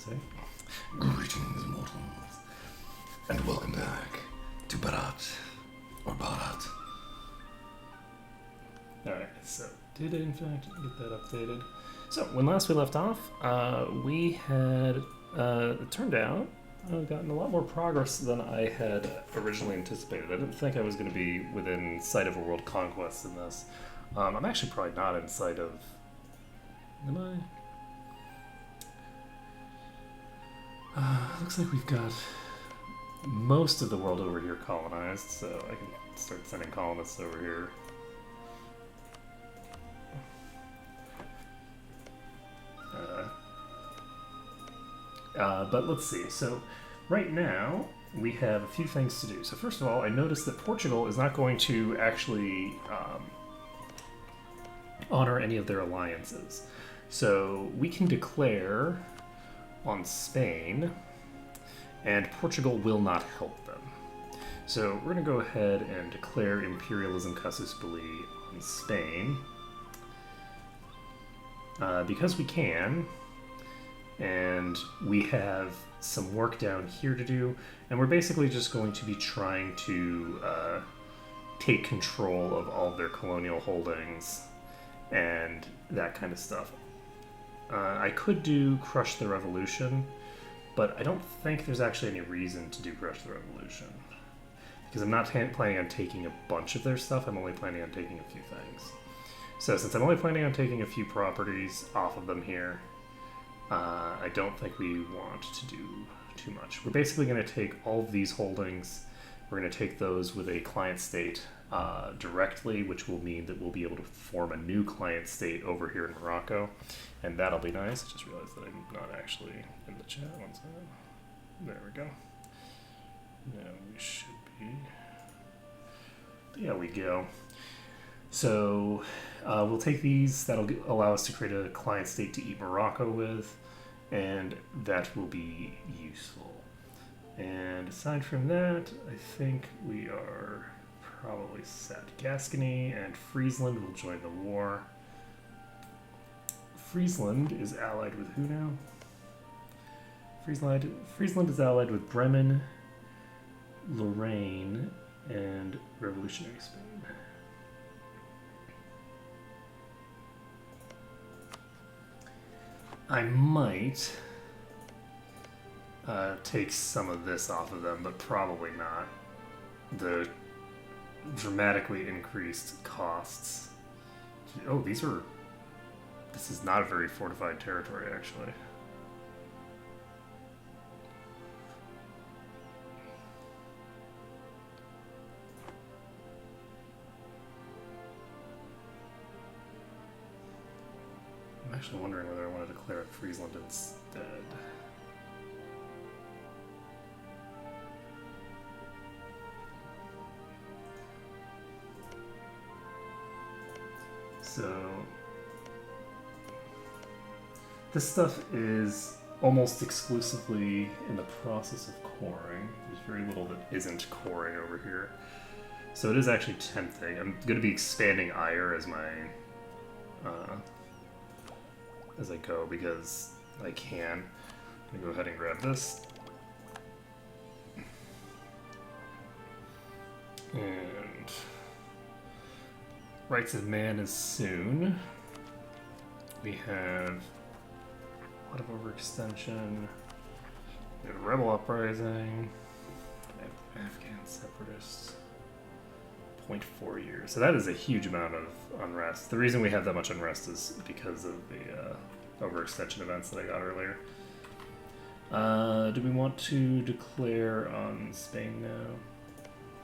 say. Greetings, mortals, and welcome back to Bharat, or Bharat. Alright, so did in fact get that updated. So when last we left off, we had, it turned out, gotten a lot more progress than I had originally anticipated. I didn't think I was going to be within sight of a world conquest in this. I'm actually probably not in sight of... Am I? Looks like we've got most of the world over here colonized, so I can start sending colonists over here. But let's see. So right now we have a few things to do. So first of all, I noticed that Portugal is not going to actually honor any of their alliances. So we can declare on Spain, and Portugal will not help them. So we're going to go ahead and declare imperialism casus belli on Spain, because we can, and we have some work down here to do, and we're basically just going to be trying to take control of all of their colonial holdings and that kind of stuff. I could do Crush the Revolution, but I don't think there's actually any reason to do Crush the Revolution. Because I'm not planning on taking a bunch of their stuff, I'm only planning on taking a few things. So since I'm only planning on taking a few properties off of them here, I don't think we want to do too much. We're basically going to take all of these holdings, we're going to take those with a client state directly, which will mean that we'll be able to form a new client state over here in Morocco, and that'll be nice. I just realized that I'm not actually in the chat. One second. There we go. Now we should be. There we go. So we'll take these. That'll allow us to create a client state to eat Morocco with, and that will be useful. And aside from that, I think we are probably set. Gascony and Friesland will join the war. Friesland is allied with who now? Friesland is allied with Bremen, Lorraine, and Revolutionary Spain. I might take some of this off of them, but probably not. The dramatically increased costs. Oh, this is not a very fortified territory, actually. I'm actually wondering whether I want to declare it Friesland instead. So this stuff is almost exclusively in the process of coring. There's very little that isn't coring over here. So it is actually tempting. I'm going to be expanding Ire as my as I go, because I can. I'm going to go ahead and grab this. And Rights of Man is soon. We have a lot of overextension. We have Rebel Uprising. We have Afghan Separatists. 0.4 years. So that is a huge amount of unrest. The reason we have that much unrest is because of the overextension events that I got earlier. Do we want to declare on Spain now?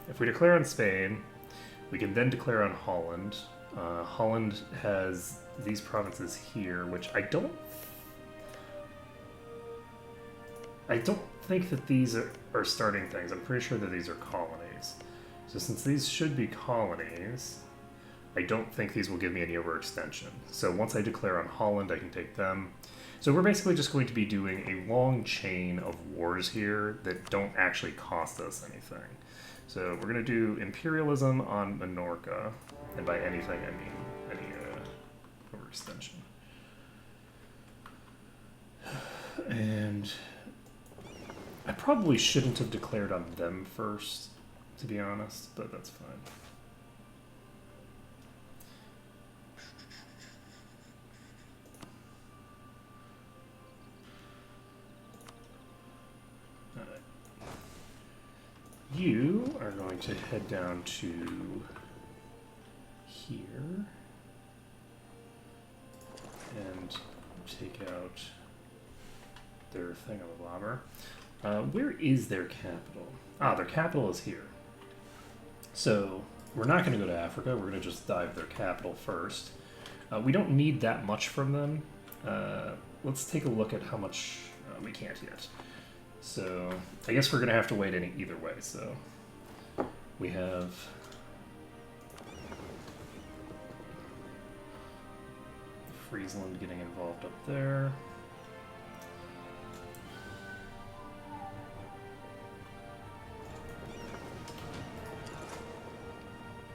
If we declare on Spain, we can then declare on Holland. Holland has these provinces here, which I don't think that these are starting things. I'm pretty sure that these are colonies. So since these should be colonies, I don't think these will give me any overextension. So once I declare on Holland, I can take them. So we're basically just going to be doing a long chain of wars here that don't actually cost us anything. So we're going to do imperialism on Minorca, and by anything I mean any overextension. And I probably shouldn't have declared on them first, to be honest, but that's fine. Alright. You are going to head down to here and take out their thingamabobber. Where is their capital? Ah, their capital is here. So we're not going to go to Africa. We're going to just dive their capital first. We don't need that much from them. Let's take a look at how much we can't yet. So I guess we're going to have to wait either way. So we have Friesland getting involved up there.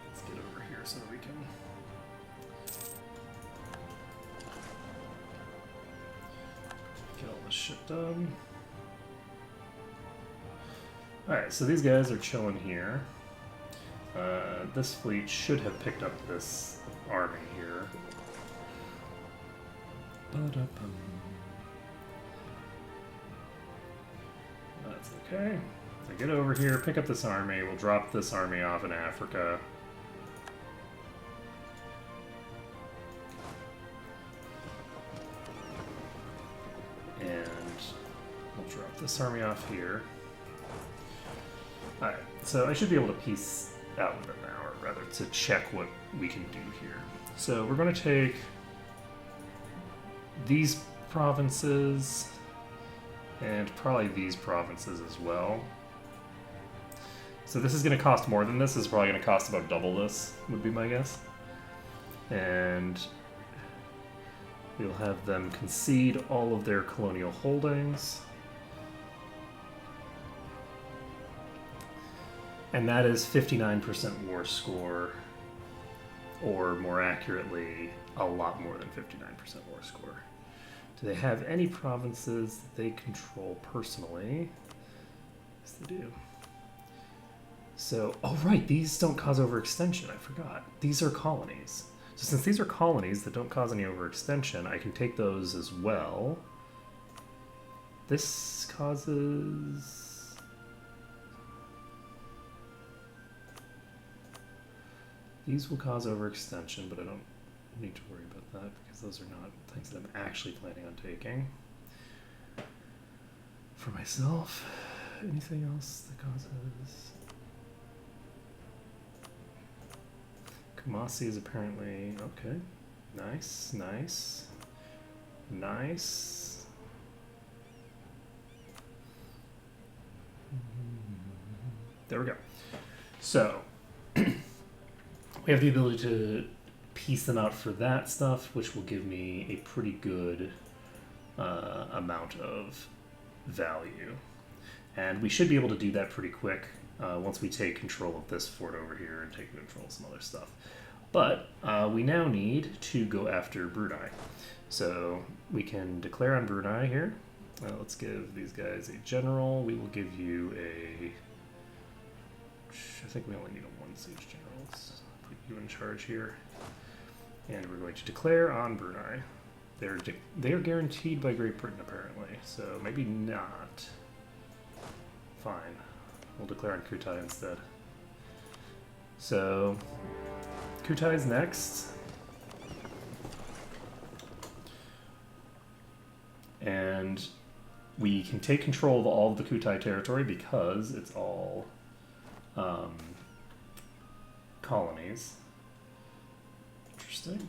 Let's get over here so we can get all this shit done. Alright, so these guys are chilling here. This fleet should have picked up this army here. That's okay. So get over here, pick up this army. We'll drop this army off in Africa. And we'll drop this army off here. Alright, so I should be able to piece out within an hour, rather, to check what we can do here. So we're going to take these provinces and probably these provinces as well. So this is going to cost more than this. This is probably going to cost about double this, would be my guess. And we'll have them concede all of their colonial holdings. And that is 59% war score, or more accurately, a lot more than 59% war score. Do they have any provinces that they control personally? Yes, they do. So, oh right, these don't cause overextension, I forgot. These are colonies. So since these are colonies that don't cause any overextension, I can take those as well. This causes... These will cause overextension, but I don't need to worry about that because those are not things that I'm actually planning on taking. For myself, anything else that causes... Kumasi is apparently... Okay. Nice, nice. Nice. There we go. So... we have the ability to piece them out for that stuff, which will give me a pretty good amount of value. And we should be able to do that pretty quick once we take control of this fort over here and take control of some other stuff. But we now need to go after Brunei. So we can declare on Brunei here. Let's give these guys a general. We will give you a... I think we only need a 1 siege general. Let's put you in charge here. And we're going to declare on Brunei. They are guaranteed by Great Britain, apparently. So maybe not. Fine. We'll declare on Kutai instead. So, Kutai's next. And we can take control of all of the Kutai territory because it's all colonies. Interesting.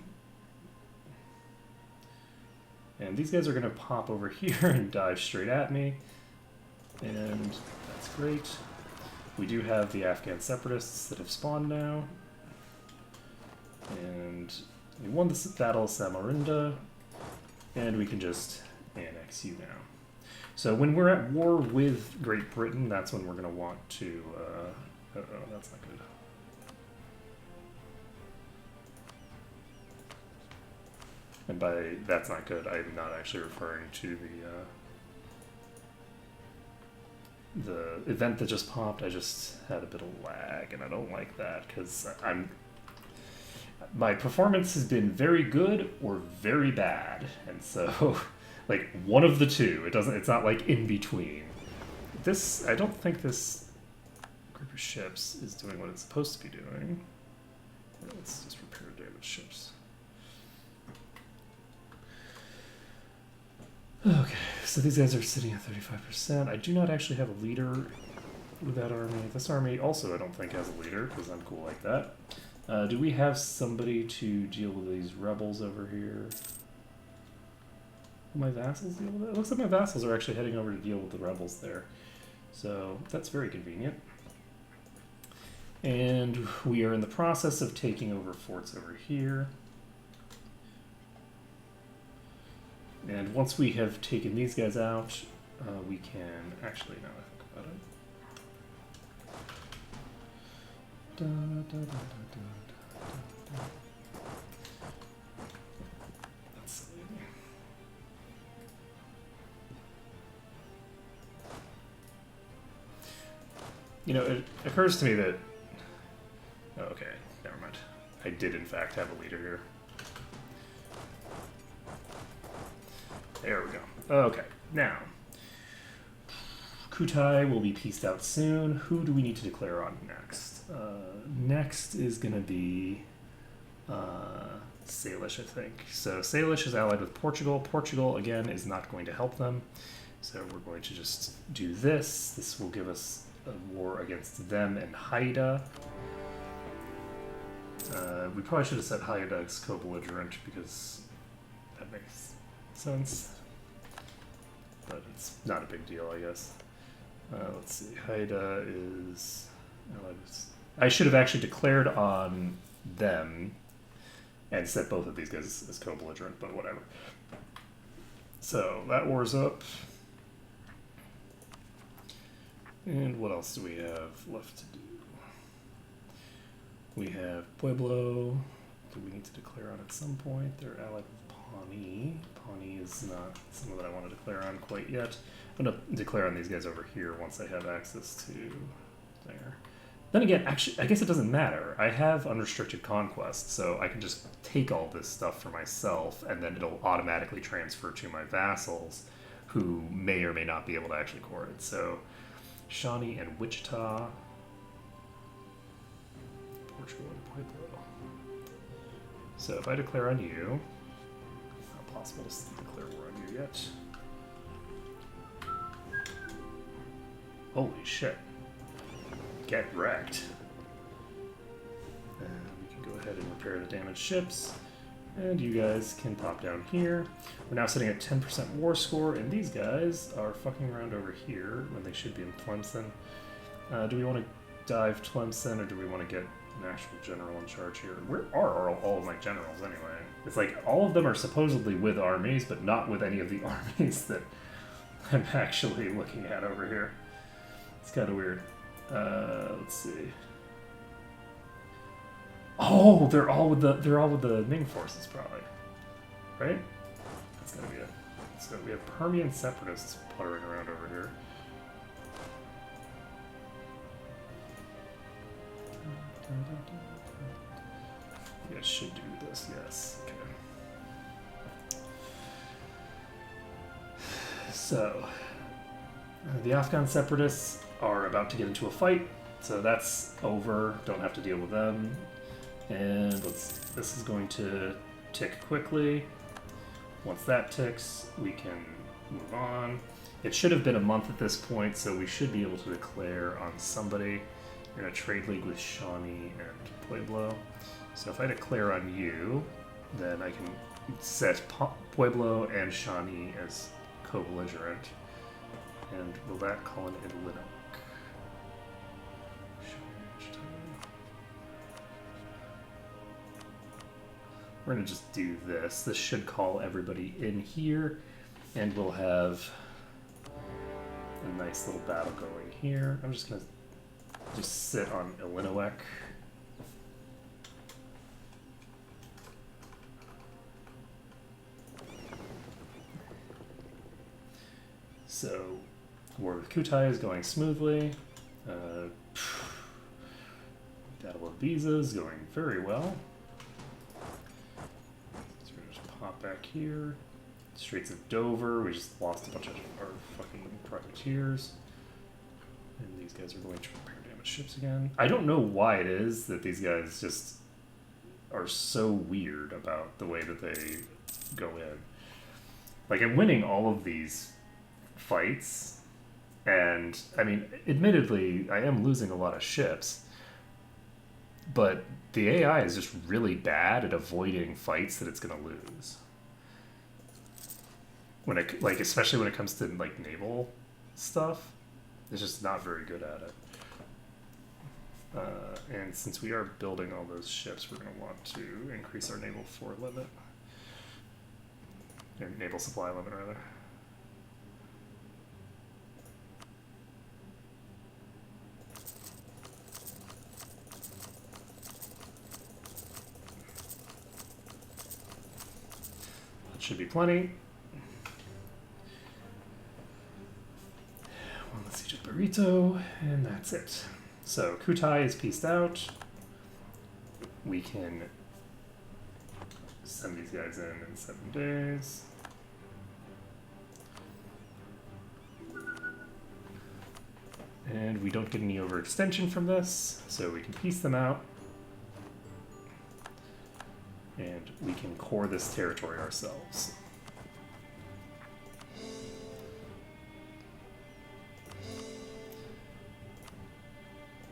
And these guys are going to pop over here and dive straight at me. And that's great. We do have the Afghan separatists that have spawned now. And we won this battle of Samarinda. And we can just annex you now. So when we're at war with Great Britain, that's when we're going to want to... oh, that's not good. And by that's not good, I'm not actually referring to the event that just popped, I just had a bit of lag, and I don't like that because my performance has been very good or very bad, and so like one of the two. It's not like in between. I don't think this group of ships is doing what it's supposed to be doing. Let's just repair damaged ships. Okay, so these guys are sitting at 35%. I do not actually have a leader with that army. This army also I don't think has a leader because I'm cool like that. Do we have somebody to deal with these rebels over here? Will my vassals deal with it? It looks like my vassals are actually heading over to deal with the rebels there. So that's very convenient. And we are in the process of taking over forts over here. And once we have taken these guys out, we can actually, now I think about it. Da, da, da, da, da, da. Let's see. You know, it occurs to me that. Oh, okay, never mind. I did, in fact, have a leader here. There we go. Okay, now. Kutai will be pieced out soon. Who do we need to declare on next? Next is going to be Salish, I think. So Salish is allied with Portugal. Portugal, again, is not going to help them. So we're going to just do this. This will give us a war against them and Haida. We probably should have set Haida as co-belligerent because that makes sense. But it's not a big deal, I guess. Let's see. Haida is... I should have actually declared on them and set both of these guys as co-belligerent, but whatever. So that war's up. And what else do we have left to do? We have Pueblo. Do we need to declare on at some point? They're allied with Pawnee. Pawnee is not someone that I want to declare on quite yet. I'm going to declare on these guys over here once I have access to there. Then again, actually, I guess it doesn't matter. I have unrestricted conquest, so I can just take all this stuff for myself, and then it'll automatically transfer to my vassals, who may or may not be able to actually core it. So, Shawnee and Wichita. Portugal and Pueblo. So if I declare on you, not possible to declare war on you yet. Holy shit. Get wrecked. And we can go ahead and repair the damaged ships. And you guys can pop down here. We're now sitting at 10% war score, and these guys are fucking around over here when they should be in Tlemcen. Do we want to dive Tlemcen, or do we want to get an actual general in charge here? Where are all of my generals anyway? It's like all of them are supposedly with armies, but not with any of the armies that I'm actually looking at over here. It's kind of weird. Let's see. Oh, they're all with the Ming forces, probably. Right? That's gotta be it. So we have Permian separatists puttering around over here. You guys should do this, yes. Okay. So, the Afghan separatists are about to get into a fight, so that's over. Don't have to deal with them. And this is going to tick quickly. Once that ticks, we can move on. It should have been a month at this point, so we should be able to declare on somebody. We're in a trade league with Shawnee and Pueblo. So if I declare on you, then I can set Pueblo and Shawnee as co-belligerent. And will that call an Idlinook? We're going to just do this. This should call everybody in here, and we'll have a nice little battle going here. I'm just going to just sit on Illinois. So War with Kutai is going smoothly. Battle of Visa is going very well. So we're gonna just pop back here. Straits of Dover, we just lost a bunch of our fucking privateers. And these guys are going to repair damaged ships again. I don't know why it is that these guys just are so weird about the way that they go in. Like, I'm winning all of these fights, and, I mean, admittedly, I am losing a lot of ships, but the AI is just really bad at avoiding fights that it's going to lose. When it, like, especially when it comes to, like, naval stuff, it's just not very good at it. And since we are building all those ships, we're going to want to increase our naval supply limit. Or naval supply limit, rather. That should be plenty. One less siege of Burrito, and that's it. So Kutai is pieced out. We can send these guys in 7 days. And we don't get any overextension from this, so we can piece them out. And we can core this territory ourselves.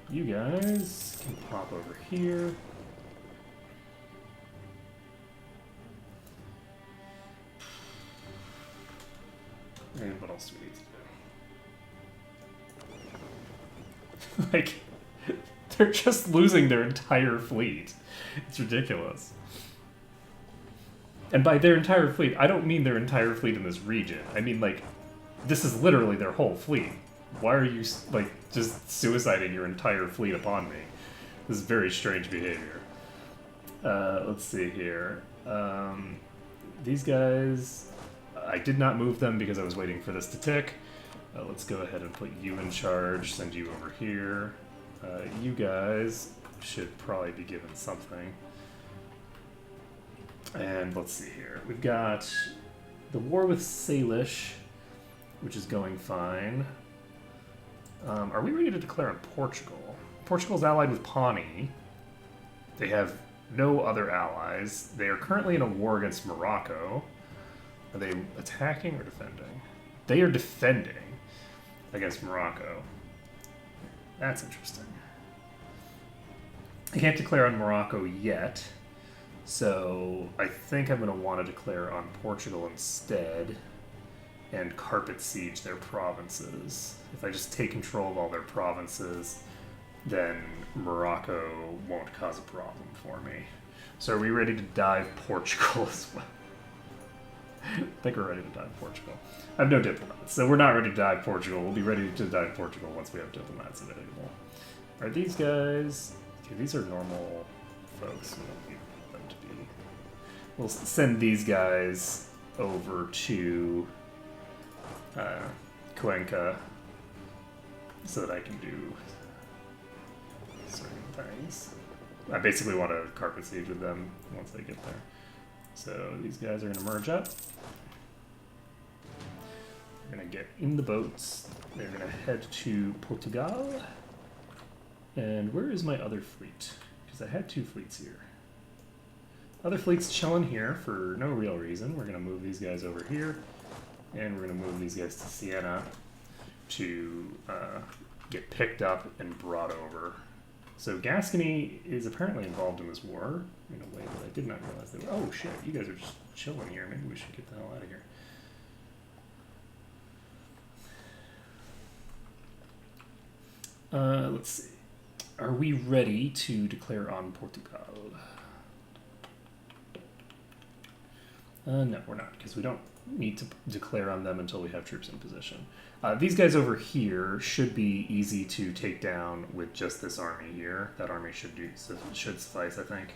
You guys can pop over here. And what else do we need to do? Like, they're just losing their entire fleet. It's ridiculous. And by their entire fleet, I don't mean their entire fleet in this region. I mean, like, this is literally their whole fleet. Why are you, like, just suiciding your entire fleet upon me? This is very strange behavior. Let's see here. These guys, I did not move them because I was waiting for this to tick. Let's go ahead and put you in charge, send you over here. You guys should probably be given something. And let's see here. We've got the war with Salish, which is going fine. Are we ready to declare on Portugal? Portugal's allied with Pawnee. They have no other allies. They are currently in a war against Morocco. Are they attacking or defending? They are defending against Morocco. That's interesting. I can't declare on Morocco yet, so I think I'm going to want to declare on Portugal instead and carpet siege their provinces. If I just take control of all their provinces, then Morocco won't cause a problem for me. So are we ready to dive Portugal as well? I think we're ready to dive Portugal. I have no diplomats, so we're not ready to dive Portugal. We'll be ready to dive Portugal once we have diplomats available. Are these guys... Okay, these are normal folks. We don't need them to be... We'll send these guys over to Cuenca so that I can do certain things. I basically want to carpet siege with them once I get there. So these guys are going to merge up. They're going to get in the boats. They're going to head to Portugal. And where is my other fleet? Because I had 2 fleets here. Other fleet's chilling here for no real reason. We're going to move these guys over here. And we're going to move these guys to Siena to get picked up and brought over. So Gascony is apparently involved in this war in a way that I did not realize they were. Oh shit, you guys are just chilling here. Maybe we should get the hell out of here. Let's see. Are we ready to declare on Portugal? No, we're not, because we don't need to declare on them until we have troops in position. These guys over here should be easy to take down with just this army here. That army should suffice, I think.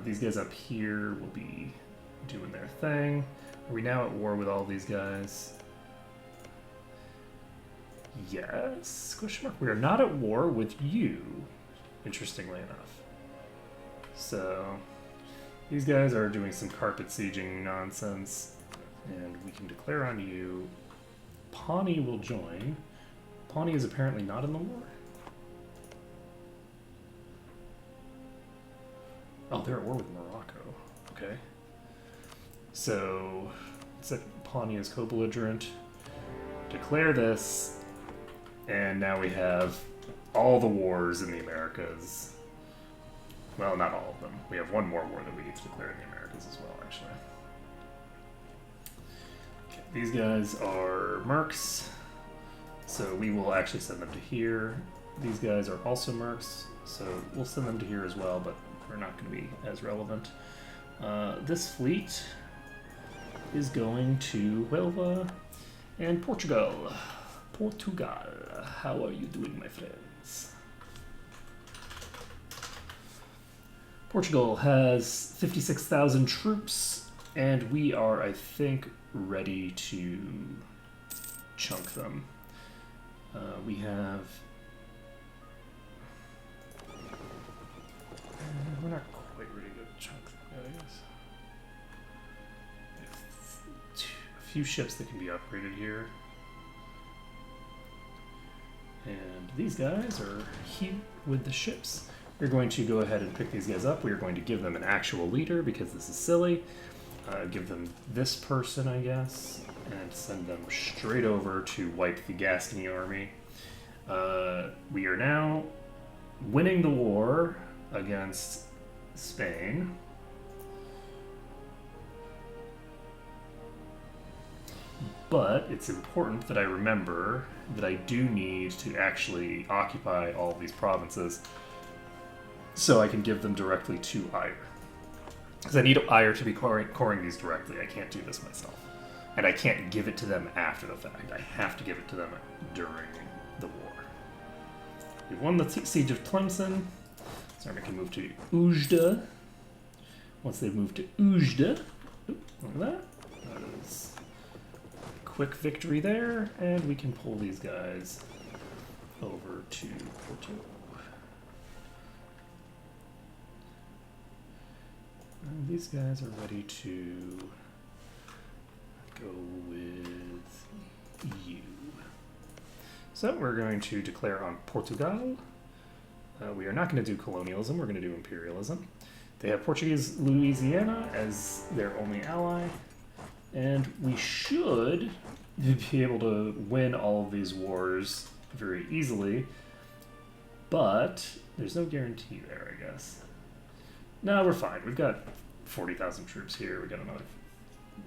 These guys up here will be doing their thing. Are we now at war with all these guys? Yes? Question mark. We are not at war with you, interestingly enough. So, these guys are doing some carpet sieging nonsense, and we can declare on you. Pawnee will join. Pawnee is apparently not in the war. Oh, they're at war with Morocco. Okay. So, set Pawnee as co-belligerent. Declare this, and now we have all the wars in the Americas. Well, not all of them. We have one more war that we need to declare in the Americas as well, actually. Okay, these guys are mercs, so we will actually send them to here. These guys are also mercs, so we'll send them to here as well, but we're not going to be as relevant. This fleet is going to Huelva and Portugal. Portugal, how are you doing, my friends? Portugal has 56,000 troops, and we are, I think, ready to chunk them. We have... we're not quite ready to chunk them yet, I guess. We have a few ships that can be upgraded here. And these guys are here with the ships. We're going to go ahead and pick these guys up. We are going to give them an actual leader because this is silly. Give them this person, I guess, and send them straight over to wipe the Gascony army. We are now winning the war against Spain. But it's important that I remember that I do need to actually occupy all of these provinces so I can give them directly to Ire. Because I need Ire to be coring these directly. I can't do this myself. And I can't give it to them after the fact. I have to give it to them during the war. We've won the siege of Tlemcen. So we can move to Ujda. Once they've moved to Ujda, look at that. That is a quick victory there, and we can pull these guys over to Porto. And these guys are ready to go with you. So we're going to declare on Portugal. We are not going to do colonialism, we're going to do imperialism. They have Portuguese Louisiana as their only ally, and we should be able to win all of these wars very easily, but there's no guarantee there, I guess. No, we're fine. We've got 40,000 troops here. We've got another,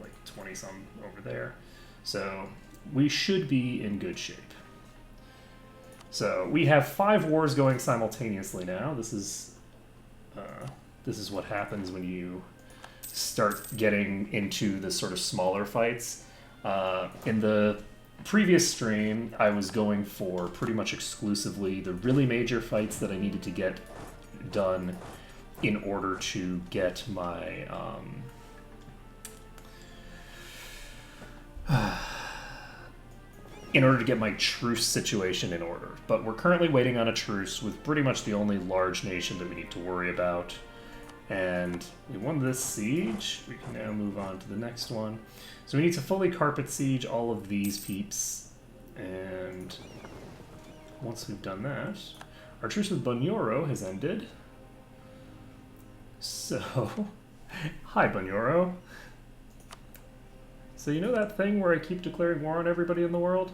like, 20-some over there. So we should be in good shape. So we have 5 wars going simultaneously now. This is what happens when you start getting into the sort of smaller fights. In the previous stream, I was going for pretty much exclusively the really major fights that I needed to get done in order to get my truce situation in order. But we're currently waiting on a truce with pretty much the only large nation that we need to worry about. And we won this siege. We can now move on to the next one. So we need to fully carpet siege all of these peeps. And once we've done that, our truce with Bunyoro has ended. So, hi Bunyoro. So you know that thing where I keep declaring war on everybody in the world?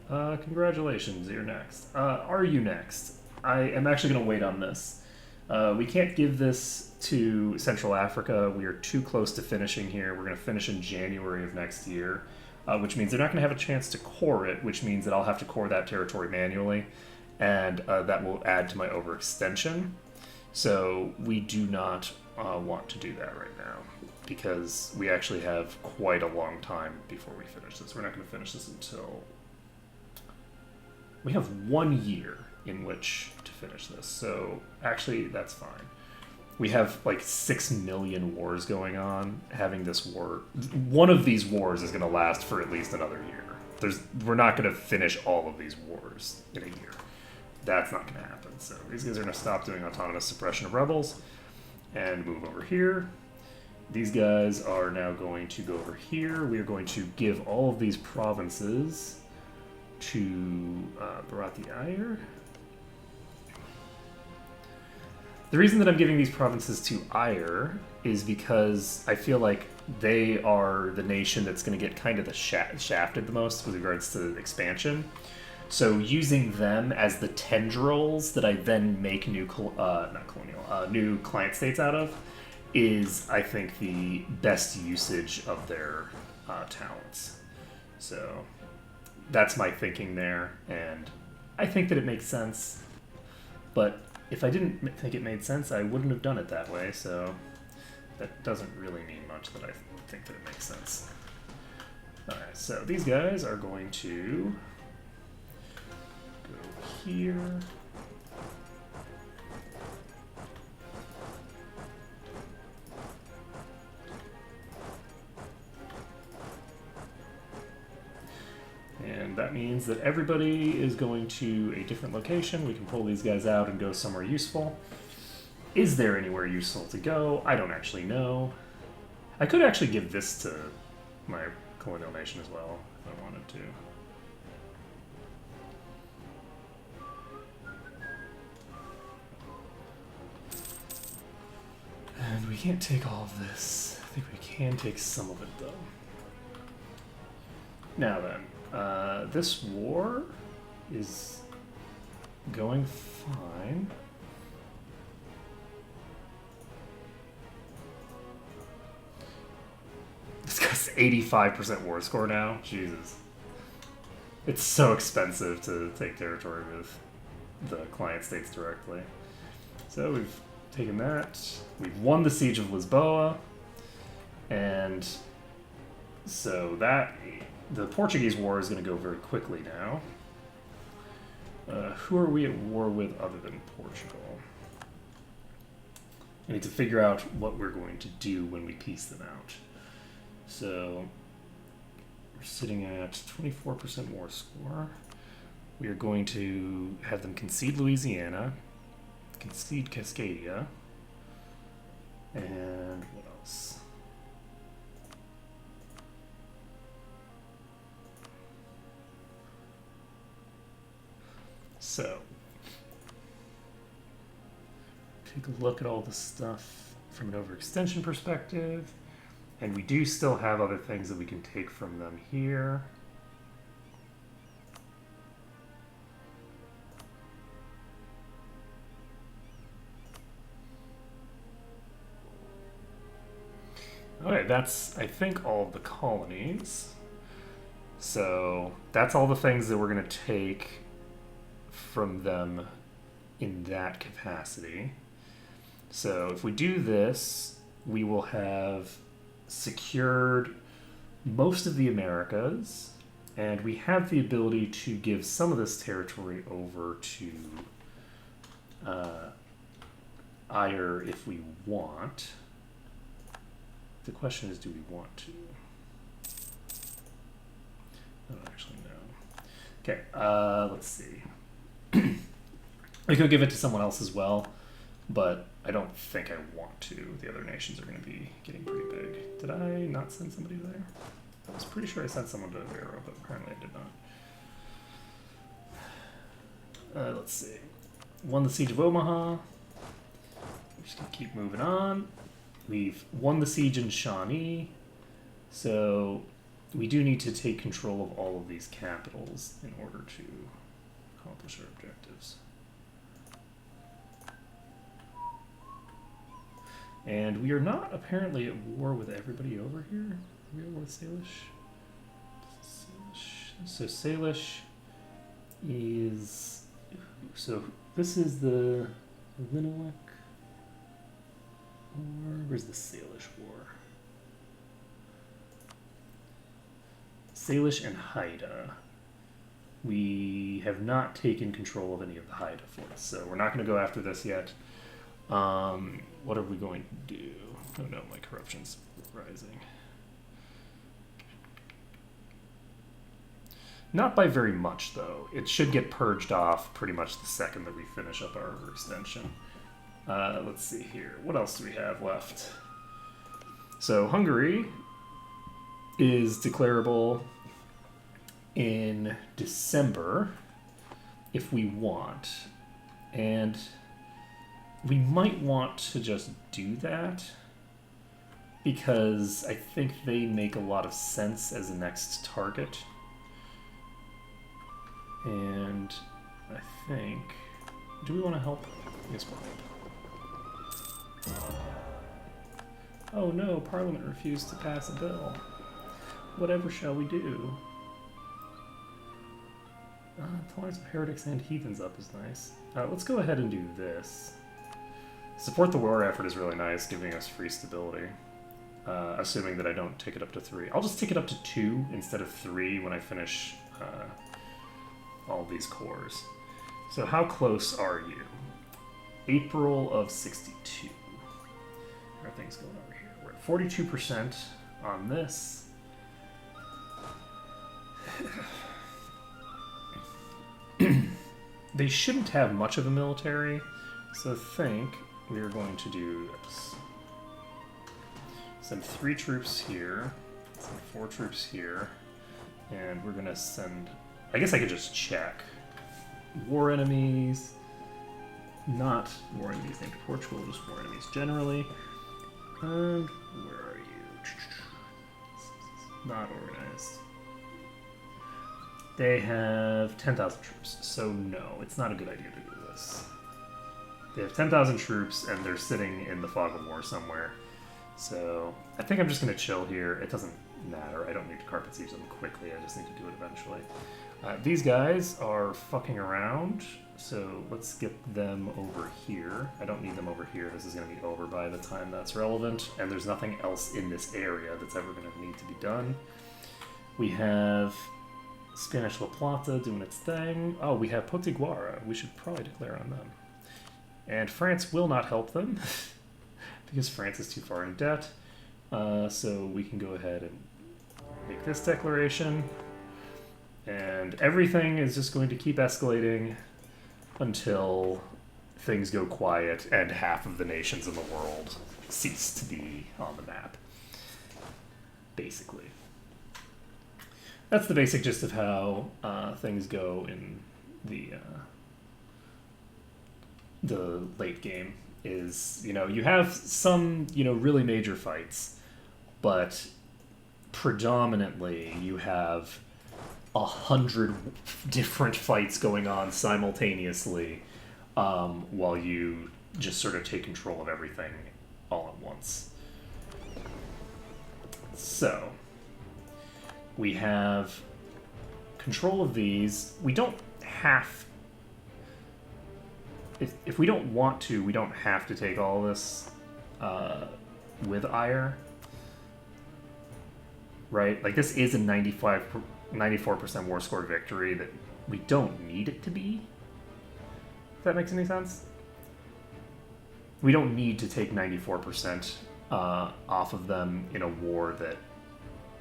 Congratulations, you're next. Are you next? I am actually going to wait on this. We can't give this to Central Africa. We are too close to finishing here. We're going to finish in January of next year, which means they're not going to have a chance to core it, which means that I'll have to core that territory manually, and that will add to my overextension. So we do not want to do that right now, because we actually have quite a long time before we finish this. We're not going to finish this until... we have 1 year in which to finish this, so actually that's fine. We have like 6 million wars going on. Having this war... one of these wars is going to last for at least another year. we're not going to finish all of these wars in a year. That's not going to happen. So these guys are going to stop doing autonomous suppression of rebels and move over here. These guys are now going to go over here. We are going to give all of these provinces to Bharat the Iyer. The reason that I'm giving these provinces to Iyer is because I feel like they are the nation that's going to get kind of the shafted the most with regards to expansion. So using them as the tendrils that I then make new new client states out of is, I think, the best usage of their talents. So that's my thinking there, and I think that it makes sense. But if I didn't think it made sense, I wouldn't have done it that way, so that doesn't really mean much that I think that it makes sense. Alright, so these guys are going to go here. And that means that everybody is going to a different location. We can pull these guys out and go somewhere useful. Is there anywhere useful to go? I don't actually know. I could actually give this to my colonial nation as well, if I wanted to. And we can't take all of this. I think we can take some of it, though. Now then, this war is going fine. This guy's 85% war score now. Jesus. It's so expensive to take territory with the client states directly. So we've taken that. We've won the Siege of Lisboa. And so that... the Portuguese war is going to go very quickly now. Who are we at war with other than Portugal? I need to figure out what we're going to do when we piece them out. So we're sitting at 24% war score. We are going to have them concede Louisiana, concede Cascadia, and what else? So, take a look at all the stuff from an overextension perspective, and we do still have other things that we can take from them here. Okay, that's, I think, all of the colonies. So, that's all the things that we're going to take from them in that capacity. So if we do this, we will have secured most of the Americas, and we have the ability to give some of this territory over to Iyer if we want. The question is, do we want to? I don't actually know. Okay, let's see. We could give it to someone else as well, but I don't think I want to. The other nations are going to be getting pretty big. Did I not send somebody there? I was pretty sure I sent someone to Vero, but apparently I did not. Let's see. Won the Siege of Omaha. We're just going to keep moving on. We've won the siege in Shawnee, so we do need to take control of all of these capitals in order to accomplish our objectives. And we are not apparently at war with everybody over here. Are we at war with Salish? So Salish is... So this is the Linowek War. Where's the Salish War? Salish and Haida. We have not taken control of any of the Haida forts, so we're not going to go after this yet. What are we going to do? Oh no, my corruption's rising. Not by very much, though. It should get purged off pretty much the second that we finish up our extension. Let's see here. What else do we have left? So Hungary is declarable in December if we want. And we might want to just do that because I think they make a lot of sense as a next target. And I think... Do we want to help? Yes, we'll help. Oh no, Parliament refused to pass a bill. Whatever shall we do? Tolerance of heretics and heathens up is nice. Let's go ahead and do this. Support the war effort is really nice, giving us free stability. Assuming that I don't take it up to 3. I'll just take it up to 2 instead of 3 when I finish all these cores. So how close are you? April of 62. How are things going over here? We're at 42% on this. They shouldn't have much of a military, so I think we are going to do this. Send 3 troops here, send 4 troops here, and we're going to send... I guess I could just check. War enemies, not war enemies named Portugal, just war enemies generally. And where are you? Not organized. They have 10,000 troops, so no, it's not a good idea to do this. They have 10,000 troops, and they're sitting in the fog of war somewhere. So I think I'm just going to chill here. It doesn't matter. I don't need to carpet siege them quickly. I just need to do it eventually. These guys are fucking around, so let's get them over here. I don't need them over here. This is going to be over by the time that's relevant, and there's nothing else in this area that's ever going to need to be done. We have Spanish La Plata doing its thing. Oh, we have Potiguara. We should probably declare on them. And France will not help them because France is too far in debt. So we can go ahead and make this declaration. And everything is just going to keep escalating until things go quiet and half of the nations in the world cease to be on the map. Basically. That's the basic gist of how things go in the late game. Is, you have some, really major fights, but predominantly you have 100 different fights going on simultaneously while you just sort of take control of everything all at once. So we have control of these. We don't have... If we don't want to, we don't have to take all this with ire. Right? Like, this is a 94% war score victory that we don't need it to be. If that makes any sense? We don't need to take 94% off of them in a war that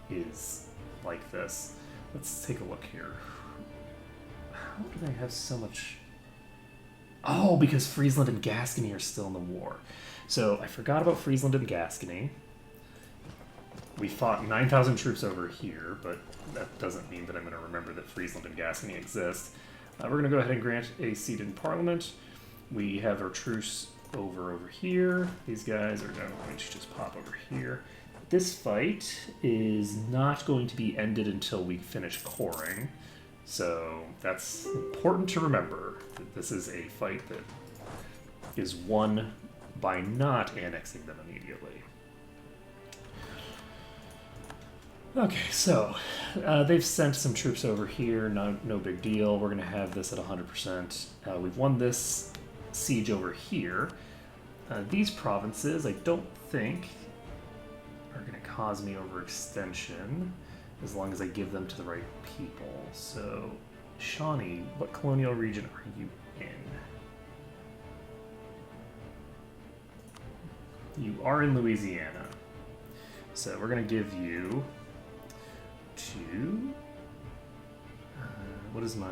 is like this. Let's take a look here. How do they have so much... Oh, because Friesland and Gascony are still in the war. So I forgot about Friesland and Gascony. We fought 9,000 troops over here, but that doesn't mean that I'm going to remember that Friesland and Gascony exist. We're going to go ahead and grant a seat in Parliament. We have our truce over here. These guys are now going to just pop over here. This fight is not going to be ended until we finish coring. So that's important to remember, that this is a fight that is won by not annexing them immediately. Okay, so they've sent some troops over here, no big deal. We're going to have this at 100%. We've won this siege over here. These provinces, I don't think, are going to cause me overextension, as long as I give them to the right people. So, Shawnee, what colonial region are you in? You are in Louisiana. So we're going to give you to what is my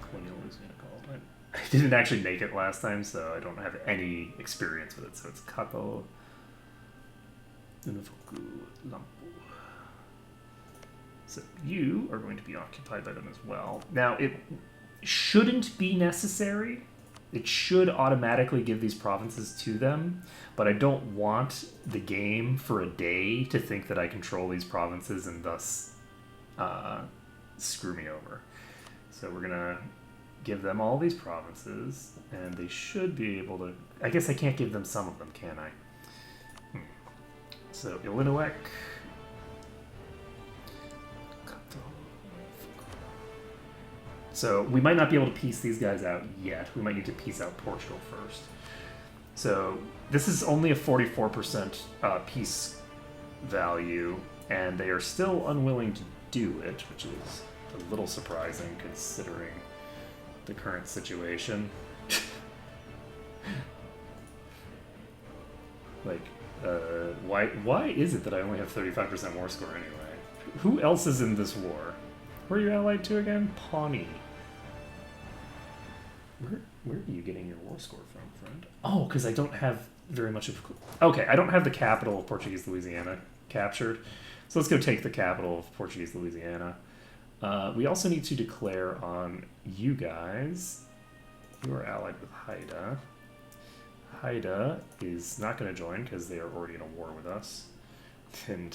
colonial Louisiana called? I didn't actually make it last time, so I don't have any experience with it. So it's Kato Unufuku Lampu. So you are going to be occupied by them as well. Now, it shouldn't be necessary. It should automatically give these provinces to them, but I don't want the game for a day to think that I control these provinces and thus screw me over. So we're going to give them all these provinces, and they should be able to... I guess I can't give them some of them, can I? So Illinois... So we might not be able to piece these guys out yet. We might need to piece out Portugal first. So this is only a 44% peace value, and they are still unwilling to do it, which is a little surprising considering the current situation. Like, why is it that I only have 35% war score anyway? Who else is in this war? Where are you allied to again? Pawnee. Where are you getting your war score from, friend? Oh, because I don't have very much of... Okay, I don't have the capital of Portuguese Louisiana captured. So let's go take the capital of Portuguese Louisiana. We also need to declare on you guys. You are allied with Haida. Haida is not going to join because they are already in a war with us. And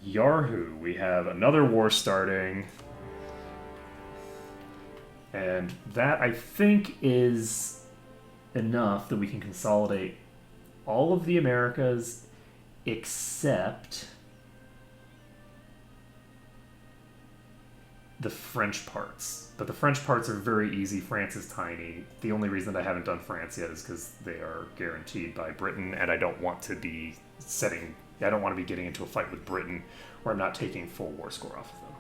Yarhu, we have another war starting. And that, I think, is enough that we can consolidate all of the Americas except the French parts. But the French parts are very easy. France is tiny. The only reason that I haven't done France yet is because they are guaranteed by Britain, and I don't want to be getting into a fight with Britain where I'm not taking full war score off of them.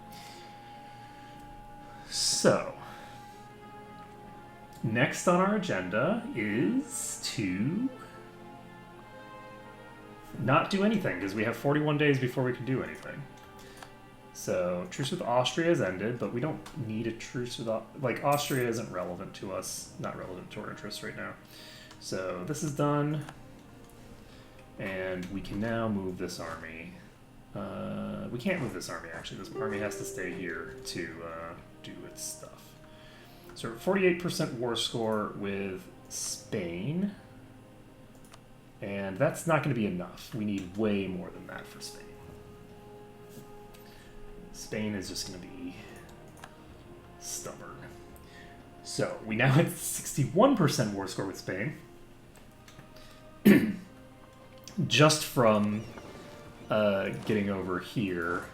So, next on our agenda is to not do anything, because we have 41 days before we can do anything. So, truce with Austria has ended, but we don't need a truce with... Austria isn't relevant to us, not relevant to our interests right now. So, this is done, and we can now move this army. We can't move this army, actually. This army has to stay here to do its stuff. So, 48% war score with Spain, and that's not going to be enough. We need way more than that for Spain. Spain is just going to be stubborn. So, we now have 61% war score with Spain. Just from getting over here.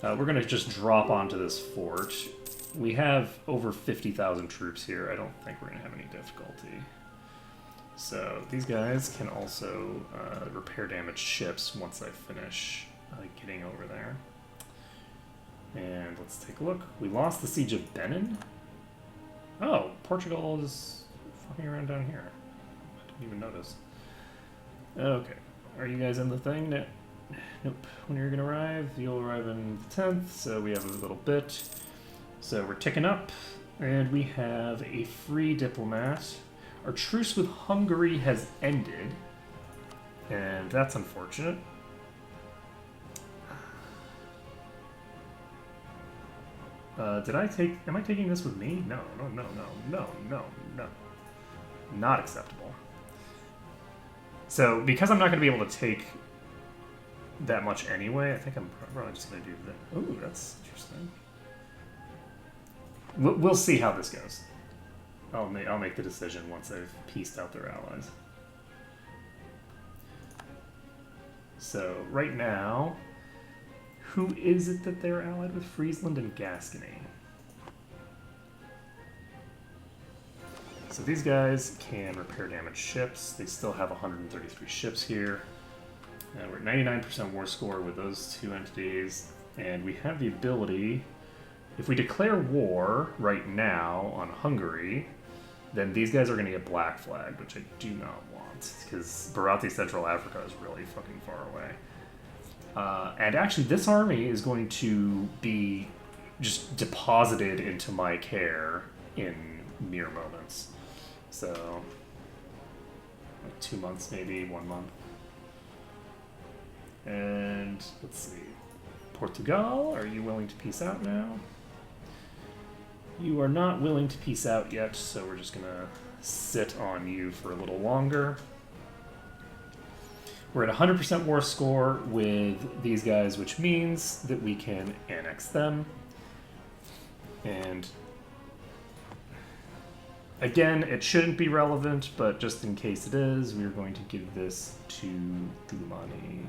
We're going to just drop onto this fort. We have over 50,000 troops here. I don't think we're going to have any difficulty. So, these guys can also repair damaged ships once I finish getting over there. And let's take a look. We lost the Siege of Benin. Oh, Portugal is fucking around down here. I didn't even notice. Okay. Are you guys in the thing? Nope. When you're going to arrive, you'll arrive in the 10th, so we have a little bit. So we're ticking up, and we have a free diplomat. Our truce with Hungary has ended, and that's unfortunate. Am I taking this with me? No. Not acceptable. So, because I'm not going to be able to take that much anyway, I think I'm probably just going to do that. Ooh, that's interesting. We'll see how this goes. I'll make the decision once I've pieced out their allies. So, right now, who is it that they're allied with? Friesland and Gascony. So these guys can repair damaged ships. They still have 133 ships here. And we're at 99% war score with those two entities. And we have the ability, if we declare war right now on Hungary, then these guys are going to get black flagged, which I do not want, because Bharat, Central Africa is really fucking far away. And actually, this army is going to be just deposited into my care in mere moments. So, like 2 months, maybe 1 month. And let's see. Portugal, are you willing to peace out now? You are not willing to peace out yet, so we're just gonna sit on you for a little longer. We're at 100% war score with these guys, which means that we can annex them. And again, it shouldn't be relevant, but just in case it is, we're going to give this to Thulumani.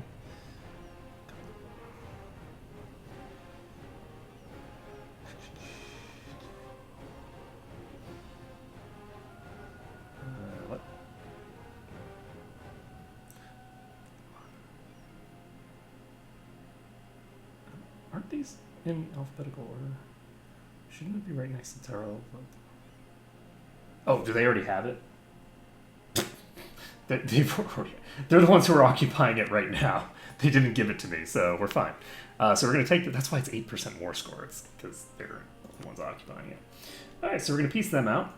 What? Aren't these in alphabetical order? Shouldn't it be right next to Taro? Oh, do they already have it? They're the ones who are occupying it right now. They didn't give it to me, so we're fine. So we're going to take that. That's why it's 8% war score. It's because they're the ones occupying it. All right, so we're going to piece them out.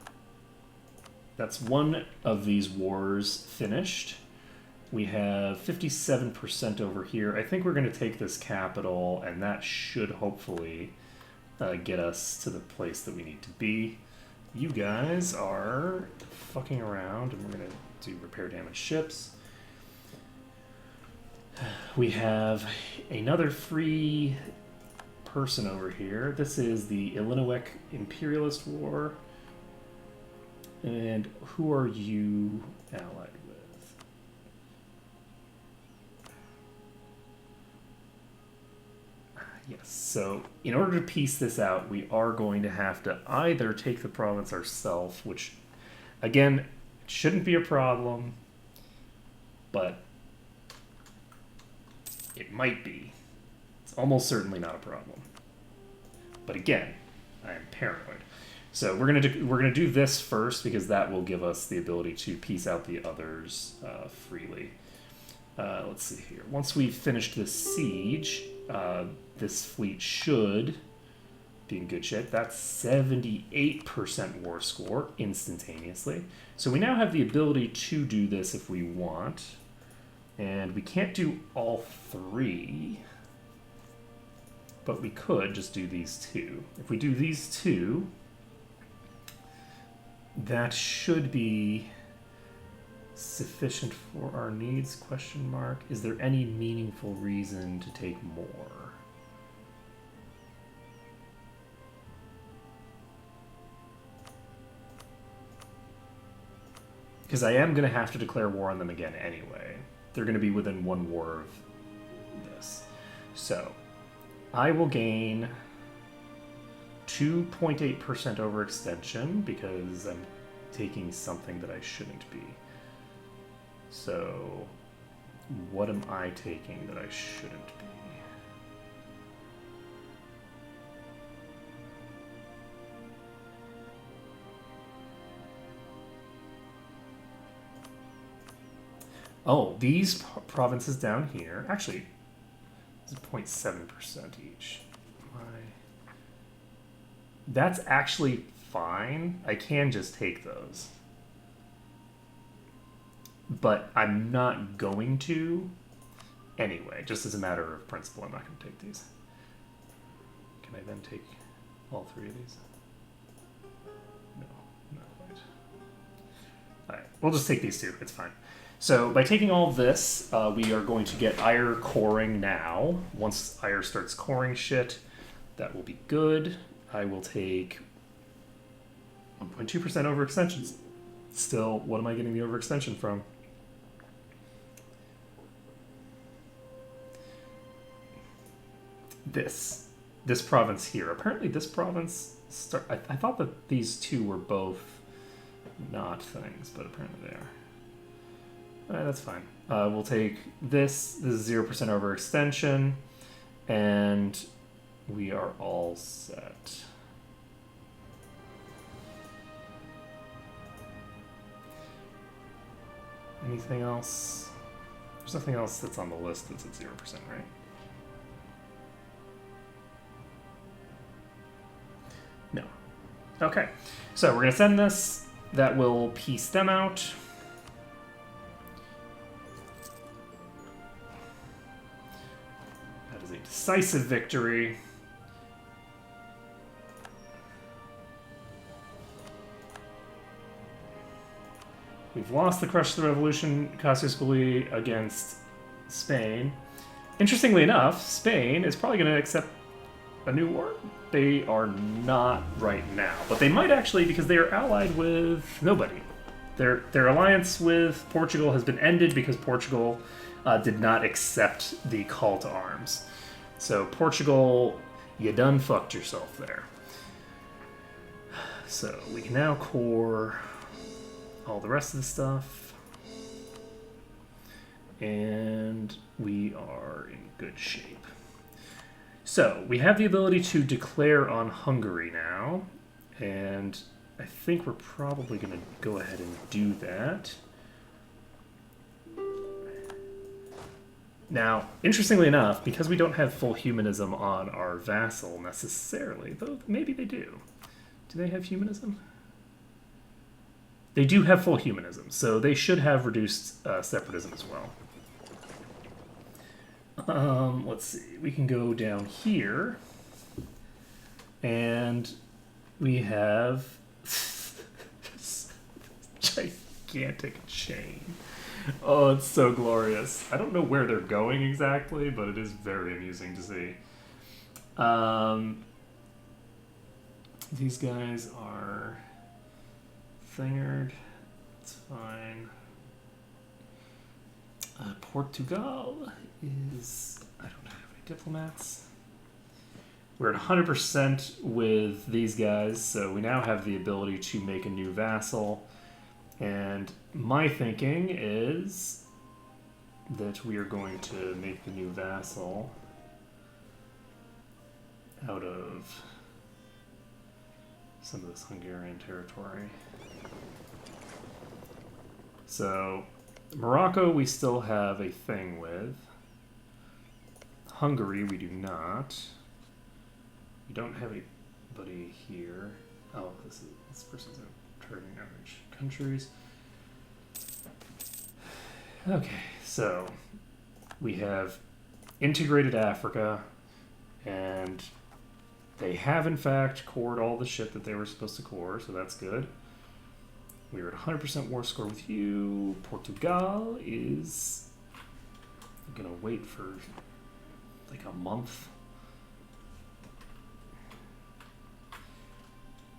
That's one of these wars finished. We have 57% over here. I think we're going to take this capital, and that should hopefully get us to the place that we need to be. You guys are fucking around, and we're going to do repair damaged ships. We have another free person over here. This is the Illinois Imperialist War. And who are you allied with? Yes, so in order to piece this out, we are going to have to either take the province ourselves, which, again, shouldn't be a problem, but it might be. It's almost certainly not a problem. But again, I am paranoid. So we're gonna do this first because that will give us the ability to piece out the others freely. Let's see here. Once we've finished this siege, this fleet should be in good shape. That's 78% war score instantaneously. So we now have the ability to do this if we want. And we can't do all three, but we could just do these two. If we do these two, that should be sufficient for our needs, question mark. Is there any meaningful reason to take more? Because I am going to have to declare war on them again anyway. They're going to be within one war of this. So, I will gain 2.8% overextension because I'm taking something that I shouldn't be. So, what am I taking that I shouldn't be? Oh, these provinces down here, actually, it's 0.7% each. That's actually fine. I can just take those. But I'm not going to anyway, just as a matter of principle. I'm not going to take these. Can I then take all three of these? No, not quite. All right, we'll just take these two. It's fine. So by taking all this, we are going to get Ire coring now. Once Ire starts coring shit, that will be good. I will take 1.2% overextensions. Still, what am I getting the overextension from? This province here. Apparently this province, I thought that these two were both not things, but apparently they are. Alright, that's fine. We'll take this. This is 0% overextension, and we are all set. Anything else? There's nothing else that's on the list that's at 0%, right? Okay, so we're going to send this. That will piece them out. That is a decisive victory. We've lost the Crush the Revolution Cassius Belli against Spain. Interestingly enough, Spain is probably going to accept a new war. They are not right now, but they might actually, because they are allied with nobody. Their alliance with Portugal has been ended because Portugal did not accept the call to arms. So Portugal, you done fucked yourself there. So we can now core all the rest of the stuff, and we are in good shape. So we have the ability to declare on Hungary now, and I think we're probably going to go ahead and do that. Now, interestingly enough, because we don't have full humanism on our vassal necessarily, though maybe they do. Do they have humanism? They do have full humanism, so they should have reduced separatism as well. Let's see. We can go down here, and we have gigantic chain. Oh, it's so glorious. I don't know where they're going exactly, but it is very amusing to see. These guys are fingered. It's fine. Portugal is... I don't have any diplomats. We're at 100% with these guys, so we now have the ability to make a new vassal. And my thinking is that we are going to make the new vassal out of some of this Hungarian territory. So Morocco we still have a thing with. Hungary we do not. We don't have anybody here. Oh, this person's turning average countries. Okay, so we have integrated Africa, and they have in fact cored all the shit that they were supposed to core, so that's good. We're at 100% war score with you. Portugal is gonna wait for like a month.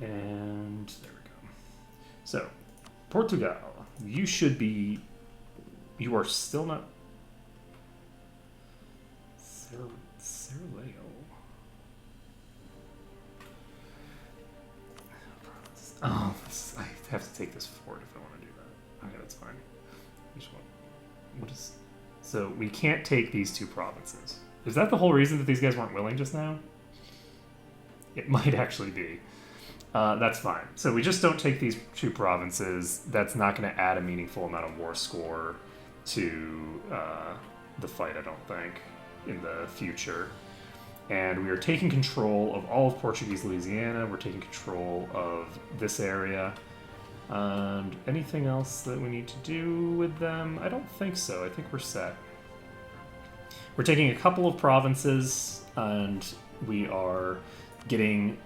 And there we go. So, Portugal, you should be... You are still not... Ceruleo. Oh, I have to take this forward if I want to do that. Okay, that's fine. What is... So, we can't take these two provinces. Is that the whole reason that these guys weren't willing just now? It might actually be. That's fine. So we just don't take these two provinces. That's not going to add a meaningful amount of war score to the fight, I don't think, in the future. And we are taking control of all of Portuguese Louisiana. We're taking control of this area. And anything else that we need to do with them? I don't think so. I think we're set. We're taking a couple of provinces, and we are getting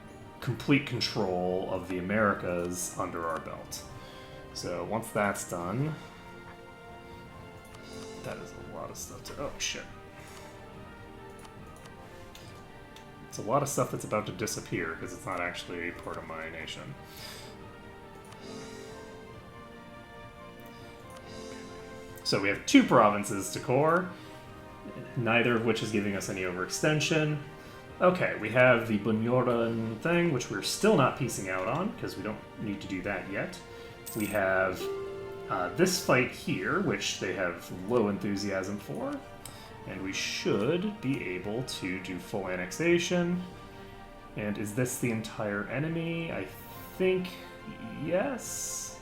complete control of the Americas under our belt. So once that's done, that is a lot of stuff to... Oh, shit. It's a lot of stuff that's about to disappear because it's not actually part of my nation. So we have two provinces to core, neither of which is giving us any overextension. Okay, we have the Bunyoran thing, which we're still not piecing out on, because we don't need to do that yet. We have this fight here, which they have low enthusiasm for, and we should be able to do full annexation. And is this the entire enemy? I think yes.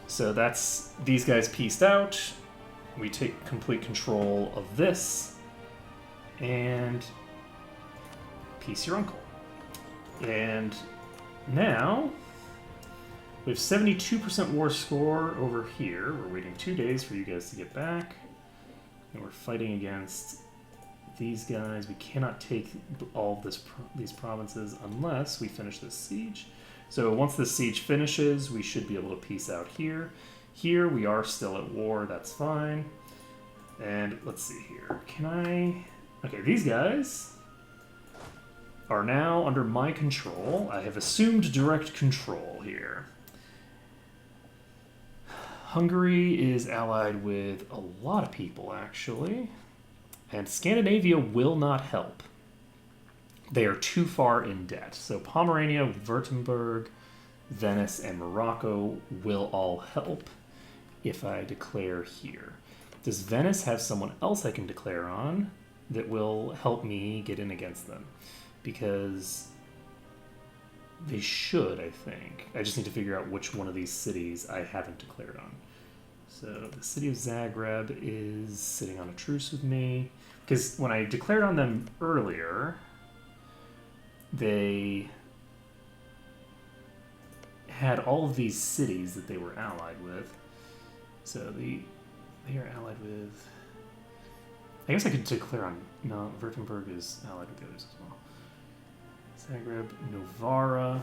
So that's these guys pieced out. We take complete control of this, and peace your uncle. And now we have 72% war score over here. We're waiting 2 days for you guys to get back. And we're fighting against these guys. We cannot take all of these provinces unless we finish this siege. So once this siege finishes, we should be able to peace out here. Here we are still at war. That's fine. And let's see here. Can I... Okay, these guys are now under my control. I have assumed direct control here. Hungary is allied with a lot of people, actually. And Scandinavia will not help. They are too far in debt. So Pomerania, Württemberg, Venice, and Morocco will all help if I declare here. Does Venice have someone else I can declare on that will help me get in against them? Because they should, I think. I just need to figure out which one of these cities I haven't declared on. So the city of Zagreb is sitting on a truce with me. Because when I declared on them earlier, they had all of these cities that they were allied with. So they are allied with... I guess I could declare on... No, Württemberg is allied with the others as well. Zagreb, Novara.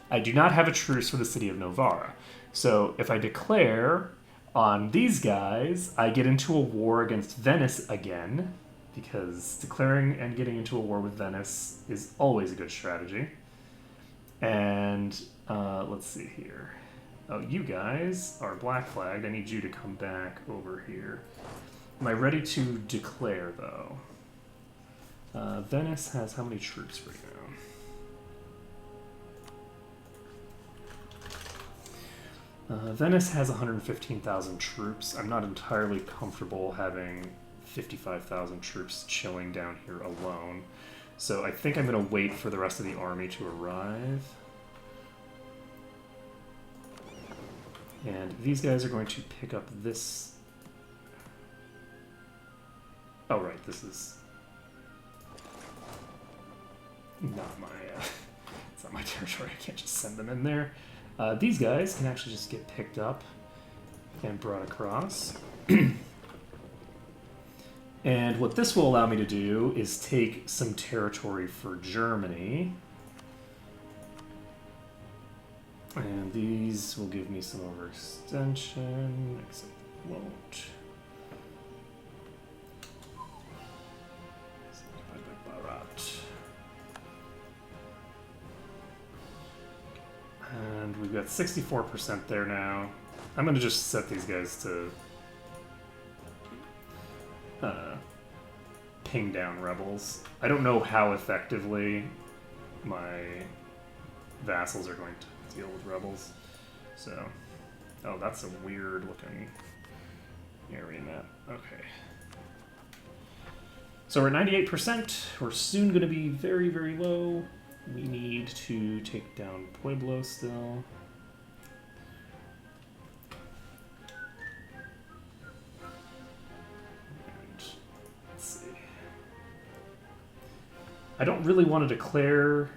I do not have a truce for the city of Novara. So if I declare on these guys, I get into a war against Venice again, because declaring and getting into a war with Venice is always a good strategy. And let's see here. Oh, you guys are black flagged. I need you to come back over here. Am I ready to declare, though? Venice has how many troops right now? Venice has 115,000 troops. I'm not entirely comfortable having 55,000 troops chilling down here alone. So I think I'm going to wait for the rest of the army to arrive. And these guys are going to pick up this... Oh, right, this is not my... it's not my territory. I can't just send them in there. These guys can actually just get picked up and brought across. And what this will allow me to do is take some territory for Germany. And these will give me some overextension, except they won't. Bharat. And we've got 64% there now. I'm going to just set these guys to ping down rebels. I don't know how effectively my vassals are going to deal with rebels. So, oh, that's a weird looking area map. Okay. So we're at 98%. We're soon going to be very, very low. We need to take down Pueblo still. And let's see. I don't really want to declare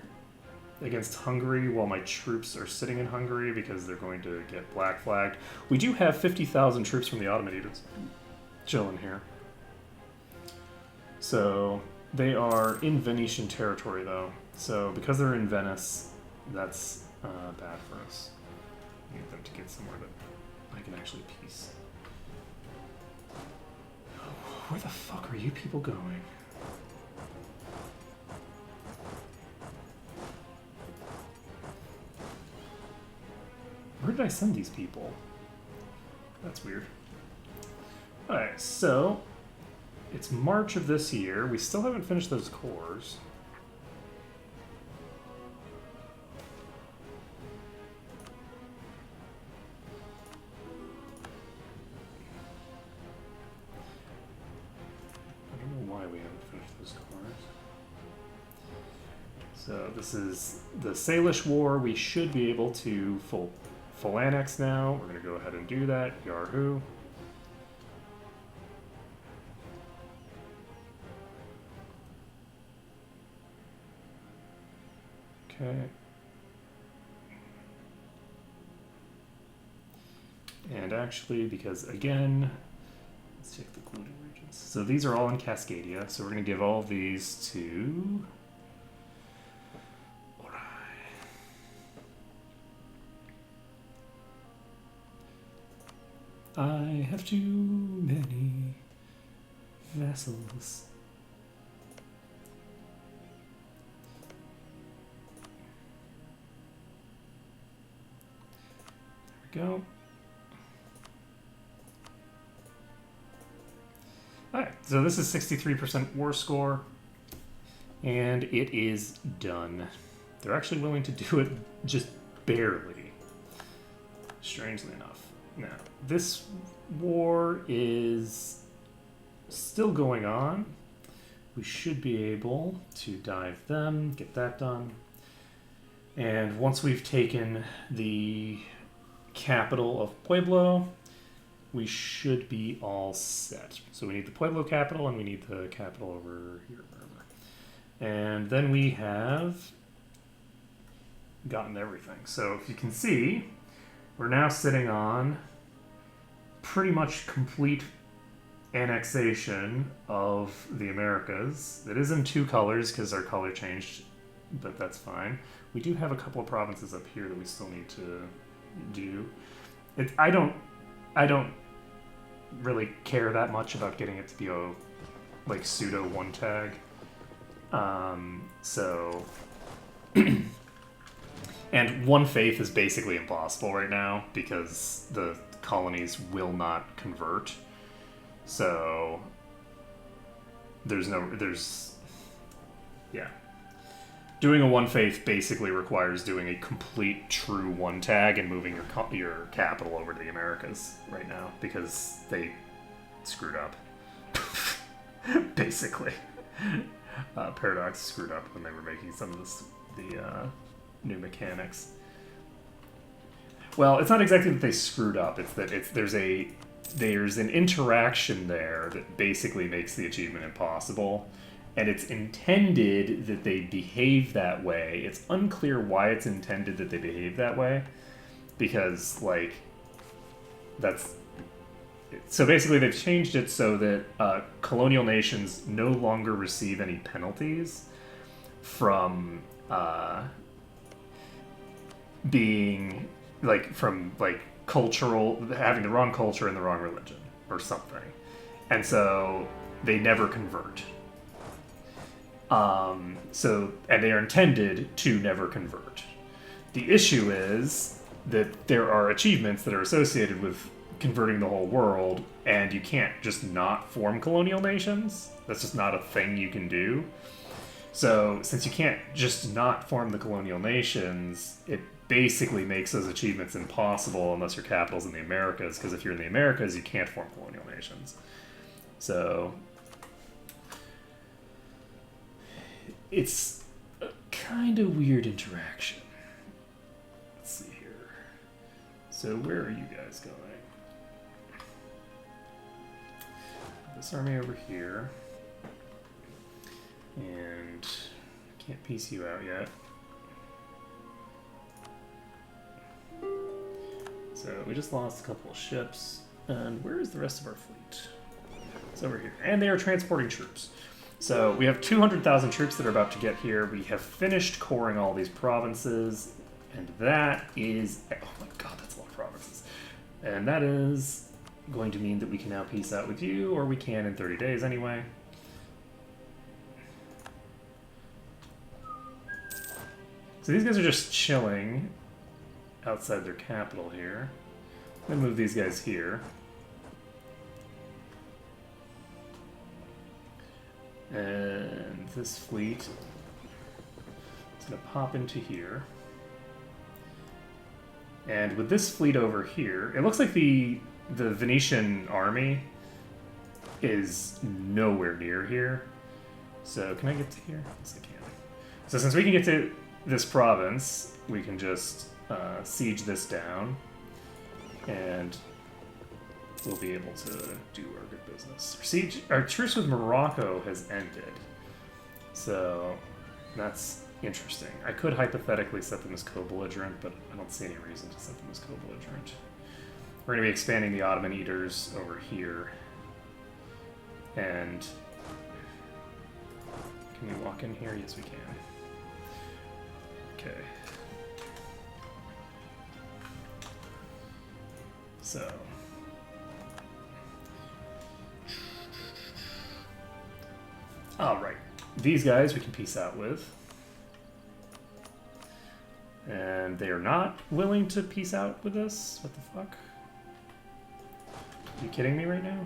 against Hungary while my troops are sitting in Hungary because they're going to get black flagged. We do have 50,000 troops from the Ottoman Edict chilling here. So they are in Venetian territory though. So because they're in Venice, that's bad for us. I need them to get somewhere that I can actually peace. Where the fuck are you people going? Where did I send these people? That's weird. Alright, so it's March of this year. We still haven't finished those cores. I don't know why we haven't finished those cores. So this is the Salish War. We should be able to full annex now. We're going to go ahead and do that. Yahoo. Okay. And actually, because again, let's check the polluted regions. So these are all in Cascadia, so we're going to give all of these to... I have too many vassals. There we go. Alright, so this is 63% war score, and it is done. They're actually willing to do it just barely, strangely enough. Now, this war is still going on. We should be able to dive them, get that done. And once we've taken the capital of Pueblo, we should be all set. So we need the Pueblo capital, and we need the capital over here. And then we have gotten everything. So if you can see, we're now sitting on pretty much complete annexation of the Americas. It is in two colors because our color changed, but that's fine. We do have a couple of provinces up here that we still need to do. I don't really care that much about getting it to be a like pseudo one tag. So and one faith is basically impossible right now because the colonies will not convert. So yeah. Doing a one faith basically requires doing a complete true one tag and moving your capital over to the Americas right now because they screwed up. Basically. Paradox screwed up when they were making some of the new mechanics. Well, it's not exactly that they screwed up. It's that there's an interaction there that basically makes the achievement impossible. And it's intended that they behave that way. It's unclear why it's intended that they behave that way. Because, like, that's... So basically they've changed it so that colonial nations no longer receive any penalties from being, from cultural... having the wrong culture and the wrong religion or something. And so they never convert. And they are intended to never convert. The issue is that there are achievements that are associated with converting the whole world, and you can't just not form colonial nations. That's just not a thing you can do. So, since you can't just not form the colonial nations, it basically makes those achievements impossible unless your capital's in the Americas, because if you're in the Americas, you can't form colonial nations. So... it's a kind of weird interaction. Let's see here. So where are you guys going? This army over here. And I can't piece you out yet. So we just lost a couple of ships. And where is the rest of our fleet? It's over here. And they are transporting troops. So we have 200,000 troops that are about to get here. We have finished coring all these provinces, and that is... oh my god, that's a lot of provinces. And that is going to mean that we can now peace out with you, or we can in 30 days anyway. So these guys are just chilling outside their capital here. I'm going to move these guys here. And this fleet is going to pop into here. And with this fleet over here, it looks like the Venetian army is nowhere near here. So can I get to here? Yes, I can. So since we can get to this province, we can just siege this down. And we'll be able to do our good business. Our truce with Morocco has ended. So that's Interesting. I could hypothetically set them as co-belligerent, but I don't see any reason to set them as co-belligerent. We're going to be expanding the Ottoman Eaters over here. And... Can we walk in here? Yes, we can. Okay. So... Alright. These guys we can peace out with. And they are not willing to peace out with us? What the fuck? Are you kidding me right now?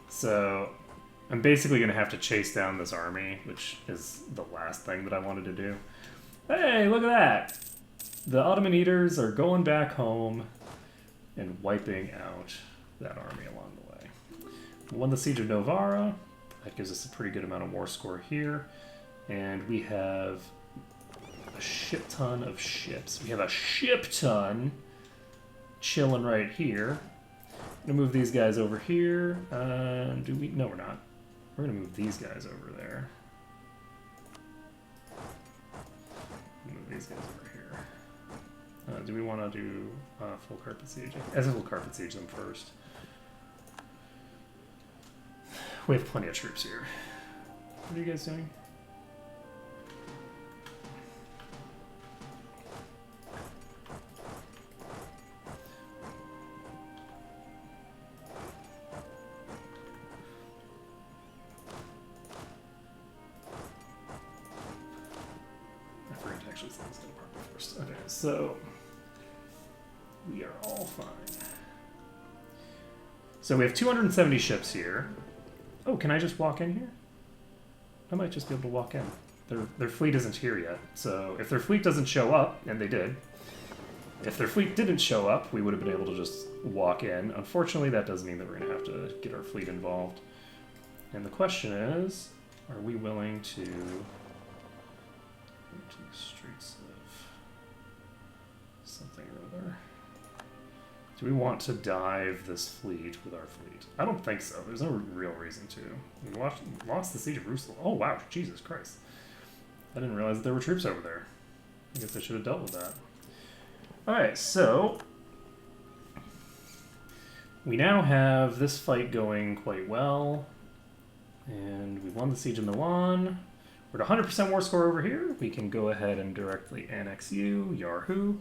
So, I'm basically going to have to chase down this army, which is the last thing that I wanted to do. Hey, look at that! The Ottoman Eaters are going back home and wiping out that army along the way. We won the Siege of Novara. That gives us a pretty good amount of war score here. And we have a shit ton of ships. We have a ship ton chilling right here. I'm gonna move these guys over here. Do we? No, we're not. We're gonna move these guys over there. Move these guys over here. Do we want to do full carpet siege? I guess we'll carpet siege them first. We have plenty of troops here. What are you guys doing? I forgot to actually set this to apartment first. Okay, so we are all fine. So we have 270 ships here. Oh, can I just walk in here? I might just be able to walk in. Their fleet isn't here yet, so if their fleet doesn't show up, and they did, if their fleet didn't show up, we would have been able to just walk in. Unfortunately, that does mean that we're going to have to get our fleet involved. And the question is, are we willing to go to the streets of something or other? Do we want to dive this fleet with our fleet? I don't think so. There's no real reason to. We lost the Siege of Jerusalem. Oh, wow. Jesus Christ. I didn't realize that there were troops over there. I guess I should have dealt with that. Alright, so... we now have this fight going quite well. And we won the Siege of Milan. We're at 100% war score over here. We can go ahead and directly annex you. Yahoo!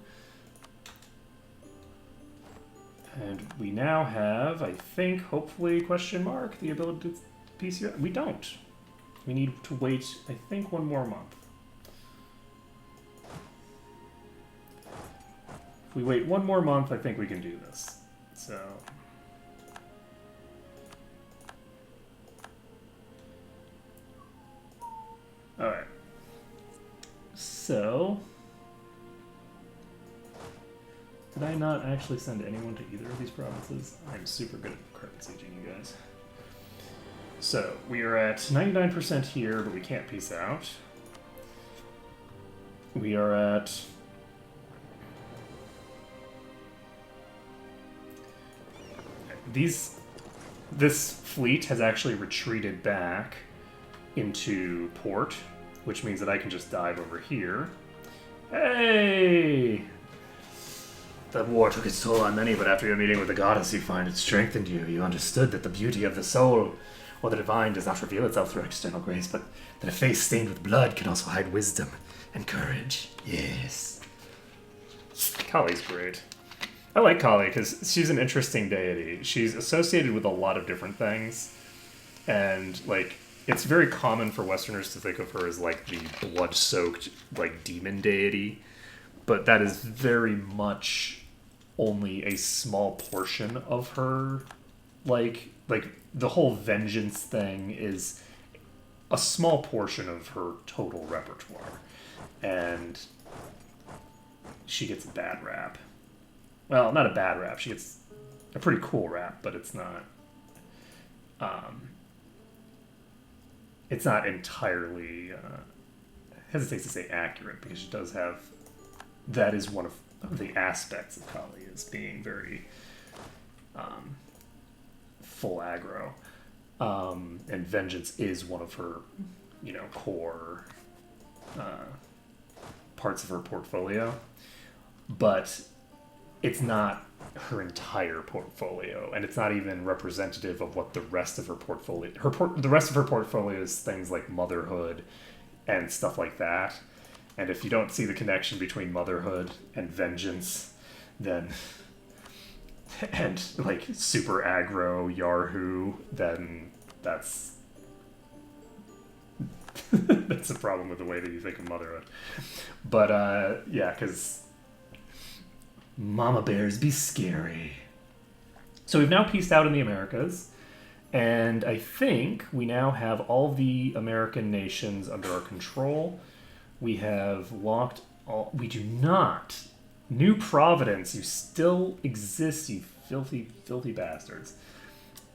And we now have, I think, hopefully, question mark, the ability to piece you. We don't. We need to wait, I think, one more month. If we wait one more month, I think we can do this. So... Alright. So... did I not actually send anyone to either of these provinces? I'm super good at carpet sieging, you guys. So, we are at 99% here, but we can't peace out. We are at... this fleet has actually retreated back into port, which means that I can just dive over here. Hey! The war took its toll on many, but after your meeting with the goddess, you find it strengthened you. You understood that the beauty of the soul or the divine does not reveal itself through external grace, but that a face stained with blood can also hide wisdom and courage. Yes. Kali's great. I like Kali because she's an interesting deity. She's associated with a lot of different things, and like it's very common for Westerners to think of her as like the blood-soaked like demon deity, but that is very much only a small portion of her. Like the whole vengeance thing is a small portion of her total repertoire, and she gets a bad rap. Well, not a bad rap. She gets a pretty cool rap, but it's not. It's not entirely. Hesitates to say accurate because she does have. That is one of the aspects of Kali is being very full aggro. And vengeance is one of her, core parts of her portfolio. But it's not her entire portfolio, and it's not even representative of what the rest of her portfolio. The rest of her portfolio is things like motherhood and stuff like that. And if you don't see the connection between motherhood and vengeance, then and like super aggro Yarhu, then that's that's a problem with the way that you think of motherhood. But yeah, because mama bears be scary. So we've now pieced out in the Americas, and I think we now have all the American nations under our control. We have locked all. We do not. New Providence, you still exist, you filthy, filthy bastards.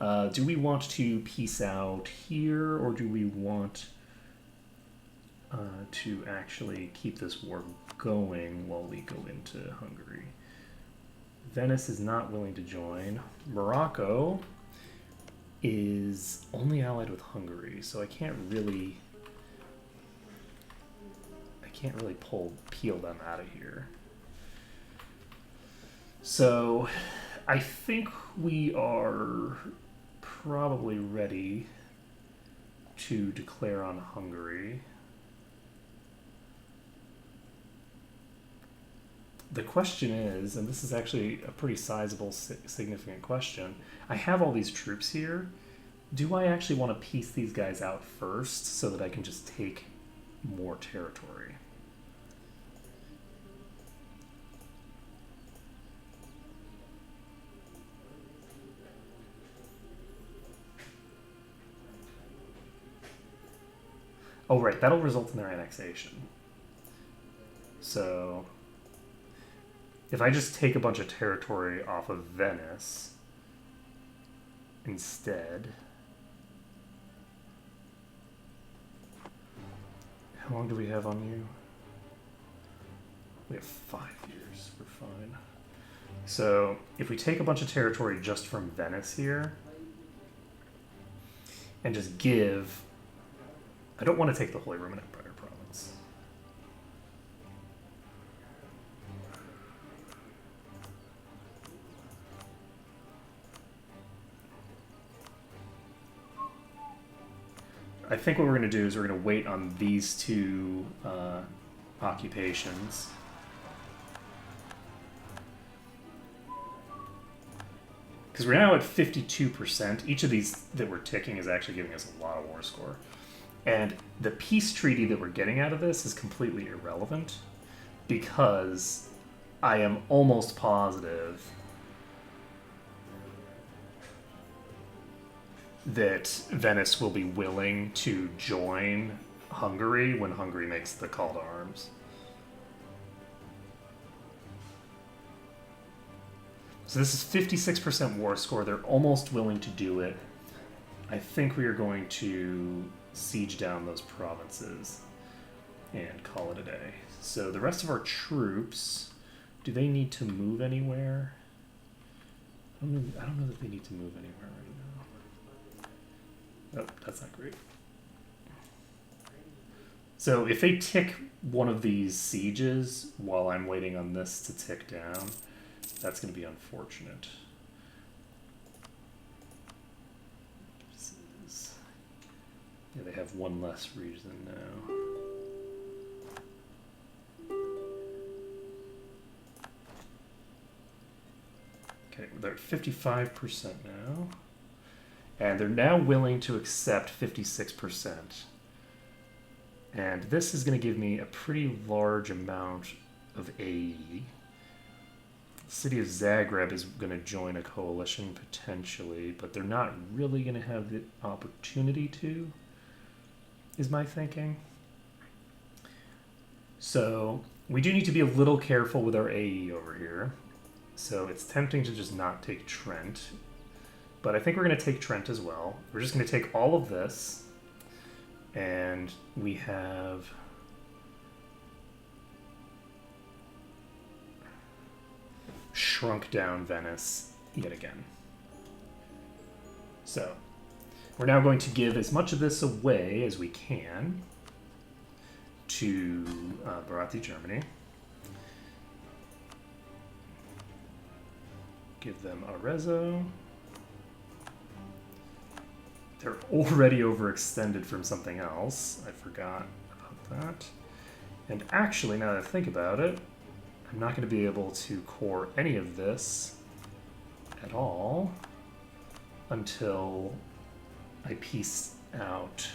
Do we want to peace out here, or do we want to actually keep this war going while we go into Hungary? Venice is not willing to join. Morocco is only allied with Hungary, so I can't really peel them out of here. So I think we are probably ready to declare on Hungary. The question is, and this is actually a pretty sizable, significant question, I have all these troops here. Do I actually want to piece these guys out first so that I can just take more territory? Oh, right, that'll result in their annexation. So if I just take a bunch of territory off of Venice instead... How long do we have on you? We have 5 years. We're fine. So if we take a bunch of territory just from Venice here and just give... I don't want to take the Holy Roman Empire province. I think what we're going to do is we're going to wait on these two occupations. Because we're now at 52%. Each of these that we're ticking is actually giving us a lot of war score. And the peace treaty that we're getting out of this is completely irrelevant because I am almost positive that Venice will be willing to join Hungary when Hungary makes the call to arms. So this is 56% war score. They're almost willing to do it. I think we are going to siege down those provinces and call it a day. So the rest of our troops, do they need to move anywhere? I don't know that they need to move anywhere right now. Oh, that's not great. So if they tick one of these sieges while I'm waiting on this to tick down, that's going to be unfortunate. Yeah, they have one less region now. Okay, they're at 55% now. And they're now willing to accept 56%. And this is going to give me a pretty large amount of AE. The city of Zagreb is going to join a coalition potentially, but they're not really going to have the opportunity to, is my thinking. So we do need to be a little careful with our AE over here. So it's tempting to just not take Trent, but I think we're going to take Trent as well. We're just going to take all of this, and we have shrunk down Venice yet again. So we're now going to give as much of this away as we can to Bharati, Germany. Give them Arezzo. They're already overextended from something else. I forgot about that. And actually, now that I think about it, I'm not going to be able to core any of this at all until I piece out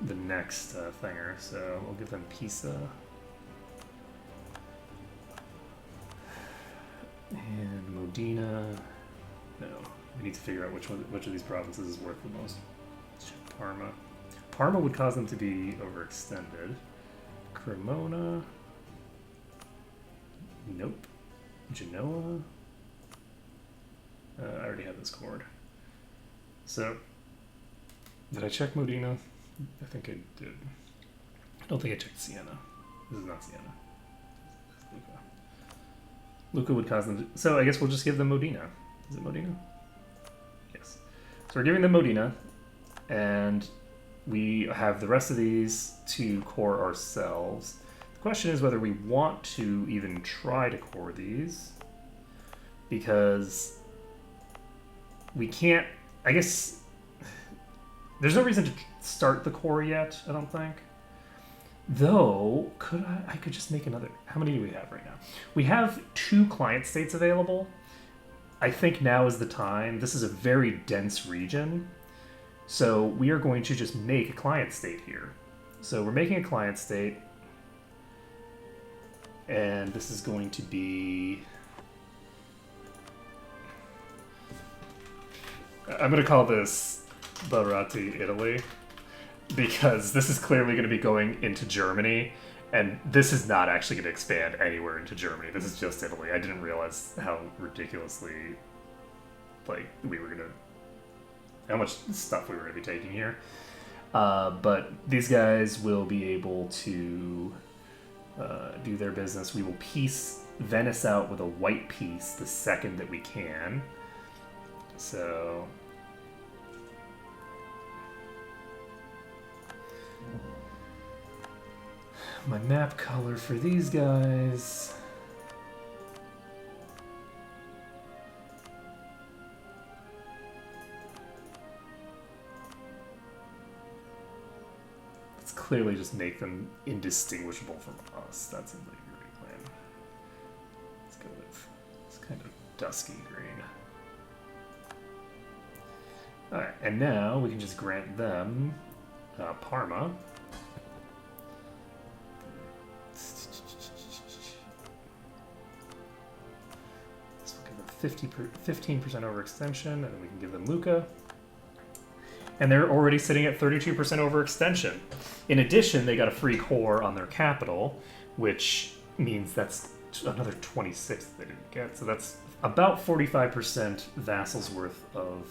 the next thinger. So we'll give them Pisa and Modena. No, we need to figure out which of these provinces is worth the most. Parma. Parma would cause them to be overextended. Cremona. Nope. Genoa. I already have this chord. So, did I check Modena? I think I did. I don't think I checked Siena. This is not Siena. This is Lucca. Lucca would cause them to... So I guess we'll just give them Modena. Is it Modena? Yes. So we're giving them Modena, and we have the rest of these to core ourselves. The question is whether we want to even try to core these, because we can't... I guess there's no reason to start the core yet, I don't think. Though, I could just make another... How many do we have right now? We have 2 client states available. I think now is the time. This is a very dense region. So we are going to just make a client state here. So we're making a client state. And this is going to be... I'm going to call this Bharati, Italy, because this is clearly going to be going into Germany, and this is not actually going to expand anywhere into Germany. This is just Italy. I didn't realize how ridiculously, like, how much stuff we were going to be taking here. But these guys will be able to do their business. We will piece Venice out with a white piece the second that we can. So my map color for these guys, let's clearly just make them indistinguishable from us. That seems like a great plan. Let's go with this kind of dusky green. Alright, and now we can just grant them Parma. So we'll give them 15% overextension, and then we can give them Lucca. And they're already sitting at 32% overextension. In addition, they got a free core on their capital, which means that's another 26 they didn't get. So that's about 45% vassals worth of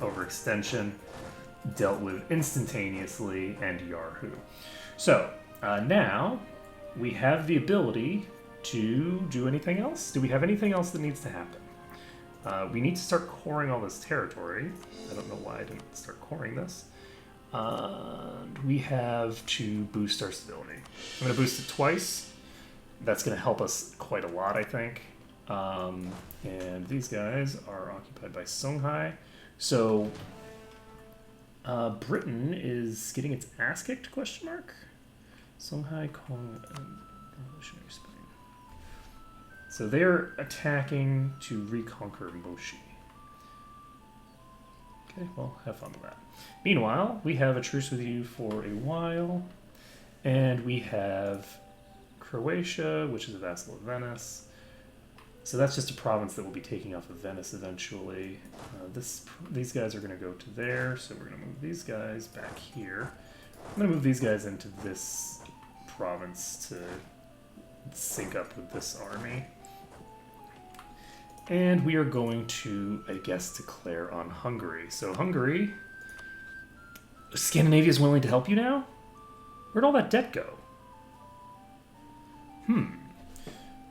overextension dealt with instantaneously and Yahoo. So now we have the ability to do anything else. Do we have anything else that needs to happen? We need to start coring all this territory. I don't know why I didn't start coring this. And we have to boost our stability. I'm going to boost it twice. That's going to help us quite a lot, I think. And these guys are occupied by Songhai. So Britain is getting its ass kicked, question mark? Songhai, Kong, and Revolutionary Spain. So they're attacking to reconquer Moshi. Okay, well, have fun with that. Meanwhile, we have a truce with you for a while. And we have Croatia, which is a vassal of Venice. So that's just a province that will be taking off of Venice eventually. These guys are going to go to there, so we're going to move these guys back here. I'm going to move these guys into this province to sync up with this army. And we are going to, I guess, declare on Hungary. So Hungary, Scandinavia is willing to help you now? Where'd all that debt go?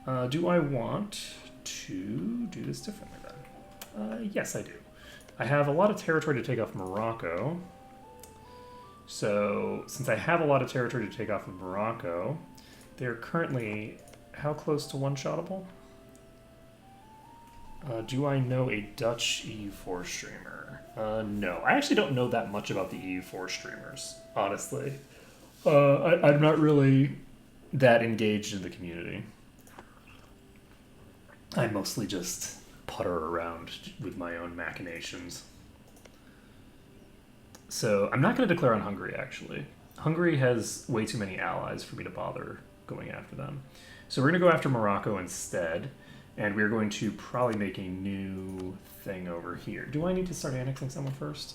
Do I want to do this differently then? Yes, I do. I have a lot of territory to take off Morocco. So, since I have a lot of territory to take off of Morocco, they're currently how close to one-shottable? Do I know a Dutch EU4 streamer? No. I actually don't know that much about the EU4 streamers, honestly. I'm not really that engaged in the community. I mostly just putter around with my own machinations. So I'm not going to declare on Hungary, actually. Hungary has way too many allies for me to bother going after them. So we're going to go after Morocco instead, and we're going to probably make a new thing over here. Do I need to start annexing someone first?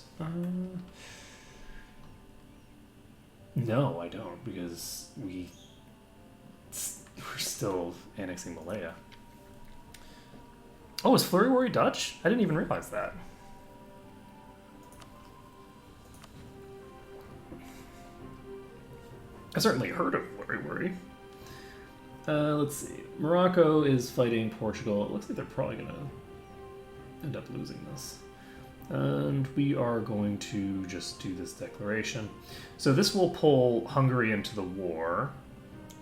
No, I don't, because we're still annexing Malaya. Oh, is Flurry Worry Dutch? I didn't even realize that. I certainly heard of Flurry Worry. Let's see. Morocco is fighting Portugal. It looks like they're probably going to end up losing this. And we are going to just do this declaration. So this will pull Hungary into the war,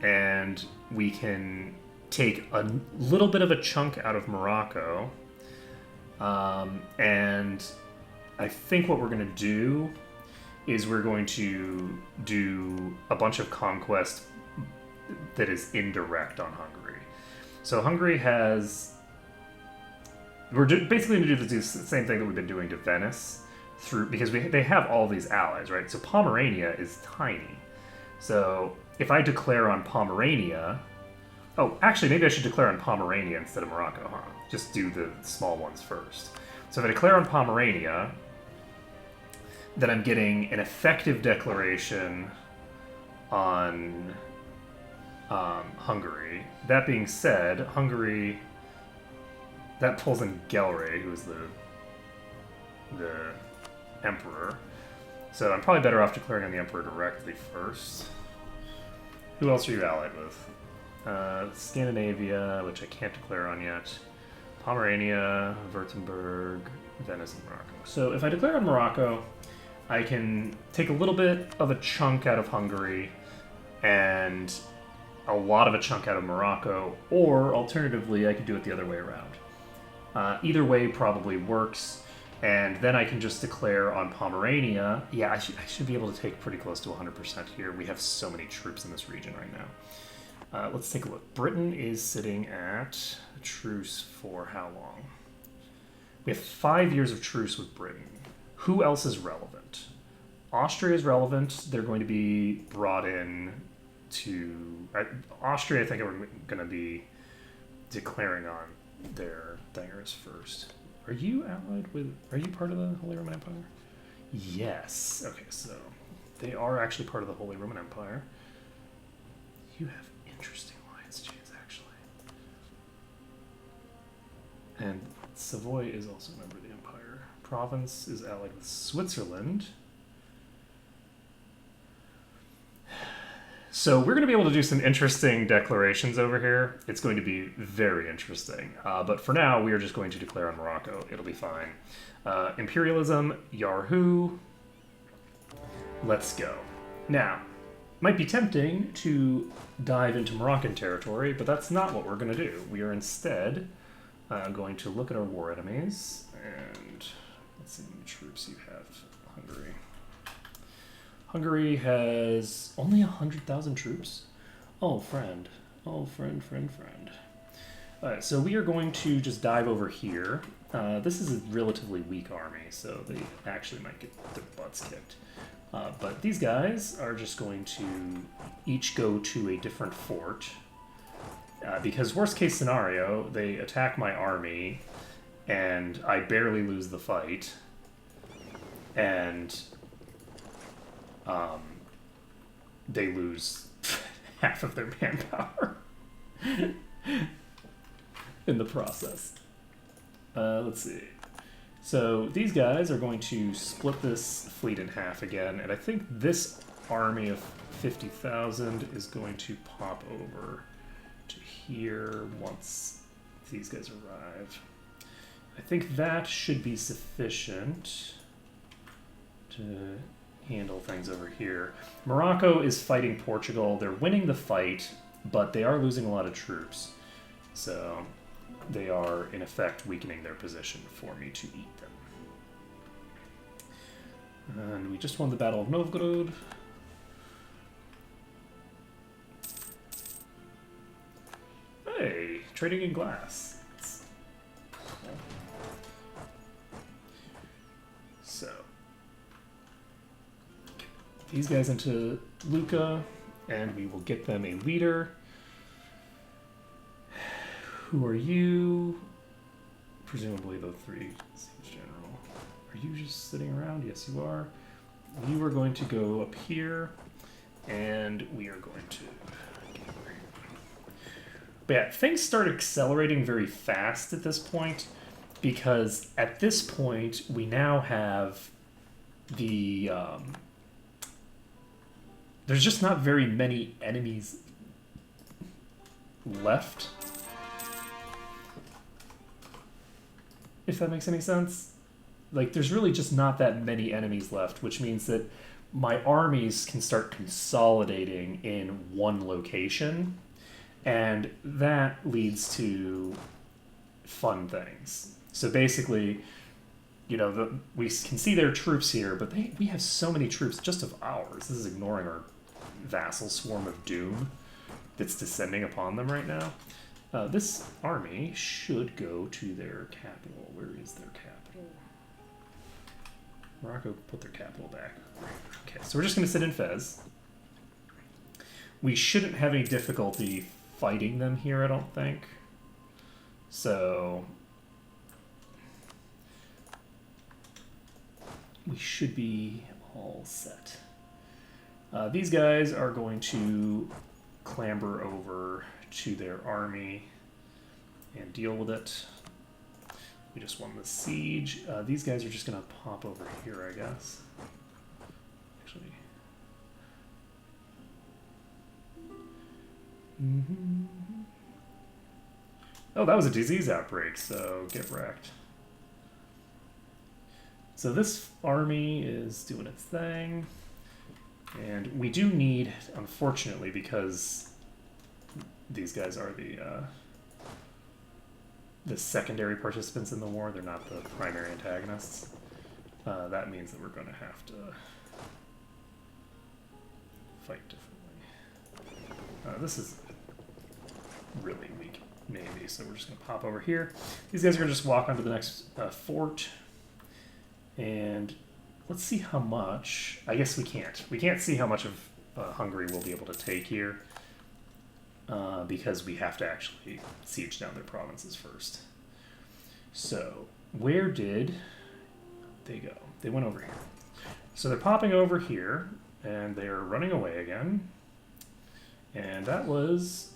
and we can take a little bit of a chunk out of Morocco. And I think what we're going to do is we're going to do a bunch of conquest that is indirect on Hungary. So Hungary has... We're basically going to do the same thing that we've been doing to Venice, because they have all these allies, right? So Pomerania is tiny. So if I declare on Pomerania... Oh, actually, maybe I should declare on Pomerania instead of Morocco, huh? Just do the small ones first. So if I declare on Pomerania, then I'm getting an effective declaration on Hungary. That being said, Hungary... That pulls in Gelre, who is the emperor. So I'm probably better off declaring on the emperor directly first. Who else are you allied with? Scandinavia, which I can't declare on yet. Pomerania, Württemberg, Venice, and Morocco. So if I declare on Morocco, I can take a little bit of a chunk out of Hungary and a lot of a chunk out of Morocco, or alternatively, I could do it the other way around. Either way probably works, and then I can just declare on Pomerania. Yeah, I should be able to take pretty close to 100% here. We have so many troops in this region right now. Let's take a look. Britain is sitting at a truce for how long? We have 5 years of truce with Britain. Who else is relevant? Austria is relevant. They're going to be brought in to... Austria, I think, we're going to be declaring on their dingers first. Are you allied with... Are you part of the Holy Roman Empire? Yes. Okay, so they are actually part of the Holy Roman Empire. You have interesting alliance chains, actually. And Savoy is also a member of the Empire. Provence is allied with Switzerland. So we're going to be able to do some interesting declarations over here. It's going to be very interesting. But for now, we are just going to declare on Morocco. It'll be fine. Imperialism, Yahoo. Let's go. Now, might be tempting to dive into Moroccan territory, but that's not what we're going to do. We are instead going to look at our war enemies. And let's see how many troops you have. Hungary. Hungary has only 100,000 troops. Oh, friend. Oh, friend. Alright, so we are going to just dive over here. This is a relatively weak army, so they actually might get their butts kicked. But these guys are just going to each go to a different fort. Because worst case scenario, they attack my army, and I barely lose the fight. And... they lose half of their manpower in the process. Let's see. So these guys are going to split this fleet in half again, and I think this army of 50,000 is going to pop over to here once these guys arrive. I think that should be sufficient to handle things over here. Morocco is fighting Portugal. They're winning the fight, but they are losing a lot of troops. So they are, in effect, weakening their position for me to eat them. And we just won the Battle of Novgorod. Hey, trading in glass. So, get these guys into Lucca, and we will get them a leader. Who are you? Presumably the 3 siege general. Are you just sitting around? Yes, you are. You are going to go up here, and we are going to... But yeah, things start accelerating very fast at this point, because at this point, we now have the... there's just not very many enemies left. If that makes any sense. Like, there's really just not that many enemies left, which means that my armies can start consolidating in one location, and that leads to fun things. So basically, you know, we can see their troops here, but we have so many troops just of ours. This is ignoring our vassal swarm of doom that's descending upon them right now. This army should go to their capital. Where is their capital? Morocco put their capital back. Okay, so we're just going to sit in Fez. We shouldn't have any difficulty fighting them here, I don't think. So we should be all set. These guys are going to clamber over to their army and deal with it. We just won the siege. These guys are just going to pop over here, I guess. Actually. Oh, that was a disease outbreak, so get wrecked. So this army is doing its thing. And we do need, unfortunately, because these guys are the secondary participants in the war, they're not the primary antagonists. That means that we're going to have to fight differently. This is really weak navy, so we're just going to pop over here. These guys are going to just walk onto the next fort, and let's see how much. I guess we can't. We can't see how much of Hungary we'll be able to take here, because we have to actually siege down their provinces first. So, where did they go? They went over here. So they're popping over here, and they're running away again. And that was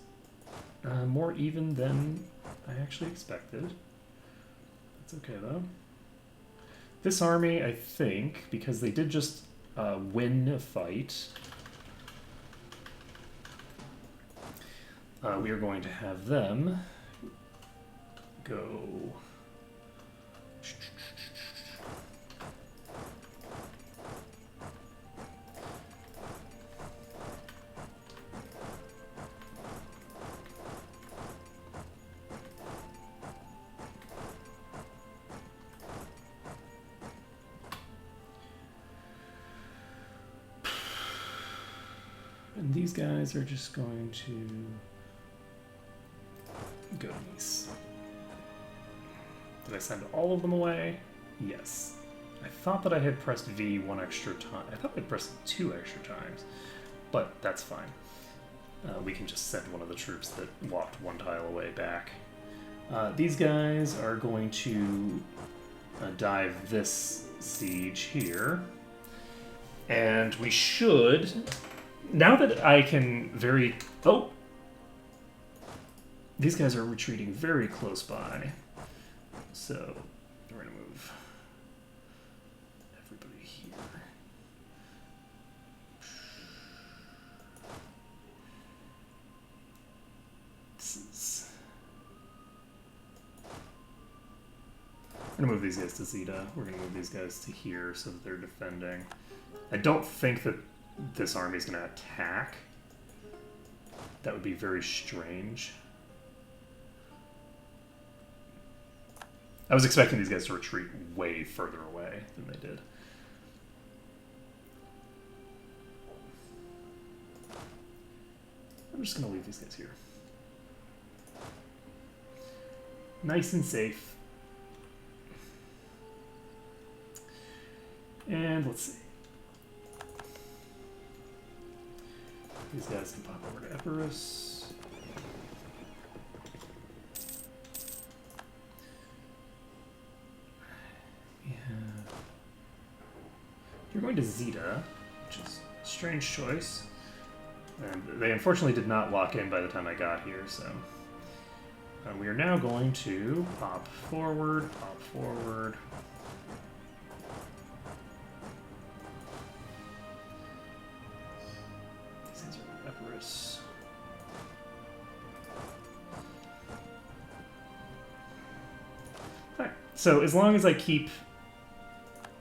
more even than I actually expected. That's okay, though. This army, I think, because they did just win a fight, we are going to have them go... And these guys are just going to go to Nice. Did I send all of them away? Yes. I thought that I had pressed V one extra time. I thought I'd pressed 2 extra times, but that's fine. We can just send one of the troops that walked 1 tile away back. These guys are going to dive this siege here, and we should... Now that I can very... Oh! These guys are retreating very close by. So, we're going to move everybody here. We're gonna move these guys to Zeta. We're gonna move these guys to here so that they're defending. I don't think that this army is gonna attack. That would be very strange. I was expecting these guys to retreat way further away than they did. I'm just gonna leave these guys here. Nice and safe. And let's see. These guys can pop over to Epirus. Yeah. You're going to Zeta, which is a strange choice. And they unfortunately did not lock in by the time I got here, so... we are now going to pop forward, pop forward. These guys are Epirus. Alright, so as long as I keep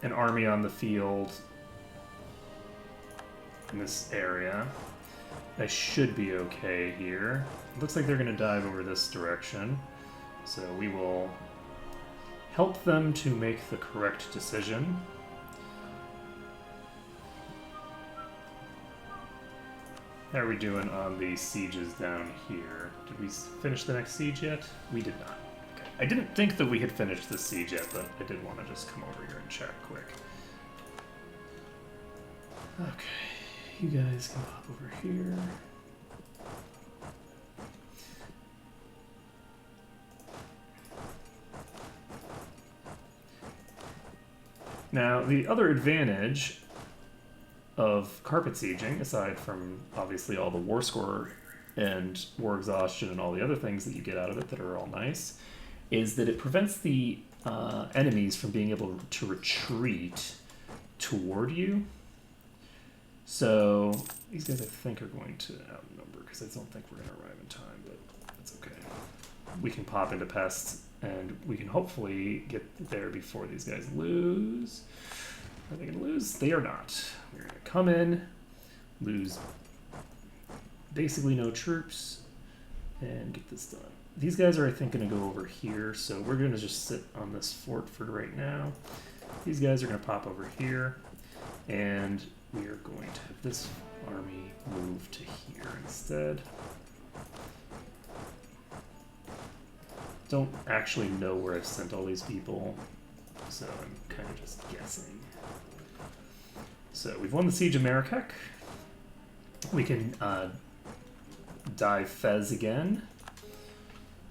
an army on the field in this area, I should be okay here. Looks like they're going to dive over this direction, so we will help them to make the correct decision. How are we doing on the sieges down here? Did we finish the next siege yet? We did not. Okay. I didn't think that we had finished this siege yet, but I did want to just come over here and check quick. Okay, you guys can pop over here. Now, the other advantage of carpet sieging, aside from obviously all the war score and war exhaustion and all the other things that you get out of it that are all nice, is that it prevents the enemies from being able to retreat toward you. So these guys I think are going to outnumber because I don't think we're going to arrive in time, but that's okay. We can pop into pests and we can hopefully get there before these guys lose. Are they going to lose? They are not. We're going to come in, lose basically no troops, and get this done. These guys are, I think, going to go over here, so we're going to just sit on this fort for right now. These guys are going to pop over here, and we are going to have this army move to here instead. Don't actually know where I've sent all these people, so I'm kind of just guessing. So we've won the Siege of Marrakech. We can dive Fez again.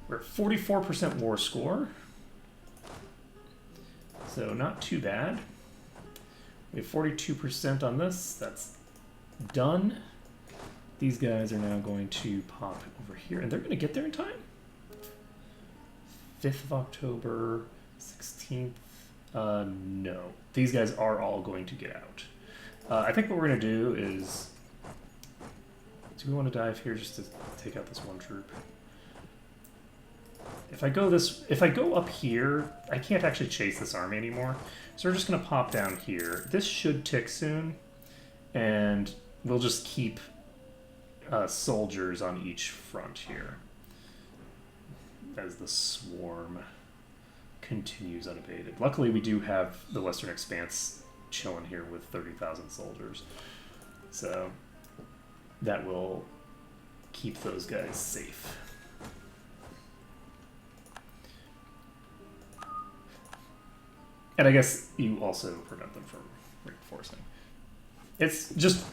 We're at 44% war score, so not too bad. We have 42% on this. That's done. These guys are now going to pop over here, and they're going to get there in time. 5th of October, 16th. No. These guys are all going to get out. I think what we're going to do is... Do we want to dive here just to take out this one troop? If I go up here, I can't actually chase this army anymore. So we're just going to pop down here. This should tick soon, and we'll just keep soldiers on each front here as the swarm continues unabated. Luckily, we do have the Western Expanse chilling here with 30,000 soldiers, so that will keep those guys safe. And I guess you also prevent them from reinforcing. It's just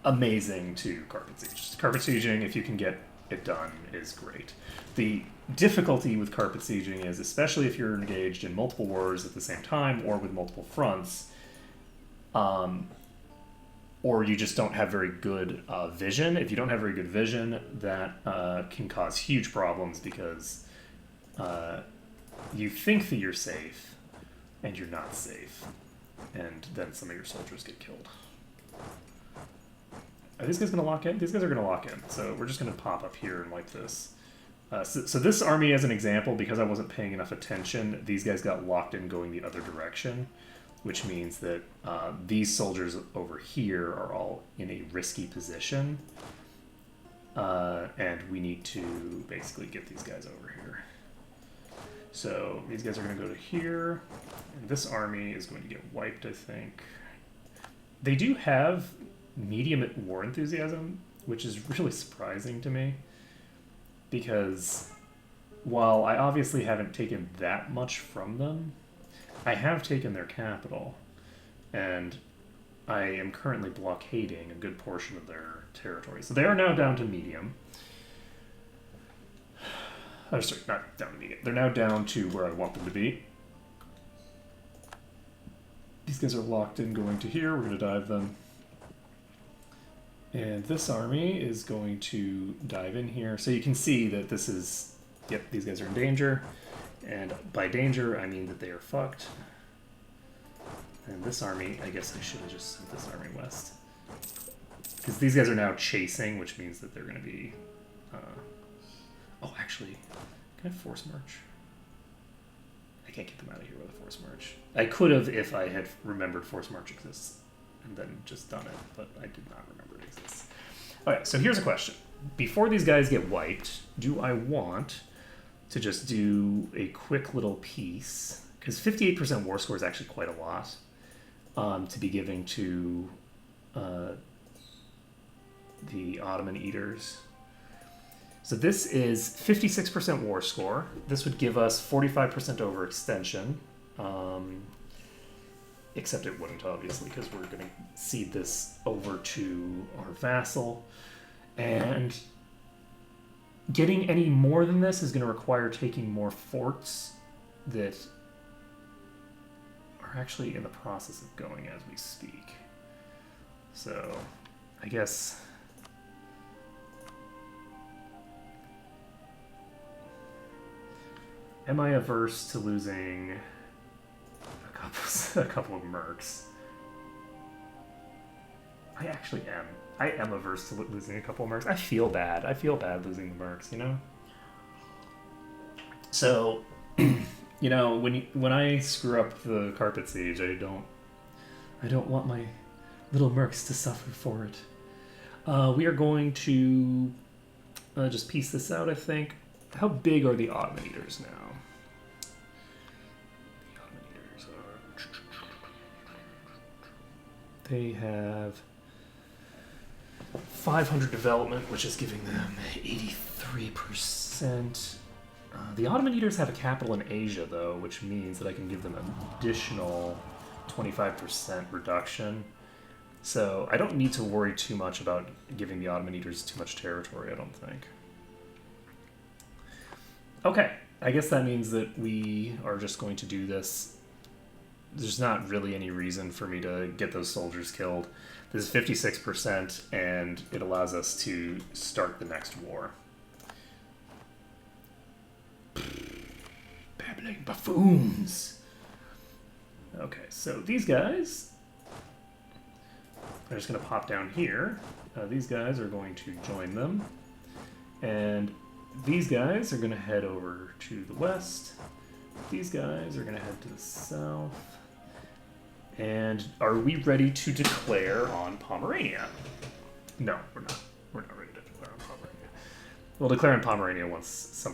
amazing to carpet siege. Carpet sieging, if you can get it done, is great. The difficulty with carpet sieging is, especially if you're engaged in multiple wars at the same time or with multiple fronts, or you just don't have very good vision. If you don't have very good vision, that can cause huge problems because you think that you're safe, and you're not safe, and then some of your soldiers get killed. Are these guys going to lock in? These guys are going to lock in, so we're just going to pop up here and wipe this. So this army, as an example, because I wasn't paying enough attention, these guys got locked in going the other direction, which means that these soldiers over here are all in a risky position, and we need to basically get these guys over here. So these guys are going to go to here, and this army is going to get wiped, I think. They do have medium war enthusiasm, which is really surprising to me, because while I obviously haven't taken that much from them, I have taken their capital, and I am currently blockading a good portion of their territory. So they are now down to medium. Oh, sorry, not down to medium. They're now down to where I want them to be. These guys are locked in going to here. We're going to dive them. And this army is going to dive in here. So you can see that this is, yep, these guys are in danger. And by danger, I mean that they are fucked. And this army, I guess I should have just sent this army west. Because these guys are now chasing, which means that they're going to be... oh, actually, can I force march? I can't get them out of here with a force march. I could have if I had remembered force march exists and then just done it, but I did not remember it exists. Okay, so here's a question. Before these guys get wiped, do I want to just do a quick little piece? Because 58% war score is actually quite a lot to be giving to the Ottoman Eaters. So this is 56% war score. This would give us 45% overextension. Except it wouldn't, obviously, because we're going to cede this over to our vassal. And getting any more than this is going to require taking more forts that are actually in the process of going as we speak. So, I guess... Am I averse to losing a couple of mercs? I actually am. I am averse to losing a couple of mercs. I feel bad. I feel bad losing the mercs, you know? So, you know, when I screw up the carpet siege, I don't want my little mercs to suffer for it. We are going to just piece this out, I think. How big are the Ottoman Eaters now? The Ottoman Eaters are... They have 500 development, which is giving them 83%. The Ottoman Eaters have a capital in Asia, though, which means that I can give them an additional 25% reduction. So I don't need to worry too much about giving the Ottoman Eaters too much territory, I don't think. Okay, I guess that means that we are just going to do this. There's not really any reason for me to get those soldiers killed. This is 56%, and it allows us to start the next war. Babbling buffoons! Okay, so these guys are just going to pop down here. These guys are going to join them. And these guys are going to head over to the west. These guys are going to head to the south. And are we ready to declare on Pomerania? No, we're not. We're not ready to declare on Pomerania. We'll declare on Pomerania once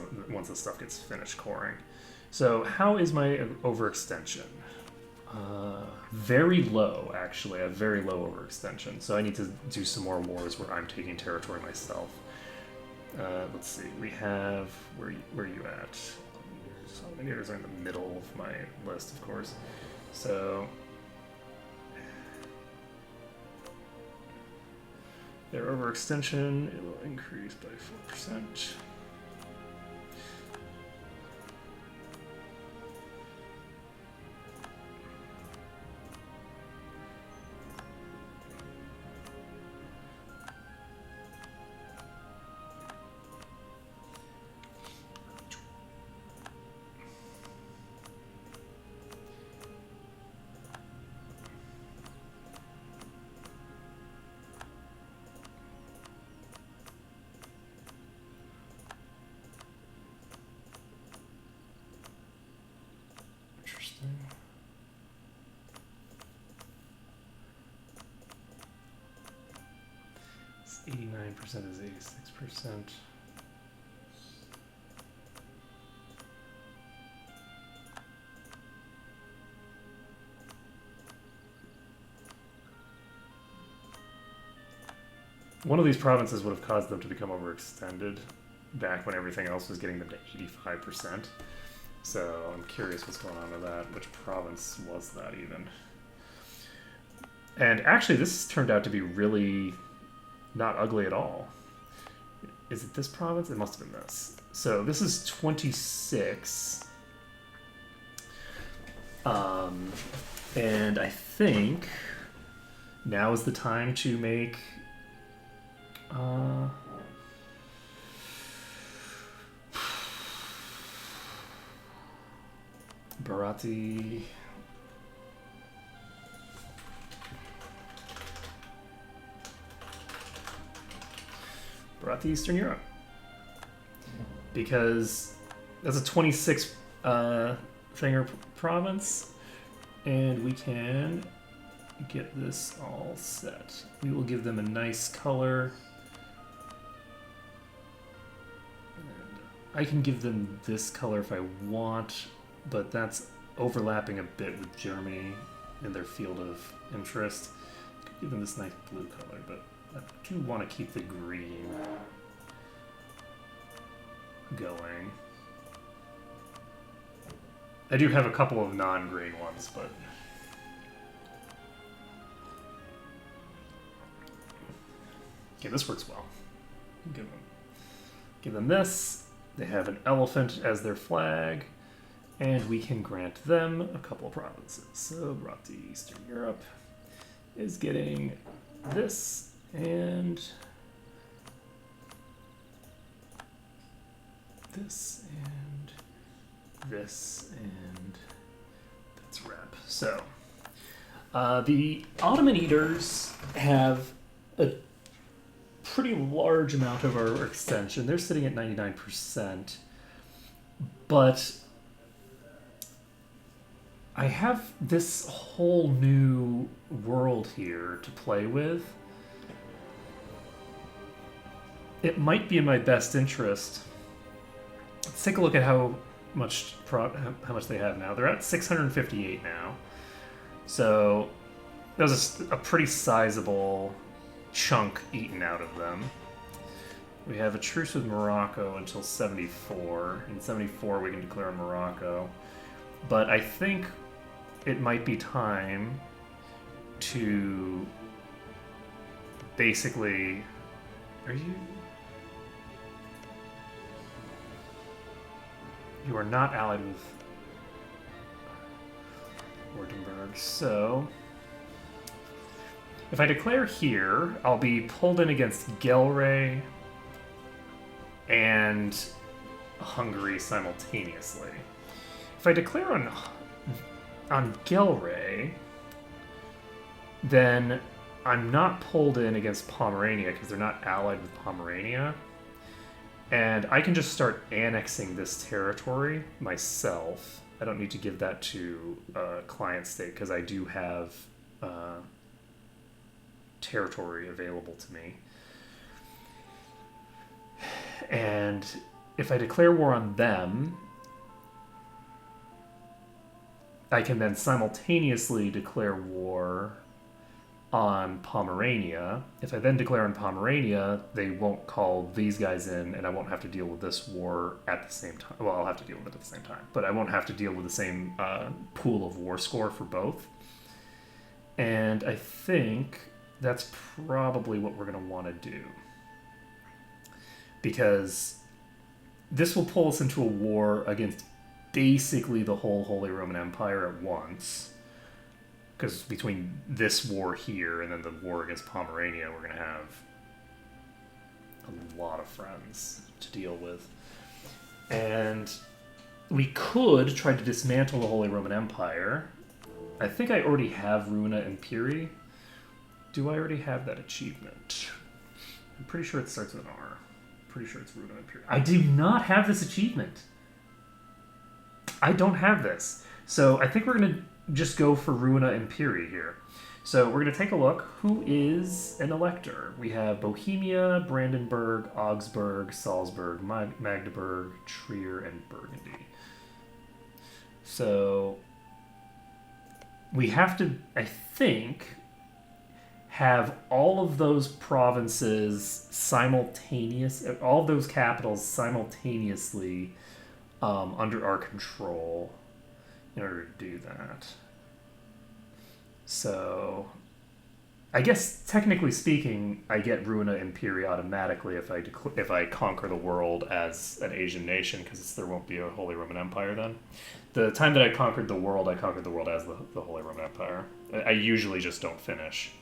the stuff gets finished coring. So how is my overextension? Very low, actually. I have very low overextension. So I need to do some more wars where I'm taking territory myself. Let's see. We have... Where are you at? Ottoman are in the middle of my list, of course. So... Their overextension, it will increase by 4%. 89% is 86%. One of these provinces would have caused them to become overextended back when everything else was getting them to 85%. So I'm curious what's going on with that. Which province was that even? And actually, this turned out to be really not ugly at all. Is it this province? It must have been this. So this is 26. And I think now is the time to make... Bharati... Bharati Eastern Europe. Because that's a 26 finger province, and we can get this all set. We will give them a nice color. And I can give them this color if I want, but that's overlapping a bit with Germany in their field of interest. I could give them this nice blue color, but I do want to keep the green going. I do have a couple of non-green ones, but... Okay, this works well. Give them this. They have an elephant as their flag, and we can grant them a couple of provinces. So Bharati Eastern Europe is getting this and this and this, and that's rep. So the Ottoman Eaters have a pretty large amount of our extension. They're sitting at 99%, but I have this whole new world here to play with. It might be in my best interest. Let's take a look at how much they have now. They're at 658 now. So that was a pretty sizable chunk eaten out of them. We have a truce with Morocco until 74. In 74 we can declare Morocco. But I think it might be time to basically... Are you... You are not allied with Württemberg, so... If I declare here, I'll be pulled in against Gelre and Hungary simultaneously. If I declare on Gelre, then I'm not pulled in against Pomerania because they're not allied with Pomerania. And I can just start annexing this territory myself. I don't need to give that to a client state because I do have territory available to me. And if I declare war on them, I can then simultaneously declare war on Pomerania. If I then declare on Pomerania, they won't call these guys in, and I won't have to deal with this war at the same time. Well, I'll have to deal with it at the same time, but I won't have to deal with the same pool of war score for both. And I think that's probably what we're going to want to do. Because this will pull us into a war against basically the whole Holy Roman Empire at once. Because between this war here and then the war against Pomerania, we're going to have a lot of friends to deal with. And we could try to dismantle the Holy Roman Empire. I think I already have Ruina Imperii. Do I already have that achievement? I'm pretty sure it starts with an R. Pretty sure it's Ruina Imperii. I do not have this achievement. I don't have this. So I think we're going to just go for Ruina Imperii here. So we're going to take a look. Who is an elector? We have Bohemia, Brandenburg, Augsburg, Salzburg, Magdeburg, Trier, and Burgundy. So we have to, I think, have all of those provinces all of those capitals simultaneously under our control in order to do that. So, I guess technically speaking, I get Ruina Imperii automatically if I conquer the world as an Asian nation, because there won't be a Holy Roman Empire then. The time that I conquered the world as the Holy Roman Empire. I usually just don't finish.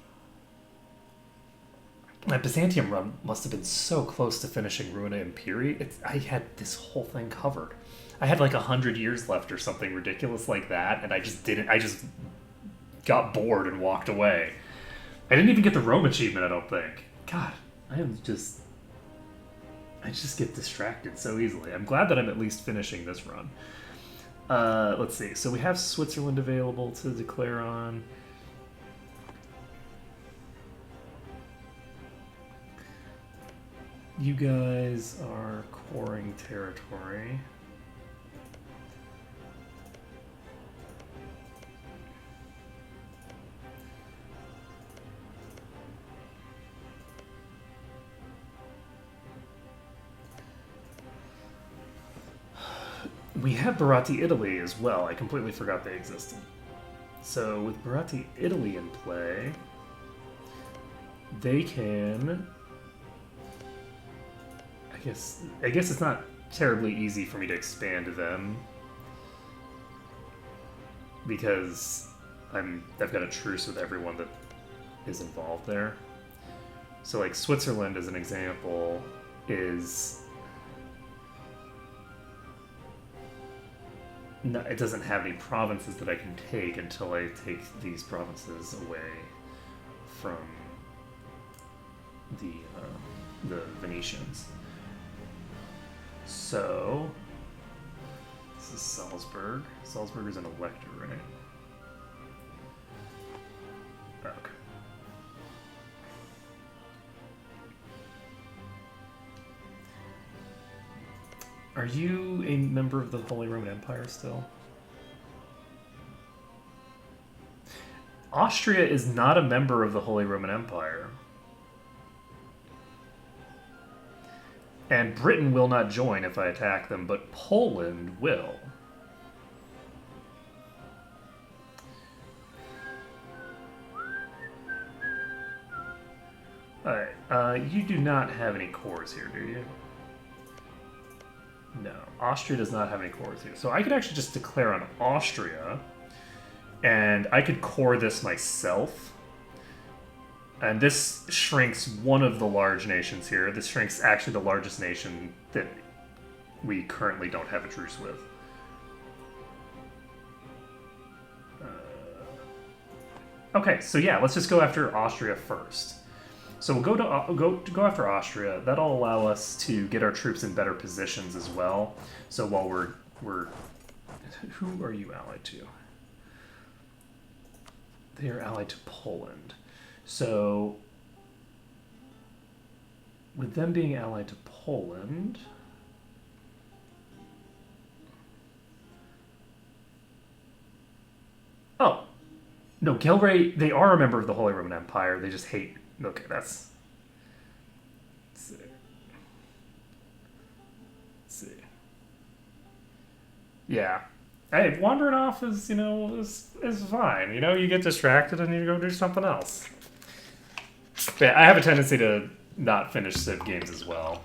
My Byzantium run must have been so close to finishing Ruina Imperii. I had this whole thing covered. I had like 100 years left or something ridiculous like that, and I just didn't. I just got bored and walked away. I didn't even get the Rome achievement, I don't think. God, I just get distracted so easily. I'm glad that I'm at least finishing this run. Let's see. So we have Switzerland available to declare on. You guys are coring territory. We have Bharat, Italy as well. I completely forgot they existed. So with Bharat, Italy in play, they can... I guess it's not terribly easy for me to expand them because I've got a truce with everyone that is involved there. So like Switzerland as an example is no, it doesn't have any provinces that I can take until I take these provinces away from the Venetians. So, this is Salzburg. Salzburg is an elector, right? Okay. Are you a member of the Holy Roman Empire still? Austria is not a member of the Holy Roman Empire. And Britain will not join if I attack them, but Poland will. Alright, you do not have any cores here, do you? No, Austria does not have any cores here. So I could actually just declare on Austria, and I could core this myself. And this shrinks one of the large nations here. This shrinks actually the largest nation that we currently don't have a truce with. Okay, so yeah, let's just go after Austria first. So we'll go after Austria. That'll allow us to get our troops in better positions as well. So while we're who are you allied to? They are allied to Poland. So, with them being allied to Poland, oh, no, Gelre, they are a member of the Holy Roman Empire. They just hate. Okay, that's. Let's see. Let's see. Yeah. Hey, wandering off is fine. You get distracted and you go do something else. But I have a tendency to not finish Civ games as well.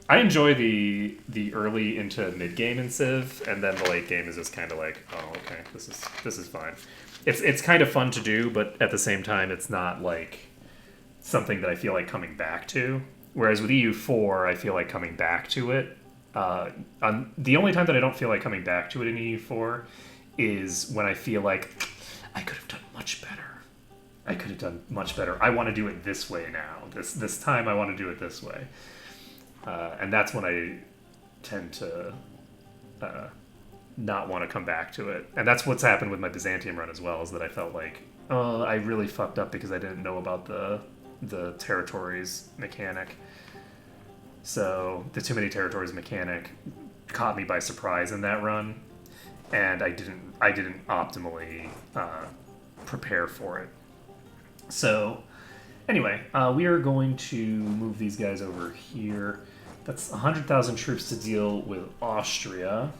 I enjoy the early into mid game in Civ, and then the late game is just kind of like, oh, okay, this is fine. It's kind of fun to do, but at the same time, it's not like something that I feel like coming back to. Whereas with EU4, I feel like coming back to it. The only time that I don't feel like coming back to it in EU4 is when I feel like I could have done much better. I want to do it this way now. This time I want to do it this way. And that's when I tend to not want to come back to it. And that's what's happened with my Byzantium run as well, is that I felt like, oh, I really fucked up because I didn't know about the territories mechanic. So the too many territories mechanic caught me by surprise in that run, and I didn't optimally prepare for it. So anyway, we are going to move these guys over here. That's 100,000 troops to deal with Austria.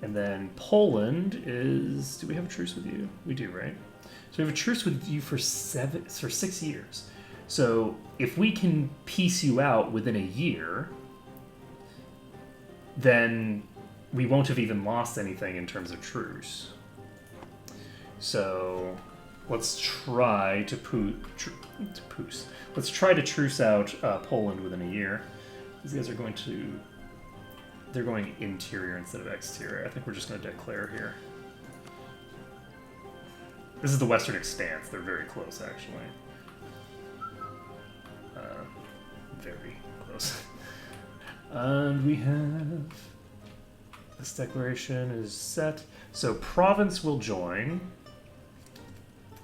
And then Poland is... Do we have a truce with you? We do, right? So we have a truce with you for 6 years. So if we can piece you out within a year, then we won't have even lost anything in terms of truce. So let's try to Let's try to truce out Poland within a year. These guys are going to... They're going interior instead of exterior. I think we're just going to declare here. This is the Western Expanse. They're very close, actually. Very close. And we have... This declaration is set. So Province will join.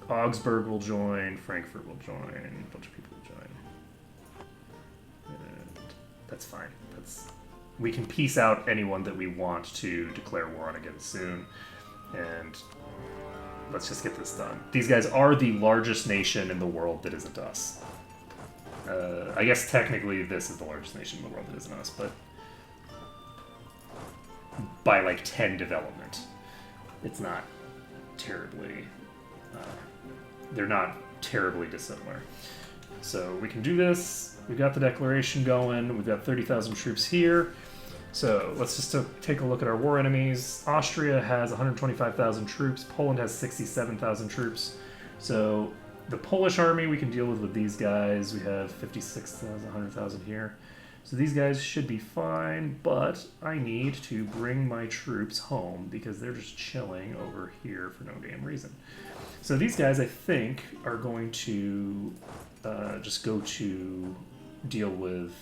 Augsburg will join. Frankfurt will join. A bunch of people will join. And that's fine. We can piece out anyone that we want to declare war on again soon. And let's just get this done. These guys are the largest nation in the world that isn't us. I guess technically this is the largest nation in the world that isn't us, but by like 10 development. It's not terribly... they're not terribly dissimilar. So we can do this. We've got the declaration going. We've got 30,000 troops here. So let's just take a look at our war enemies. Austria has 125,000 troops. Poland has 67,000 troops. So the Polish army we can deal with these guys. We have 56,000, 100,000 here. So these guys should be fine, but I need to bring my troops home because they're just chilling over here for no damn reason. So these guys, I think, are going to just go to deal with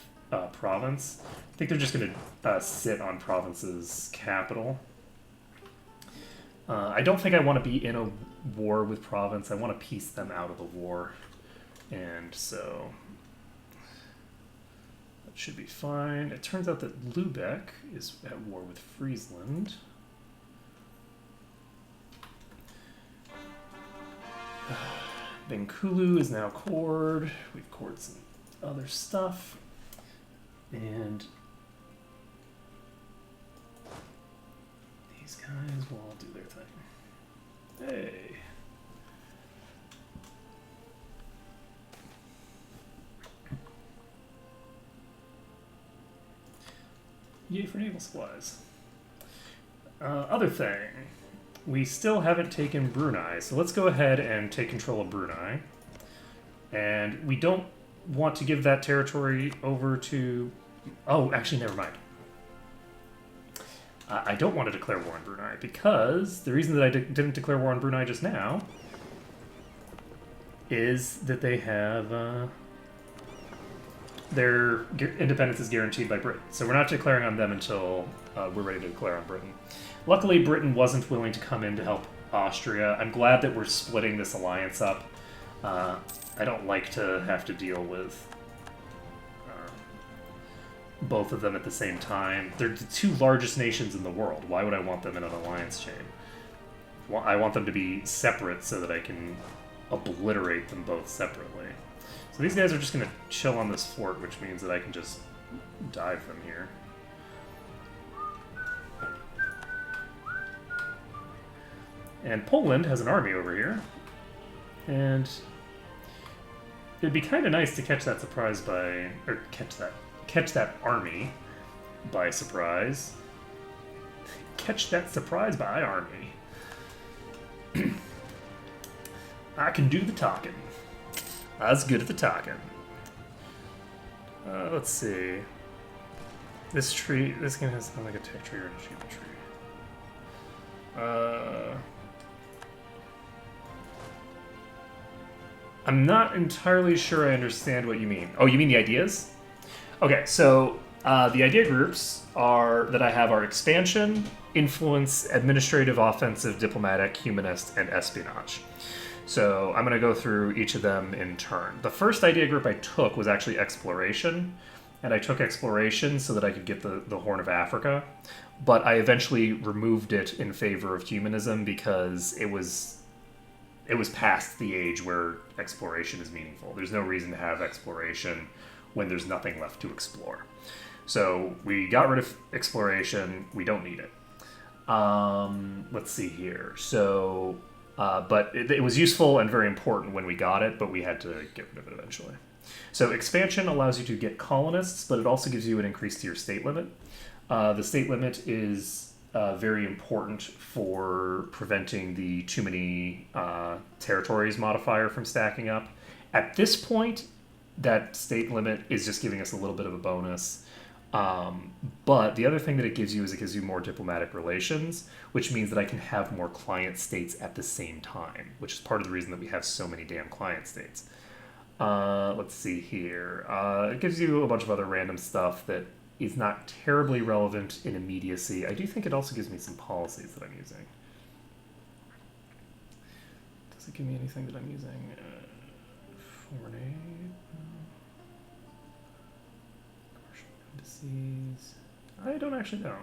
Province. I think they're just going to sit on Province's capital. I don't think I want to be in a war with Province. I want to piece them out of the war. And so that should be fine. It turns out that Lübeck is at war with Friesland. Bengkulu is now cored. We've cored some other stuff. And these guys will all do their thing. Hey. Yay for naval supplies. Other thing. We still haven't taken Brunei, so let's go ahead and take control of Brunei. And we don't want to give that territory over to... Oh, actually, never mind. I don't want to declare war on Brunei, because the reason that I didn't declare war on Brunei just now is that they have... their independence is guaranteed by Britain. So we're not declaring on them until we're ready to declare on Britain. Luckily, Britain wasn't willing to come in to help Austria. I'm glad that we're splitting this alliance up. I don't like to have to deal with both of them at the same time. They're the two largest nations in the world. Why would I want them in an alliance chain? Well, I want them to be separate so that I can obliterate them both separately. So these guys are just going to chill on this fort, which means that I can just dive them here. And Poland has an army over here. And it'd be kind of nice to catch that surprise by... Or catch that army by surprise. Catch that surprise by army. I can do the talking. I was good at the talking. Let's see. This tree, this game has like a tech tree or an achievement tree. I'm not entirely sure I understand what you mean. Oh, you mean the ideas? Okay, so the idea groups are that I have are expansion, influence, administrative, offensive, diplomatic, humanist, and espionage. So I'm going to go through each of them in turn. The first idea group I took was actually exploration, and I took exploration so that I could get the Horn of Africa, but I eventually removed it in favor of humanism because it was past the age where exploration is meaningful. There's no reason to have exploration when there's nothing left to explore. So we got rid of exploration. We don't need it. Let's see here. So, but it was useful and very important when we got it, but we had to get rid of it eventually. So expansion allows you to get colonists, but it also gives you an increase to your state limit. The state limit is very important for preventing the too many territories modifier from stacking up. At this point, that state limit is just giving us a little bit of a bonus. But the other thing that it gives you is it gives you more diplomatic relations, which means that I can have more client states at the same time, which is part of the reason that we have so many damn client states. Let's see here. It gives you a bunch of other random stuff that is not terribly relevant in immediacy. I do think it also gives me some policies that I'm using. Does it give me anything that I'm using? Foreign aid? Commercial embassies? I don't actually know.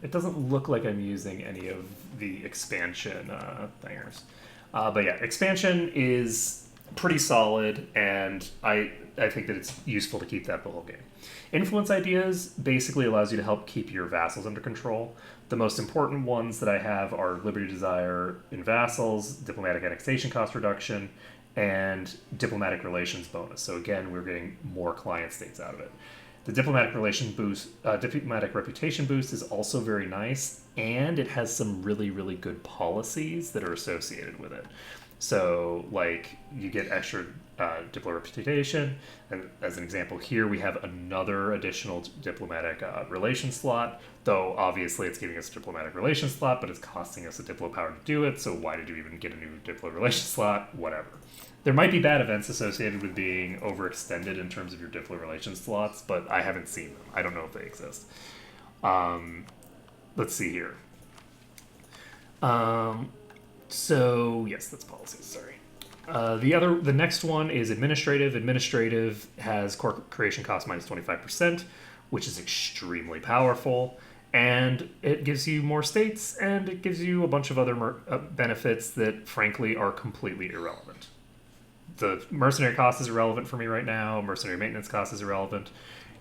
It doesn't look like I'm using any of the expansion thingers. But yeah, expansion is pretty solid, and I think that it's useful to keep that the whole game. Influence ideas basically allows you to help keep your vassals under control. The most important ones that I have are Liberty Desire in vassals, diplomatic annexation cost reduction, and diplomatic relations bonus. So again, we're getting more client states out of it. The diplomatic diplomatic reputation boost is also very nice, and it has some really, really good policies that are associated with it. So, like, you get extra diplomatic reputation, and as an example here, we have another additional diplomatic relation slot, though obviously it's giving us a diplomatic relation slot, but it's costing us a diplo power to do it, so why did you even get a new diplo relation slot? Whatever. There might be bad events associated with being overextended in terms of your diplo relation slots, but I haven't seen them. I don't know if they exist. Let's see here. So yes, that's policies. Sorry. The next one is administrative. Administrative has core creation cost minus 25%, which is extremely powerful, and it gives you more states, and it gives you a bunch of other benefits that frankly are completely irrelevant. The mercenary cost is irrelevant for me right now. Mercenary maintenance cost is irrelevant.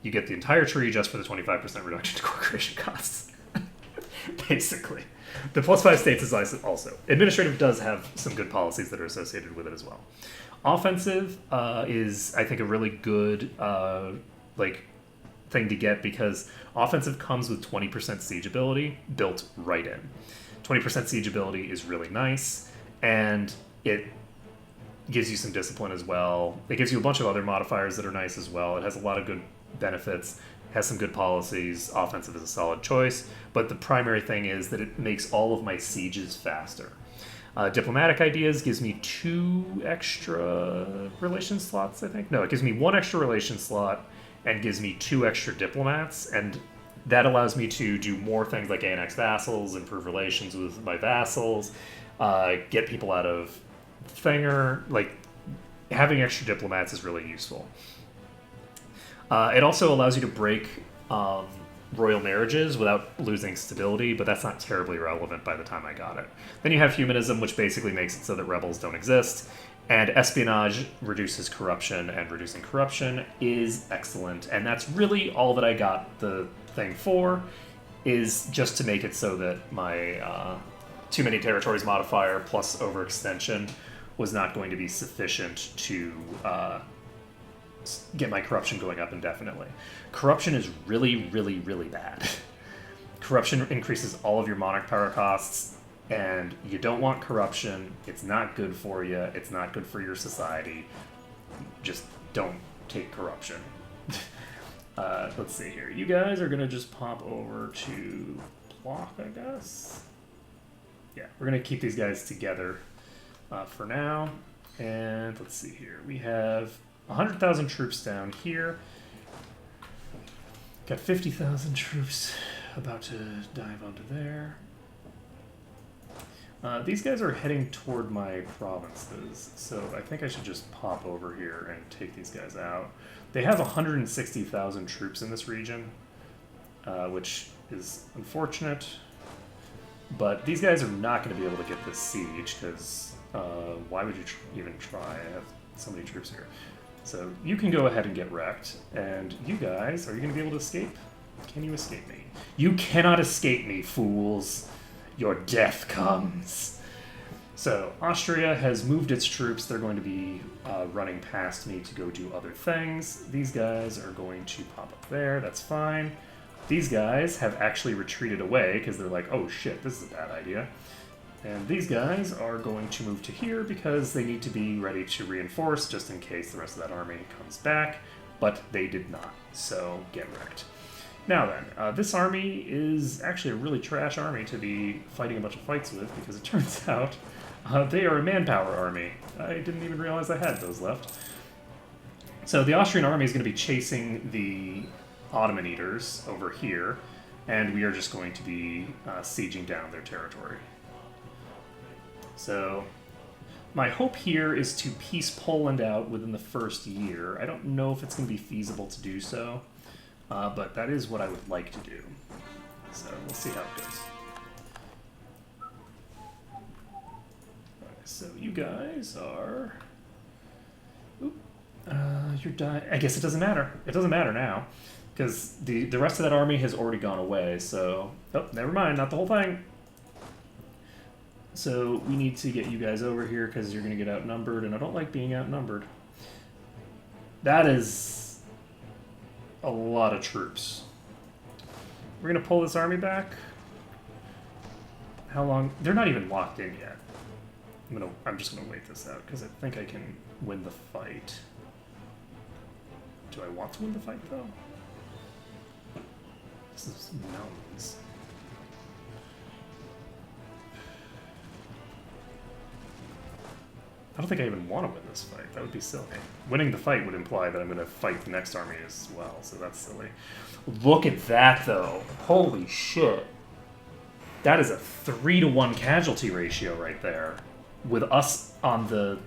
You get the entire tree just for the 25% reduction to core creation costs. Basically. The plus 5 states is also. Administrative does have some good policies that are associated with it as well. Offensive is, I think, a really good thing to get because offensive comes with 20% siege ability built right in. 20% siege ability is really nice, and it gives you some discipline as well. It gives you a bunch of other modifiers that are nice as well. It has a lot of good benefits, has some good policies. Offensive is a solid choice, but the primary thing is that it makes all of my sieges faster. Diplomatic ideas gives me 2 extra relation slots, I think. No, it gives me 1 extra relation slot and gives me 2 extra diplomats, and that allows me to do more things like annex vassals, improve relations with my vassals, get people out of Thinger. Like, having extra diplomats is really useful. It also allows you to break royal marriages without losing stability, but that's not terribly relevant by the time I got it. Then you have humanism, which basically makes it so that rebels don't exist, and espionage reduces corruption, and reducing corruption is excellent, and that's really all that I got the thing for, is just to make it so that my too many territories modifier plus overextension was not going to be sufficient to get my corruption going up indefinitely. Corruption is really, really, really bad. Corruption increases all of your monarch power costs, and you don't want corruption. It's not good for you. It's not good for your society. Just don't take corruption. Let's see here. You guys are going to just pop over to Plock, I guess. Yeah, we're going to keep these guys together for now. And let's see here. We have 100,000 troops down here. Got 50,000 troops about to dive onto there. These guys are heading toward my provinces, so I think I should just pop over here and take these guys out. They have 160,000 troops in this region, which is unfortunate. But these guys are not going to be able to get this siege, because why would you even try? I have so many troops here. So you can go ahead and get wrecked. And you guys, are you going to be able to escape? Can you escape me? You cannot escape me, fools. Your death comes. So Austria has moved its troops. They're going to be running past me to go do other things. These guys are going to pop up there. That's fine. These guys have actually retreated away because they're like, oh shit, this is a bad idea. And these guys are going to move to here because they need to be ready to reinforce just in case the rest of that army comes back. But they did not, so get wrecked. Now then, this army is actually a really trash army to be fighting a bunch of fights with, because it turns out they are a manpower army. I didn't even realize I had those left. So the Austrian army is going to be chasing the Ottoman Eaters over here, and we are just going to be sieging down their territory. So my hope here is to piece Poland out within the first year. I don't know if it's going to be feasible to do so. But that is what I would like to do. So we'll see how it goes. Alright, so you guys are... Oop. You're dying. I guess it doesn't matter. It doesn't matter now. Because the rest of that army has already gone away, so... Oh, never mind. Not the whole thing. So we need to get you guys over here because you're going to get outnumbered, and I don't like being outnumbered. That is... a lot of troops. We're gonna pull this army back. How long? They're not even locked in yet. I'm just gonna wait this out because I think I can win the fight. Do I want to win the fight though? This is mountains. I don't think I even want to win this fight. That would be silly. Winning the fight would imply that I'm going to fight the next army as well, so that's silly. Look at that, though. Holy shit. That is a 3-to-1 casualty ratio right there, with us on the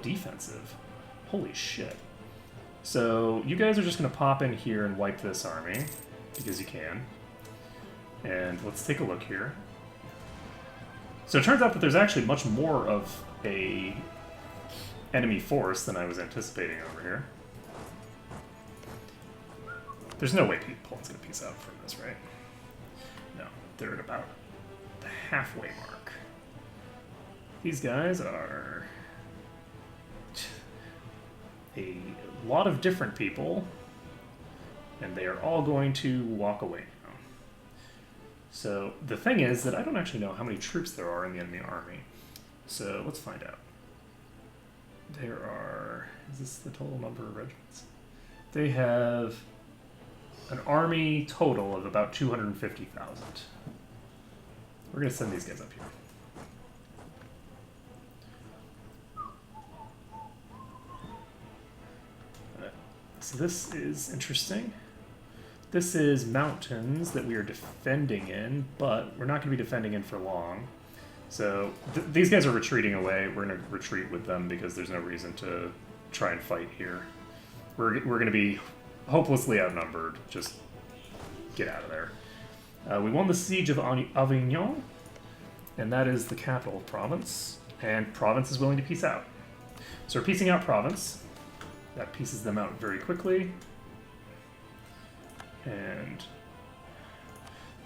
defensive. Holy shit. So you guys are just going to pop in here and wipe this army, because you can. And let's take a look here. So it turns out that there's actually much more of a enemy force than I was anticipating over here. There's no way Poland's going to peace out from this, right? No, they're at about the halfway mark. These guys are a lot of different people, and they are all going to walk away. So the thing is that I don't actually know how many troops there are in the enemy army. So let's find out. There are... Is this the total number of regiments? They have an army total of about 250,000. We're going to send these guys up here. So this is interesting. This is mountains that we are defending in, but we're not going to be defending in for long. So these guys are retreating away. We're going to retreat with them because there's no reason to try and fight here. We're going to be hopelessly outnumbered. Just get out of there. We won the siege of Avignon, and that is the capital of Provence. And Provence is willing to peace out. So we're piecing out Provence. That pieces them out very quickly. And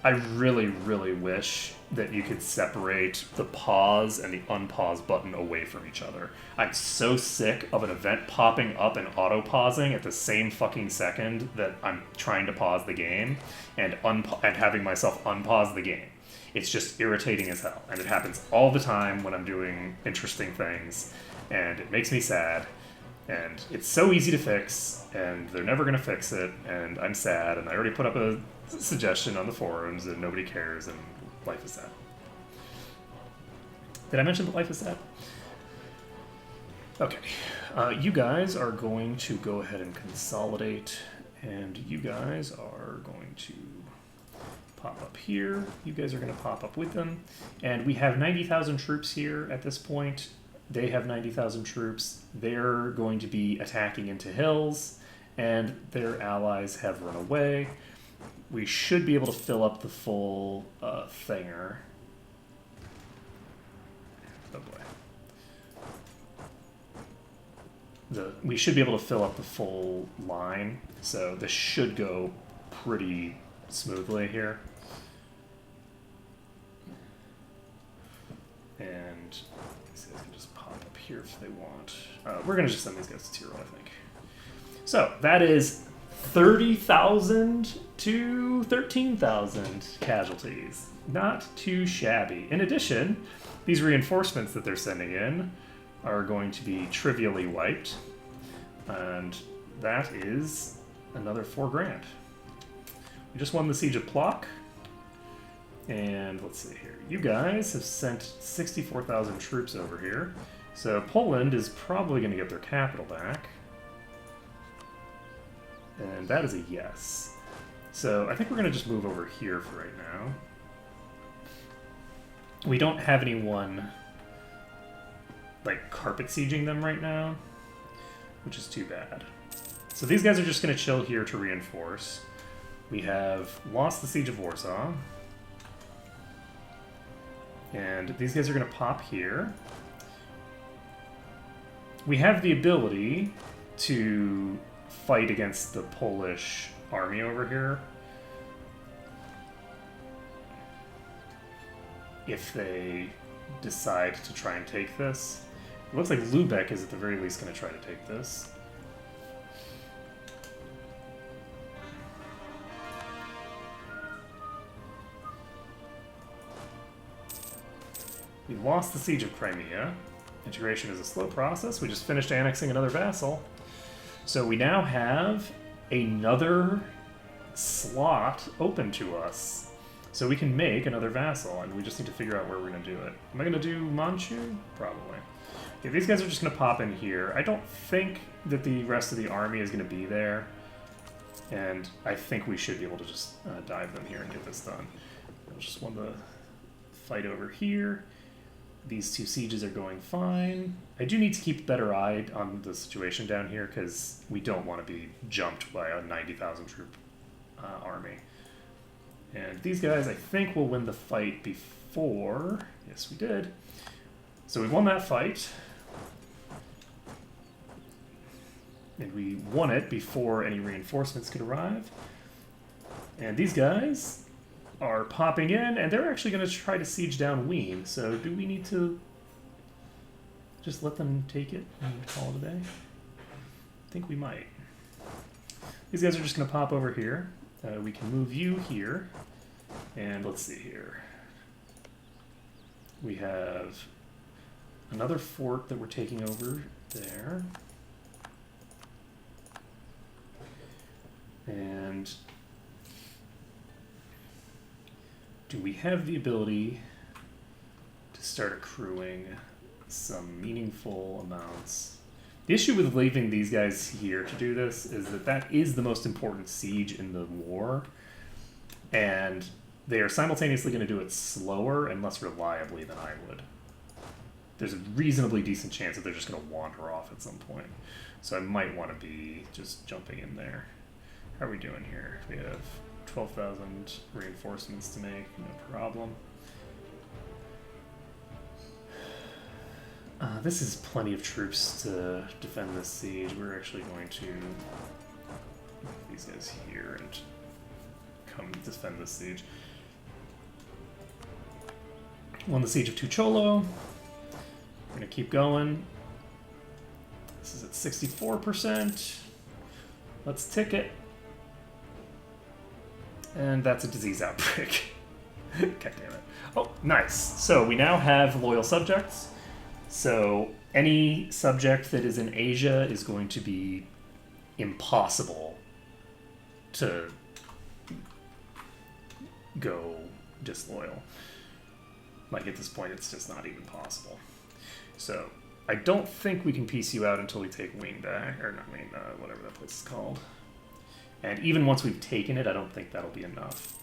I really, really wish that you could separate the pause and the unpause button away from each other. I'm so sick of an event popping up and auto-pausing at the same fucking second that I'm trying to pause the game and having myself unpause the game. It's just irritating as hell. And it happens all the time when I'm doing interesting things. And it makes me sad. And it's so easy to fix, and they're never going to fix it, and I'm sad, and I already put up a suggestion on the forums, and nobody cares, and life is sad. Did I mention that life is sad? Okay, you guys are going to go ahead and consolidate, and you guys are going to pop up here. You guys are going to pop up with them, and we have 90,000 troops here at this point. They have 90,000 troops. They're going to be attacking into hills, and their allies have run away. We should be able to fill up the full thinger. Oh boy. We should be able to fill up the full line, so this should go pretty smoothly here. And these guys can just pop up here if they want. We're going to just send these guys to Tyrol, I think. So that is 30,000 to 13,000 casualties. Not too shabby. In addition, these reinforcements that they're sending in are going to be trivially wiped, and that is another 4 grand. We just won the Siege of Plock, and let's see here. You guys have sent 64,000 troops over here, so Poland is probably going to get their capital back, and that is a yes. So I think we're going to just move over here for right now. We don't have anyone like carpet sieging them right now, which is too bad. So these guys are just going to chill here to reinforce. We have lost the Siege of Warsaw, and these guys are going to pop here. We have the ability to fight against the Polish army over here if they decide to try and take this. It looks like Lubeck is at the very least going to try to take this. We lost the Siege of Crimea. Integration is a slow process. We just finished annexing another vassal. So we now have another slot open to us. So we can make another vassal, and we just need to figure out where we're going to do it. Am I going to do Manchu? Probably. Okay, these guys are just going to pop in here. I don't think that the rest of the army is going to be there, and I think we should be able to just dive them here and get this done. We'll just want to fight over here. These 2 sieges are going fine. I do need to keep a better eye on the situation down here, because we don't want to be jumped by a 90,000 troop army. And these guys, I think, will win the fight before... Yes, we did. So we won that fight. And we won it before any reinforcements could arrive. And these guys are popping in, and they're actually going to try to siege down Wien. So do we need to just let them take it and call it a day? I think we might. These guys are just going to pop over here. We can move you here. And let's see here. We have another fort that we're taking over there. And do we have the ability to start accruing some meaningful amounts? The issue with leaving these guys here to do this is that that is the most important siege in the war, and they are simultaneously going to do it slower and less reliably than I would. There's a reasonably decent chance that they're just going to wander off at some point, so I might want to be just jumping in there. How are we doing here? We have 12,000 reinforcements to make, no problem. This is plenty of troops to defend this siege. We're actually going to move these guys here and come defend this siege. Won the Siege of Tucholo. We're going to keep going. This is at 64%. Let's tick it. And that's a disease outbreak. God damn it. Oh, nice. So we now have loyal subjects. So any subject that is in Asia is going to be impossible to go disloyal. Like at this point, it's just not even possible. So I don't think we can piece you out until we take Wayne back, or not Wayne, whatever that place is called. And even once we've taken it, I don't think that'll be enough.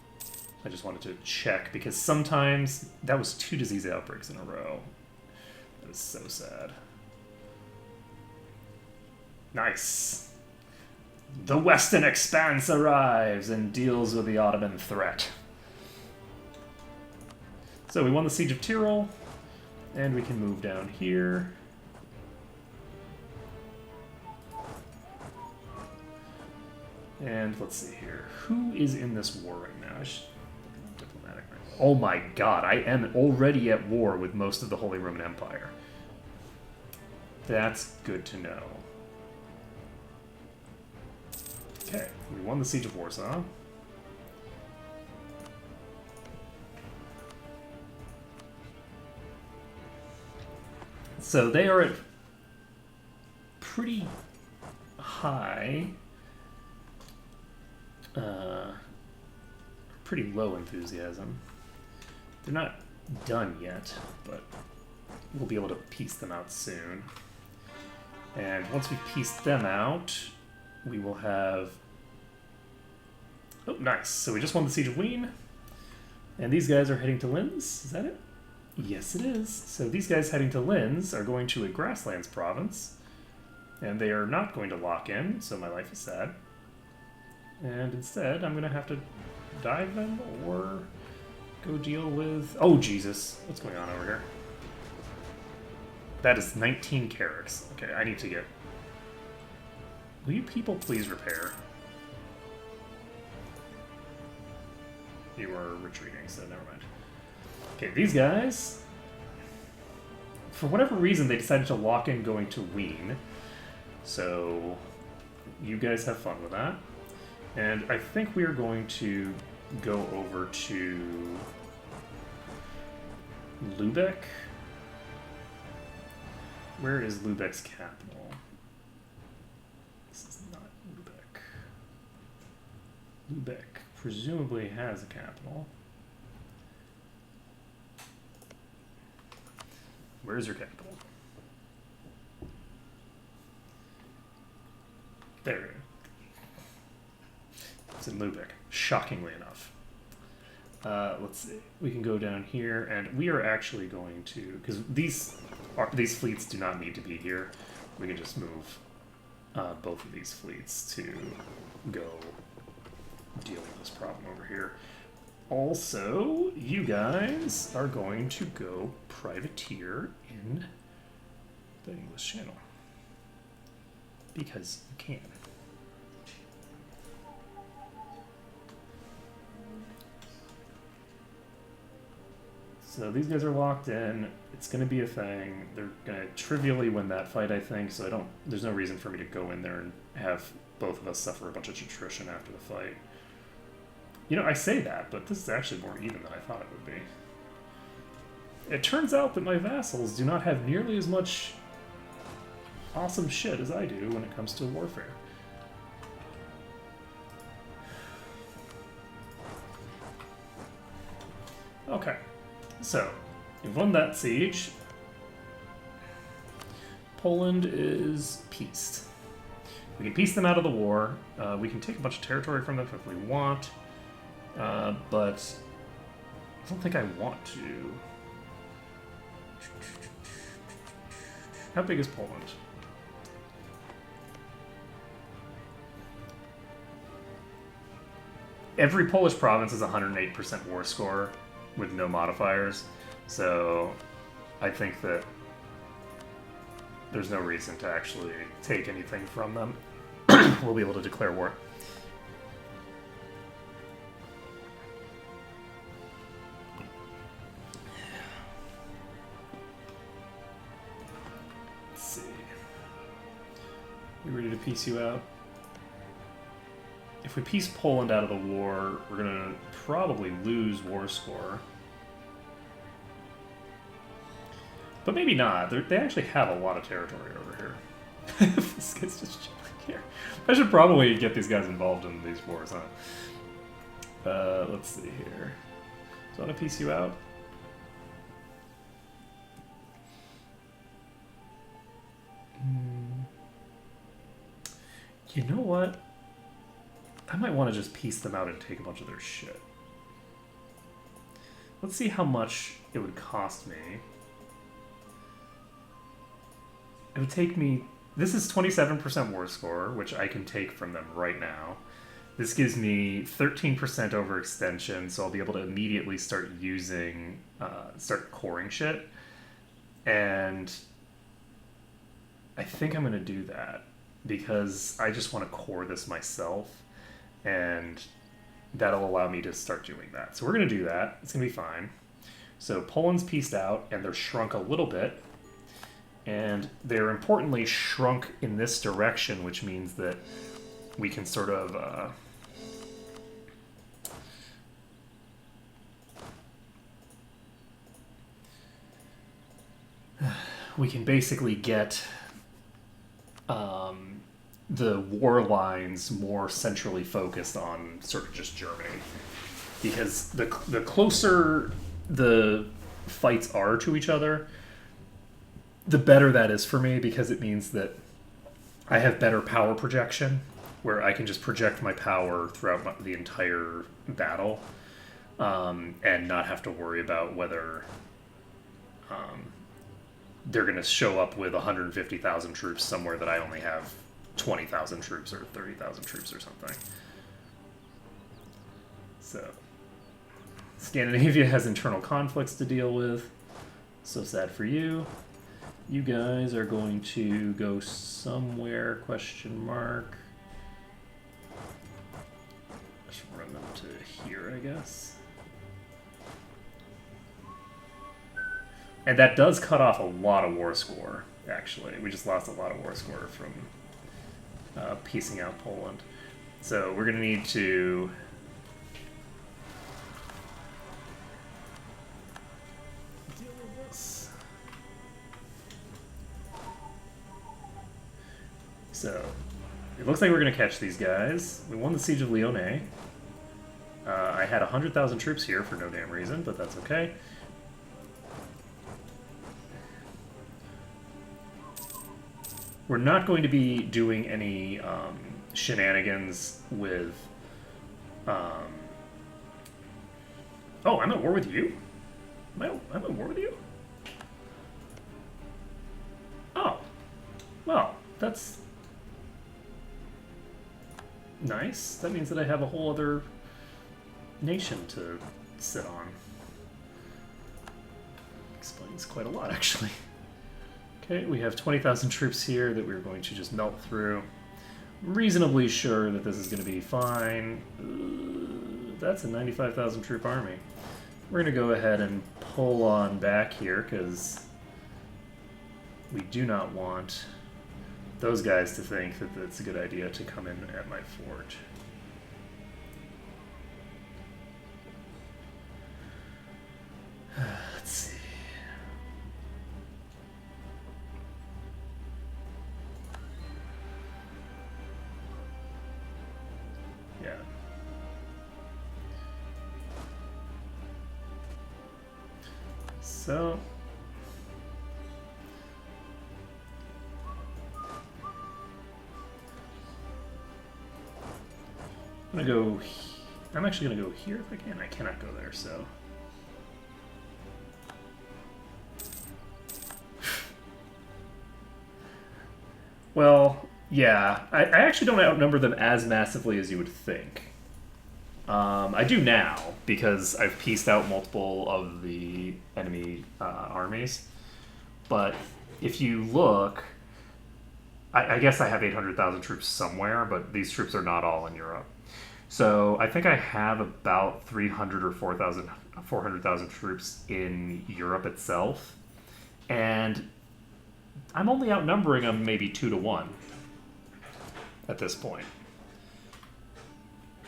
I just wanted to check, because sometimes that was 2 disease outbreaks in a row. That is so sad. Nice. The Western Expanse arrives and deals with the Ottoman threat. So we won the Siege of Tyrol, and we can move down here. And let's see here. Who is in this war right now? Diplomatic right now. Oh my god, I am already at war with most of the Holy Roman Empire. That's good to know. Okay, we won the Siege of Warsaw. So they are at pretty high, pretty low enthusiasm. They're not done yet, but we'll be able to piece them out soon. And once we've pieced them out, we will have... Oh, nice. So we just won the Siege of Wien. And these guys are heading to Linz. Is that it? Yes, it is. So these guys heading to Linz are going to a grasslands province. And they are not going to lock in, so my life is sad. And instead, I'm going to have to dive them or go deal with... Oh, Jesus. What's going on over here? That is 19 carracks. Okay, I need to get... Will you people please repair? You are retreating, so never mind. Okay, these guys... For whatever reason, they decided to lock in going to Wien. So, you guys have fun with that. And I think we are going to go over to Lubeck. Where is Lubeck's capital? This is not Lubeck. Lubeck presumably has a capital. Where is your capital? There it is. It's in Lubeck, shockingly enough. Let's see. We can go down here, and we are actually going to, because these fleets do not need to be here. We can just move both of these fleets to go deal with this problem over here. Also, you guys are going to go privateer in the English Channel. Because you can. So these guys are locked in. It's going to be a thing. They're going to trivially win that fight, I think, so there's no reason for me to go in there and have both of us suffer a bunch of attrition after the fight. You know, I say that, but this is actually more even than I thought it would be. It turns out that my vassals do not have nearly as much awesome shit as I do when it comes to warfare. Okay, so we've won that siege. Poland is pieced. We can piece them out of the war. We can take a bunch of territory from them if we want. But I don't think I want to. How big is Poland? Every Polish province is 108% war score with no modifiers, so I think that there's no reason to actually take anything from them. We'll be able to declare war. We ready to piece you out? If we piece Poland out of the war, we're going to probably lose war score. But maybe not. They actually have a lot of territory over here. This guy's just chilling here. I should probably get these guys involved in these wars, huh? Let's see here. So I want to piece you out. You know what? I might want to just piece them out and take a bunch of their shit. Let's see how much it would cost me. It would take me... This is 27% war score, which I can take from them right now. This gives me 13% overextension, so I'll be able to immediately start using... start coring shit. And I think I'm going to do that because I just want to core this myself, and that'll allow me to start doing that. So we're going to do that. It's going to be fine. So Poland's pieced out, and they're shrunk a little bit. And they're importantly shrunk in this direction, which means that we can sort of... we can basically get the war lines more centrally focused on sort of just Germany. Because the closer the fights are to each other, the better that is for me, because it means that I have better power projection, where I can just project my power throughout the entire battle, and not have to worry about whether they're going to show up with 150,000 troops somewhere that I only have 20,000 troops or 30,000 troops or something. So, Scandinavia has internal conflicts to deal with. So sad for you. You guys are going to go somewhere, question mark. I should run them to here, I guess. And that does cut off a lot of war score, actually. We just lost a lot of war score from piecing out Poland. So we're going to need to... deal with this. So, it looks like we're going to catch these guys. We won the Siege of Lyonnais. I had 100,000 troops here for no damn reason, but that's okay. We're not going to be doing any shenanigans with... Oh, I'm at war with you? I'm at war with you? Oh. Well, that's... nice. That means that I have a whole other nation to sit on. Explains quite a lot, actually. Okay, we have 20,000 troops here that we're going to just melt through. Reasonably sure that this is going to be fine. That's a 95,000 troop army. We're going to go ahead and pull on back here because we do not want those guys to think that it's a good idea to come in at my fort. Let's see. Yeah. So... I'm actually gonna go here if I can. I cannot go there, so... Well, yeah. I actually don't outnumber them as massively as you would think. I do now, because I've pieced out multiple of the enemy armies. But if you look... I guess I have 800,000 troops somewhere, but these troops are not all in Europe. So I think I have about 300 or 400,000 troops in Europe itself. And I'm only outnumbering them maybe 2 to 1 at this point.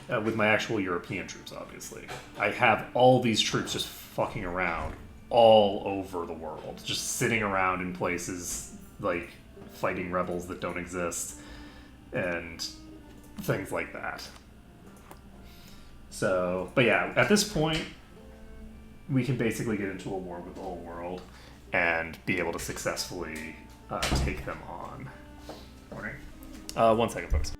With my actual European troops, obviously. I have all these troops just fucking around all over the world. Just sitting around in places like fighting rebels that don't exist and things like that. So, but yeah, at this point, we can basically get into a war with the whole world and be able to successfully take them on. All right. 1 second, folks.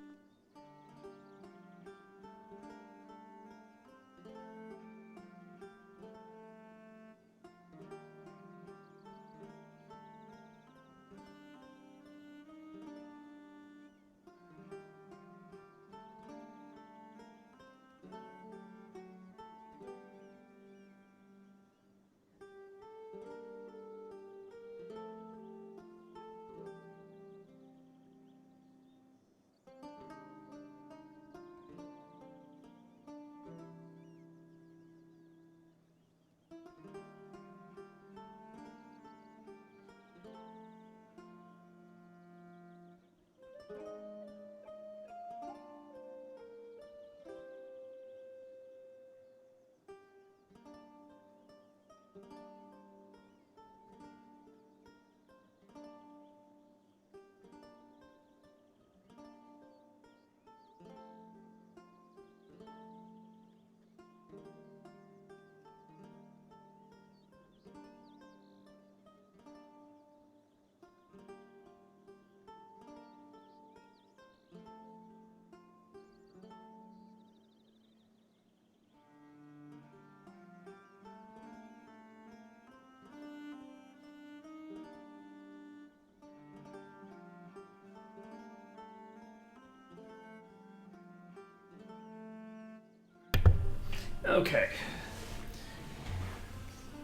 Okay.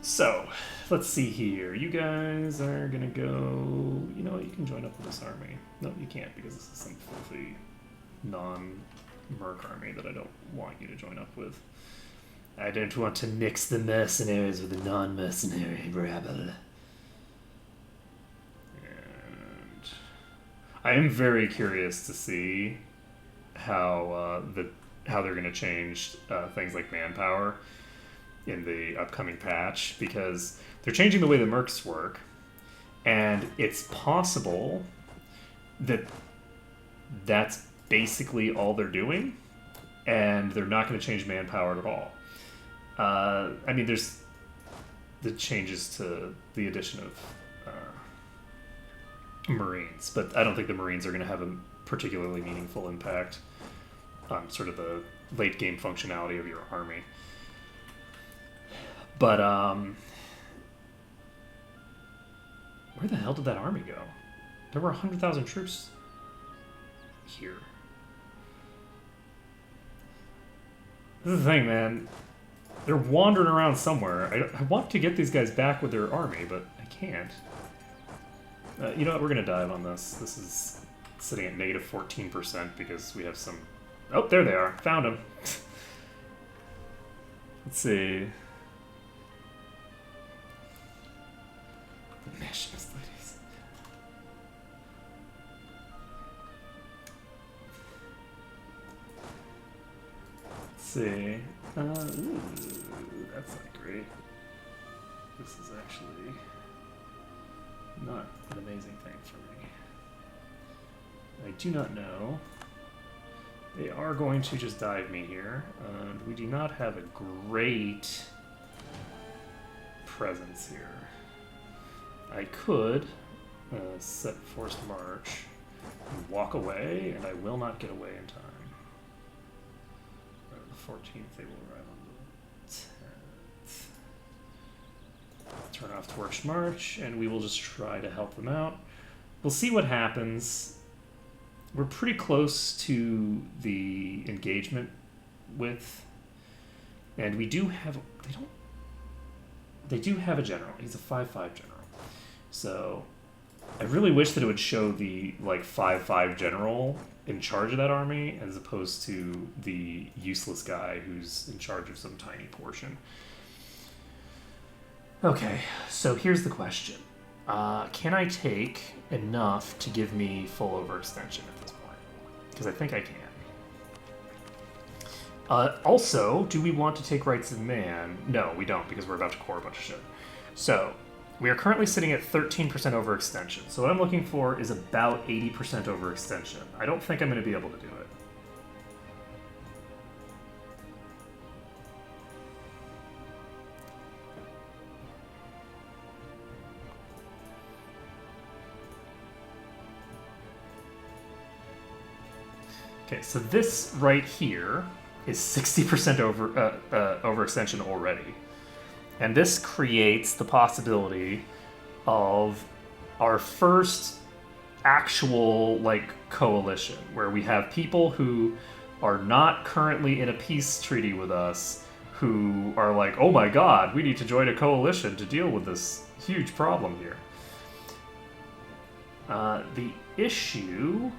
So, let's see here. You guys are gonna go... You know what? You can join up with this army. No, you can't, because this is some filthy non-merc army that I don't want you to join up with. I don't want to mix the mercenaries with the non-mercenary rabble. And I am very curious to see how how they're going to change things like manpower in the upcoming patch, because they're changing the way the mercs work, and it's possible that that's basically all they're doing, and they're not going to change manpower at all. I mean, there's the changes to the addition of Marines, but I don't think the Marines are going to have a particularly meaningful impact on sort of the late game functionality of your army. But where the hell did that army go? There were 100,000 troops here. This is the thing, man. They're wandering around somewhere. I want to get these guys back with their army, but I can't. You know what? We're going to dive on this. This is sitting at negative 14% because we have some... Oh, there they are. Found them. Let's see. The nationalist ladies. Let's see. Ooh, that's not great. This is actually not an amazing thing for me. I do not know. They are going to just dive me here, and we do not have a great presence here. I could set forced march and walk away, and I will not get away in time. The 14th, they will arrive on the 10th. Turn off forced march, and we will just try to help them out. We'll see what happens. We're pretty close to the engagement width, and we do have... They do have a general. He's a 5/5 general. So I really wish that it would show the 5/5 general in charge of that army as opposed to the useless guy who's in charge of some tiny portion. Okay, so here's the question. Can I take enough to give me full overextension at this point? Because I think I can. Also, do we want to take Rights of Man? No, we don't, because we're about to core a bunch of shit. So, we are currently sitting at 13% overextension. So what I'm looking for is about 80% overextension. I don't think I'm going to be able to do it. Okay, so this right here is 60% overextension already. And this creates the possibility of our first actual like coalition where we have people who are not currently in a peace treaty with us who are like, oh my god, we need to join a coalition to deal with this huge problem here. The issue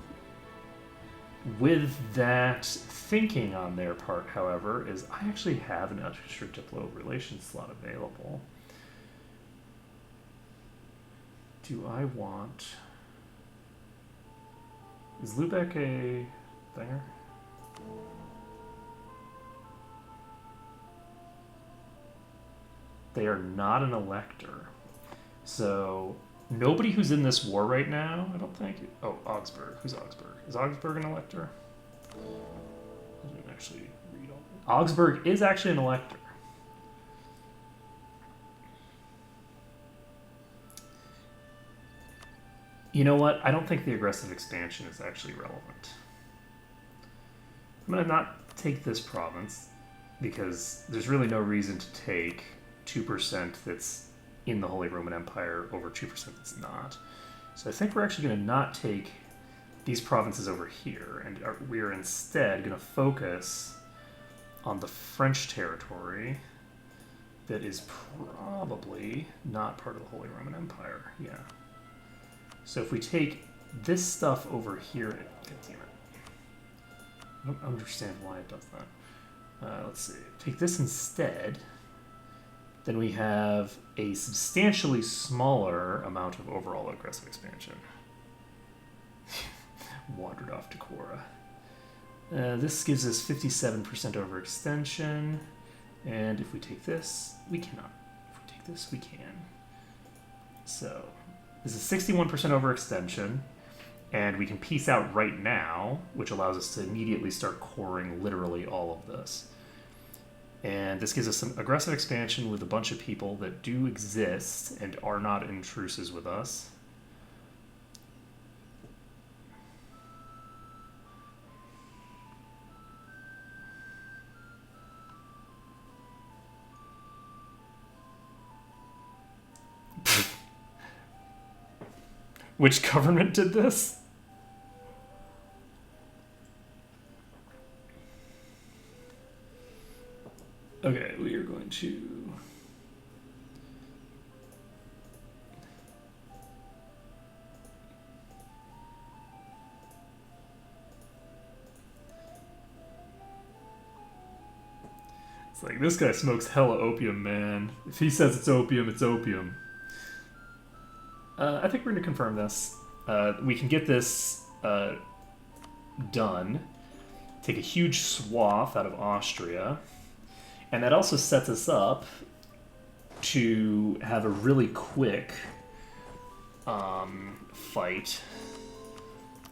with that thinking on their part, however, is I actually have an extra Diplo relations slot available. Do I want... Is Lubeck a thinger? They are not an elector. So, nobody who's in this war right now, I don't think... Oh, Augsburg. Who's Augsburg? Is Augsburg an elector? I didn't actually read all. Augsburg is actually an elector. You know what? I don't think the aggressive expansion is actually relevant. I'm going to not take this province because there's really no reason to take 2% that's in the Holy Roman Empire over 2% that's not. So I think we're actually going to not take these provinces over here, and we're instead going to focus on the French territory that is probably not part of the Holy Roman Empire. Yeah. So if we take this stuff over here, God damn it. I don't understand why it does that. Let's see. Take this instead. Then we have a substantially smaller amount of overall aggressive expansion. Wandered off to Quora. This gives us 57% overextension. And if we take this, we cannot. If we take this, we can. So... this is 61% overextension, and we can peace out right now, which allows us to immediately start coring literally all of this. And this gives us some aggressive expansion with a bunch of people that do exist and are not intrusives with us. Which government did this? Okay, we are going to... It's like, this guy smokes hella opium, man. If he says it's opium, it's opium. I think we're going to confirm this. We can get this done. Take a huge swath out of Austria. And that also sets us up to have a really quick fight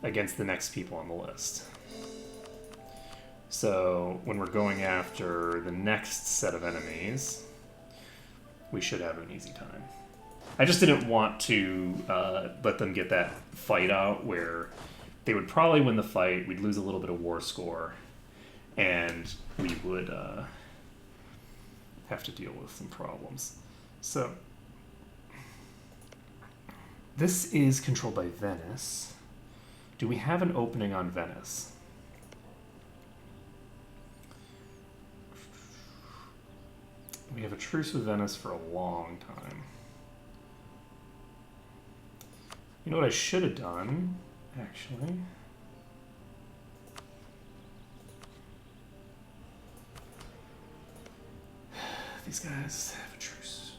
against the next people on the list. So when we're going after the next set of enemies, we should have an easy time. I just didn't want to let them get that fight out where they would probably win the fight, we'd lose a little bit of war score, and we would have to deal with some problems. So, this is controlled by Venice. Do we have an opening on Venice? We have a truce with Venice for a long time. You know what I should have done, actually? These guys have a truce.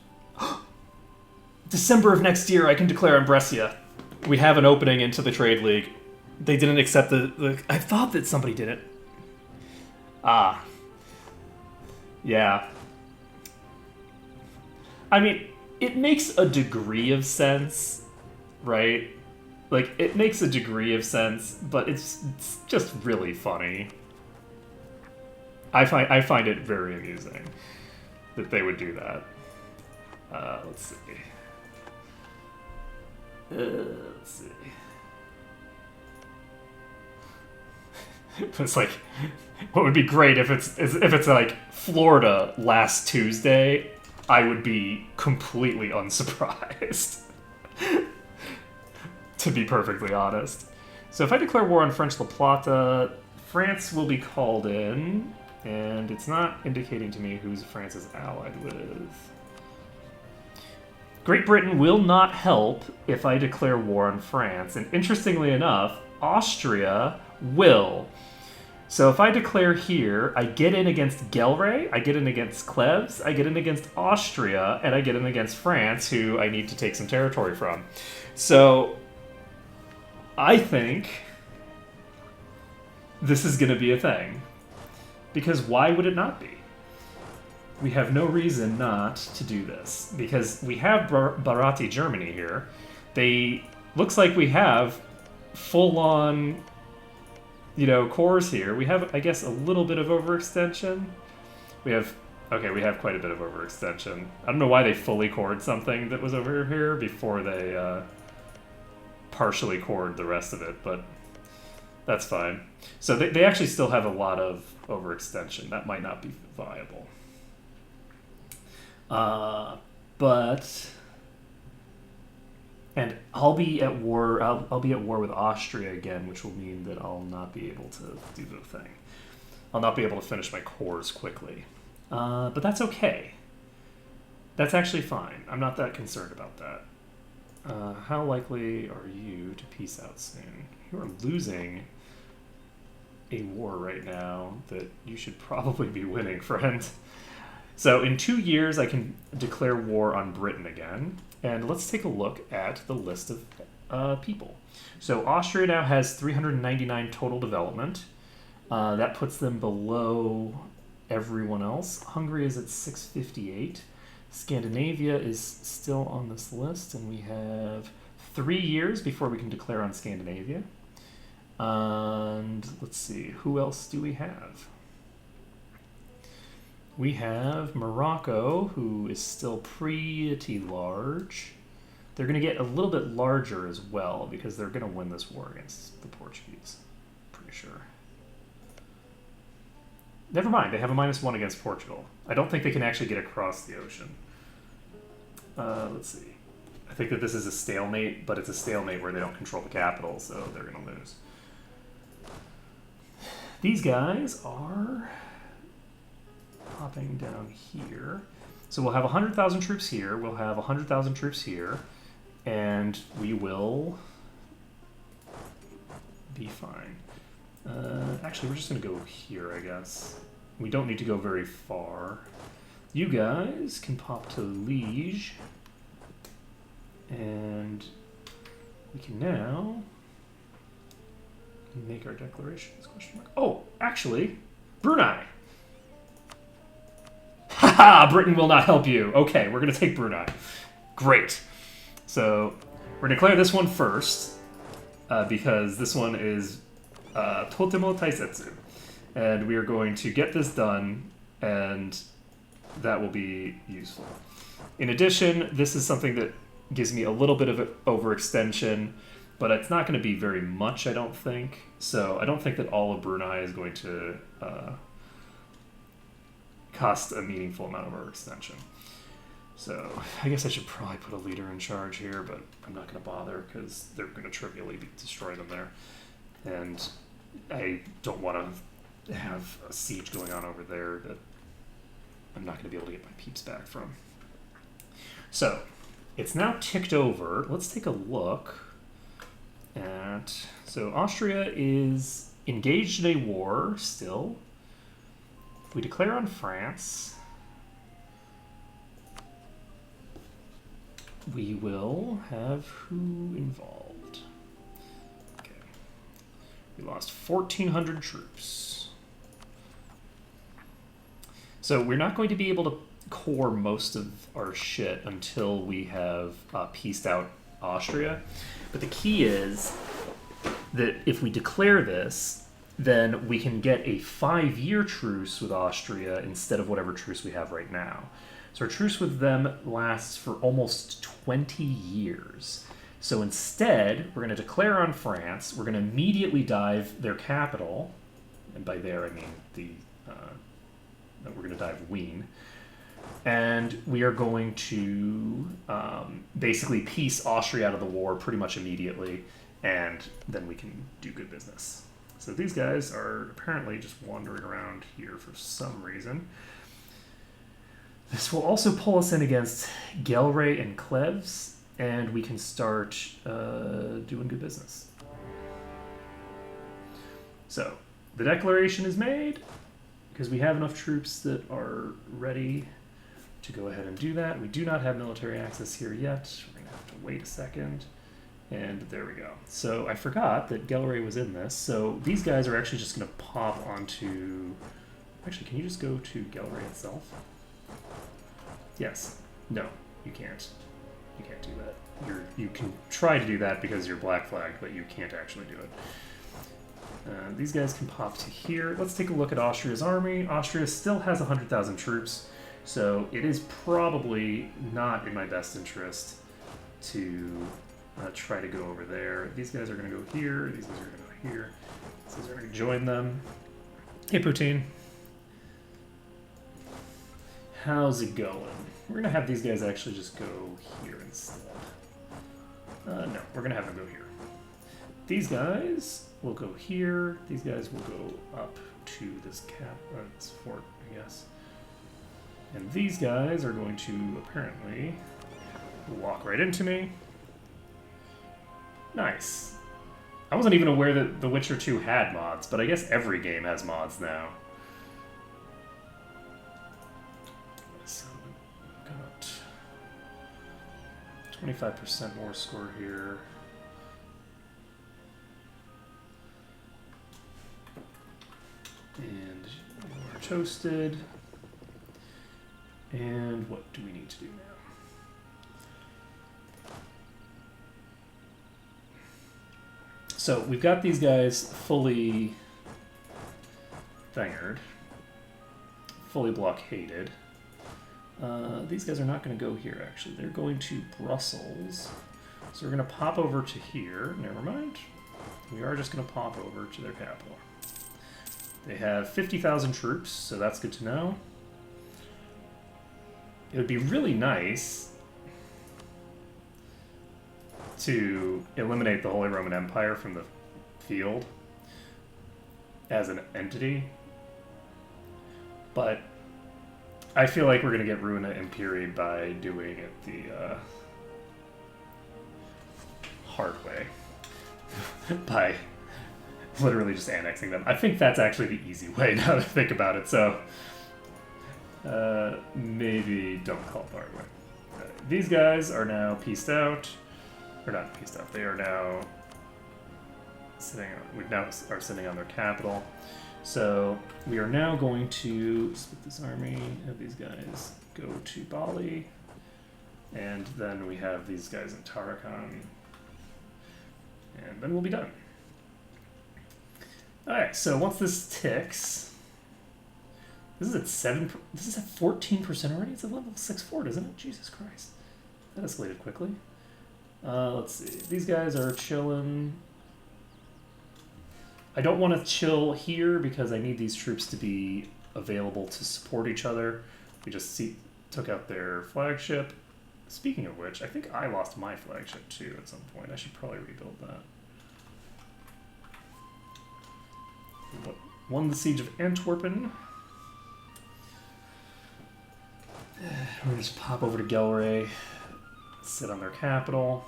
December of next year, I can declare on Brescia. We have an opening into the Trade League. They didn't accept the... I thought that somebody did it. Ah. Yeah. I mean, it makes a degree of sense, right? Like, it makes a degree of sense, but it's just really funny. I find it very amusing that they would do that. Let's see. Let's see. It's like, what would be great if it's like Florida last Tuesday, I would be completely unsurprised. To be perfectly honest. So if I declare war on French La Plata, France will be called in, and it's not indicating to me who's France is allied with. Great Britain will not help if I declare war on France, and interestingly enough, Austria will. So if I declare here, I get in against Gelre, I get in against Cleves, I get in against Austria, and I get in against France, who I need to take some territory from. So I think this is going to be a thing. Because why would it not be? We have no reason not to do this. Because we have Bharati Germany here. Looks like we have full-on, cores here. We have, I guess, a little bit of overextension. We have quite a bit of overextension. I don't know why they fully cored something that was over here before they partially cored the rest of it, but that's fine. So they actually still have a lot of overextension. That might not be viable. And I'll be at war. I'll be at war with Austria again, which will mean that I'll not be able to do the thing. I'll not be able to finish my cores quickly. But that's okay. That's actually fine. I'm not that concerned about that. How likely are you to peace out soon? You are losing a war right now that you should probably be winning, friend. So in 2 years, I can declare war on Britain again. And let's take a look at the list of people. So Austria now has 399 total development. That puts them below everyone else. Hungary is at 658. Scandinavia is still on this list, and we have 3 years before we can declare on Scandinavia. And let's see, who else do we have? We have Morocco, who is still pretty large. They're going to get a little bit larger as well, because they're going to win this war against the Portuguese. Pretty sure. Never mind, they have a -1 against Portugal. I don't think they can actually get across the ocean. Let's see. I think that this is a stalemate, but it's a stalemate where they don't control the capital, so they're going to lose. These guys are popping down here. So we'll have 100,000 troops here, we'll have 100,000 troops here, and we will be fine. Actually, we're just going to go here, I guess. We don't need to go very far. You guys can pop to Liege, and we can now make our declarations. Question mark. Oh, actually, Brunei. Haha, Britain will not help you. Okay, we're going to take Brunei. Great. So we're going to declare this one first, because this one is Totemo Taisetsu. And we are going to get this done, and that will be useful. In addition, this is something that gives me a little bit of overextension, but it's not going to be very much, I don't think. So I don't think that all of Brunei is going to cost a meaningful amount of overextension. So I guess I should probably put a leader in charge here, but I'm not going to bother because they're going to trivially destroy them there. And I don't want to have a siege going on over there that I'm not going to be able to get my peeps back from. So it's now ticked over. Let's take a look at... So Austria is engaged in a war still. If we declare on France, we will have who involved? Okay. We lost 1,400 troops. So we're not going to be able to core most of our shit until we have pieced out Austria. But the key is that if we declare this, then we can get a 5-year truce with Austria instead of whatever truce we have right now. So our truce with them lasts for almost 20 years. So instead, we're going to declare on France, we're going to immediately dive their capital, and by there I mean that we're going to dive Wien. And we are going to basically piece Austria out of the war pretty much immediately, and then we can do good business. So these guys are apparently just wandering around here for some reason. This will also pull us in against Gelre and Cleves, and we can start doing good business. So the declaration is made because we have enough troops that are ready to go ahead and do that. We do not have military access here yet. We're going to have to wait a second. And there we go. So I forgot that Gelre was in this. So these guys are actually just going to pop onto... Actually, can you just go to Gelre itself? Yes. No, you can't. You can't do that. You can try to do that because you're black flagged, but you can't actually do it. These guys can pop to here. Let's take a look at Austria's army. Austria still has 100,000 troops, so it is probably not in my best interest to try to go over there. These guys are going to go here. These guys are going to go here. These guys are going to join them. Hey, Poutine. How's it going? We're going to have these guys actually just go here instead. No, we're going to have them go here. These guys will go here. These guys will go up to this this fort, I guess. And these guys are going to apparently walk right into me. Nice. I wasn't even aware that The Witcher 2 had mods, but I guess every game has mods now. So we've got 25% more score here. And we're toasted. And what do we need to do now? So we've got these guys fully thingered, fully blockaded. These guys are not going to go here, actually. They're going to Brussels. So we're going to pop over to here. Never mind. We are just going to pop over to their capital. They have 50,000 troops, so that's good to know. It would be really nice to eliminate the Holy Roman Empire from the field as an entity, but I feel like we're going to get Ruina Imperii by doing it the hard way, by literally just annexing them. I think that's actually the easy way now to think about it, so maybe don't call it the hard way. These guys are now pieced out. Or not pieced out. They are now sitting on their capital. So we are now going to split this army, have these guys go to Bali, and then we have these guys in Tarakan, and then we'll be done. Alright, so once this ticks, this is at 7, this is at 14% already? It's at level 6 fort, isn't it? Jesus Christ. That escalated quickly. Let's see. These guys are chilling. I don't want to chill here because I need these troops to be available to support each other. We just took out their flagship. Speaking of which, I think I lost my flagship too at some point. I should probably rebuild that. Won the siege of Antwerpen. We're going to just pop over to Gelre, sit on their capital.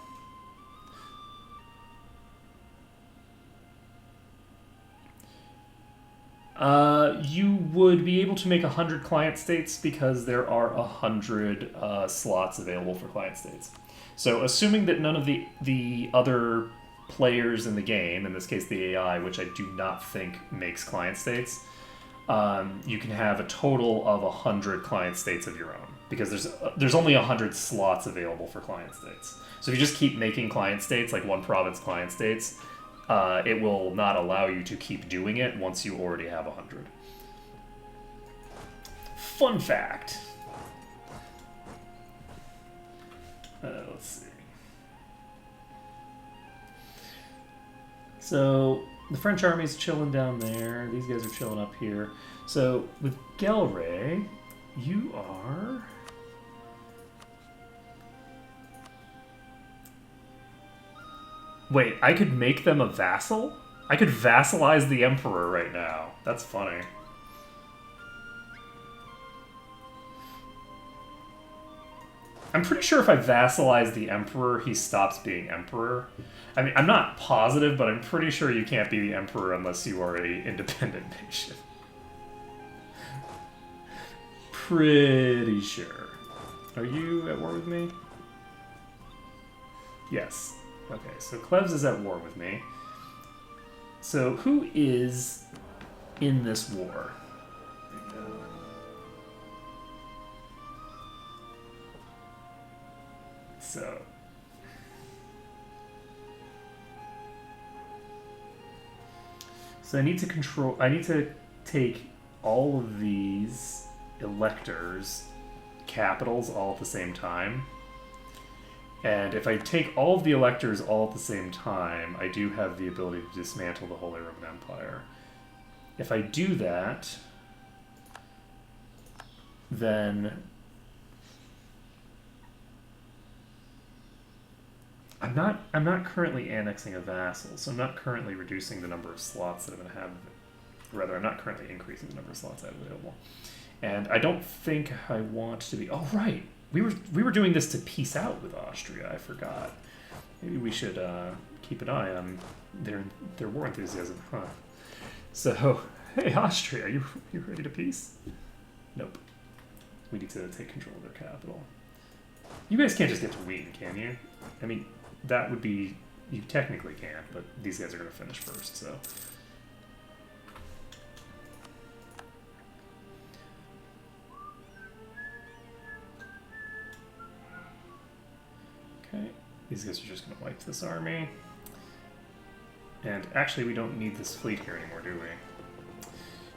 You would be able to make 100 client states because there are 100 slots available for client states. So assuming that none of the other players in the game, in this case the AI, which I do not think makes client states, you can have a total of 100 client states of your own because there's only 100 slots available for client states. So if you just keep making client states, like one province client states, it will not allow you to keep doing it once you already have 100. Fun fact. Let's see. So The French army's chilling down there. These guys are chilling up here. So with Gelre, you are... Wait, I could make them a vassal? I could vassalize the Emperor right now. That's funny. I'm pretty sure if I vassalize the Emperor, he stops being Emperor. I mean, I'm not positive, but I'm pretty sure you can't be the Emperor unless you are an independent nation. Pretty sure. Are you at war with me? Yes. Okay, so Klebs is at war with me. So who is in this war? So I need to take all of these electors capitals all at the same time. And if I take all of the electors all at the same time, I do have the ability to dismantle the Holy Roman Empire. If I do that, then I'm not currently annexing a vassal, so I'm not currently reducing the number of slots that I'm going to have. Rather, I'm not currently increasing the number of slots I have available. And I don't think I want to be... Oh, right! We were doing this to peace out with Austria, I forgot. Maybe we should keep an eye on their war enthusiasm, huh? So, hey, Austria, you ready to peace? Nope. We need to take control of their capital. You guys can't just get to Wien, can you? I mean, that would be... You technically can, but these guys are going to finish first, so... Okay, these guys are just going to wipe this army. And actually, we don't need this fleet here anymore, do we?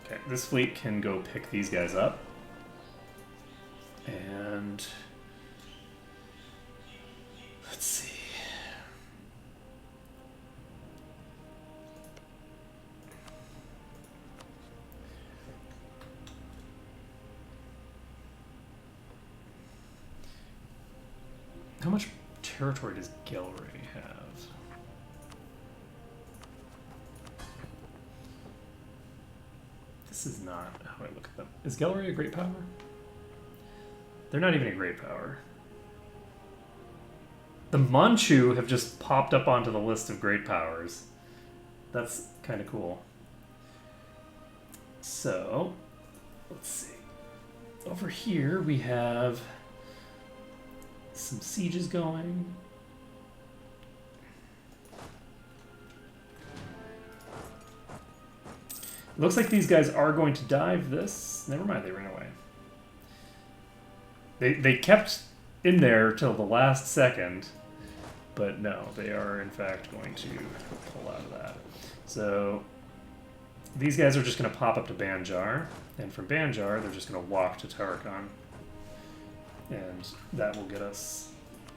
Okay, this fleet can go pick these guys up. And... let's see. How much territory does Gelre have? This is not how I look at them. Is Gelre a great power? They're not even a great power. The Manchu have just popped up onto the list of great powers. That's kind of cool. So, let's see. Over here we have some sieges going. Looks like these guys are going to dive this. Never mind, they ran away. They kept in there till the last second, but no, they are in fact going to pull out of that. So these guys are just going to pop up to Banjar, and from Banjar they're just going to walk to Tarakan. And that will get us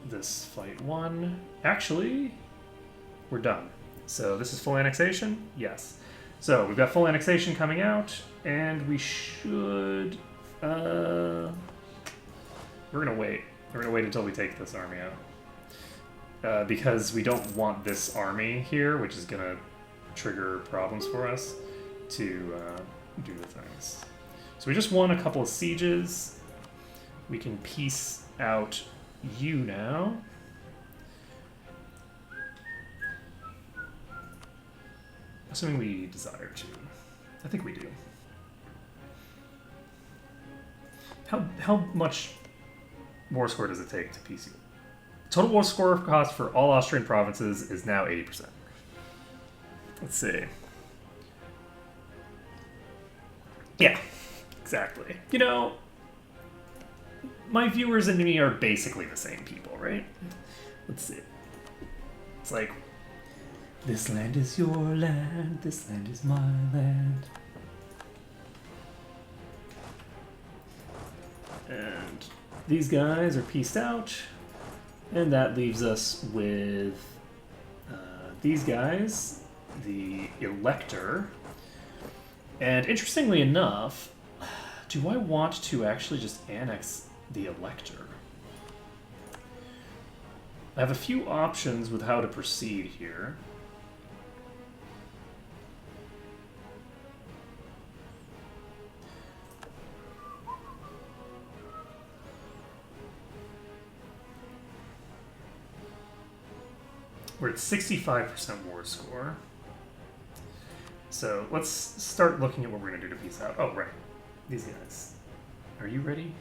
this fight won. Actually, we're done. So this is full annexation? Yes. So we've got full annexation coming out, and we should... we're going to wait. We're going to wait until we take this army out. Because we don't want this army here, which is going to trigger problems for us, to do the things. So we just won a couple of sieges. We can piece out you now. Assuming we desire to. I think we do. How much war score does it take to piece you? Total war score cost for all Austrian provinces is now 80%. Let's see. Yeah, exactly. You know, my viewers and me are basically the same people, right? Let's see. It's like, this land is your land, this land is my land. And these guys are pieced out, and that leaves us with these guys the Elector. And interestingly enough, do I want to actually just annex the Elector? I have a few options with how to proceed here. We're at 65% war score. So let's start looking at what we're going to do to peace out. Oh, right. These guys. Are you ready?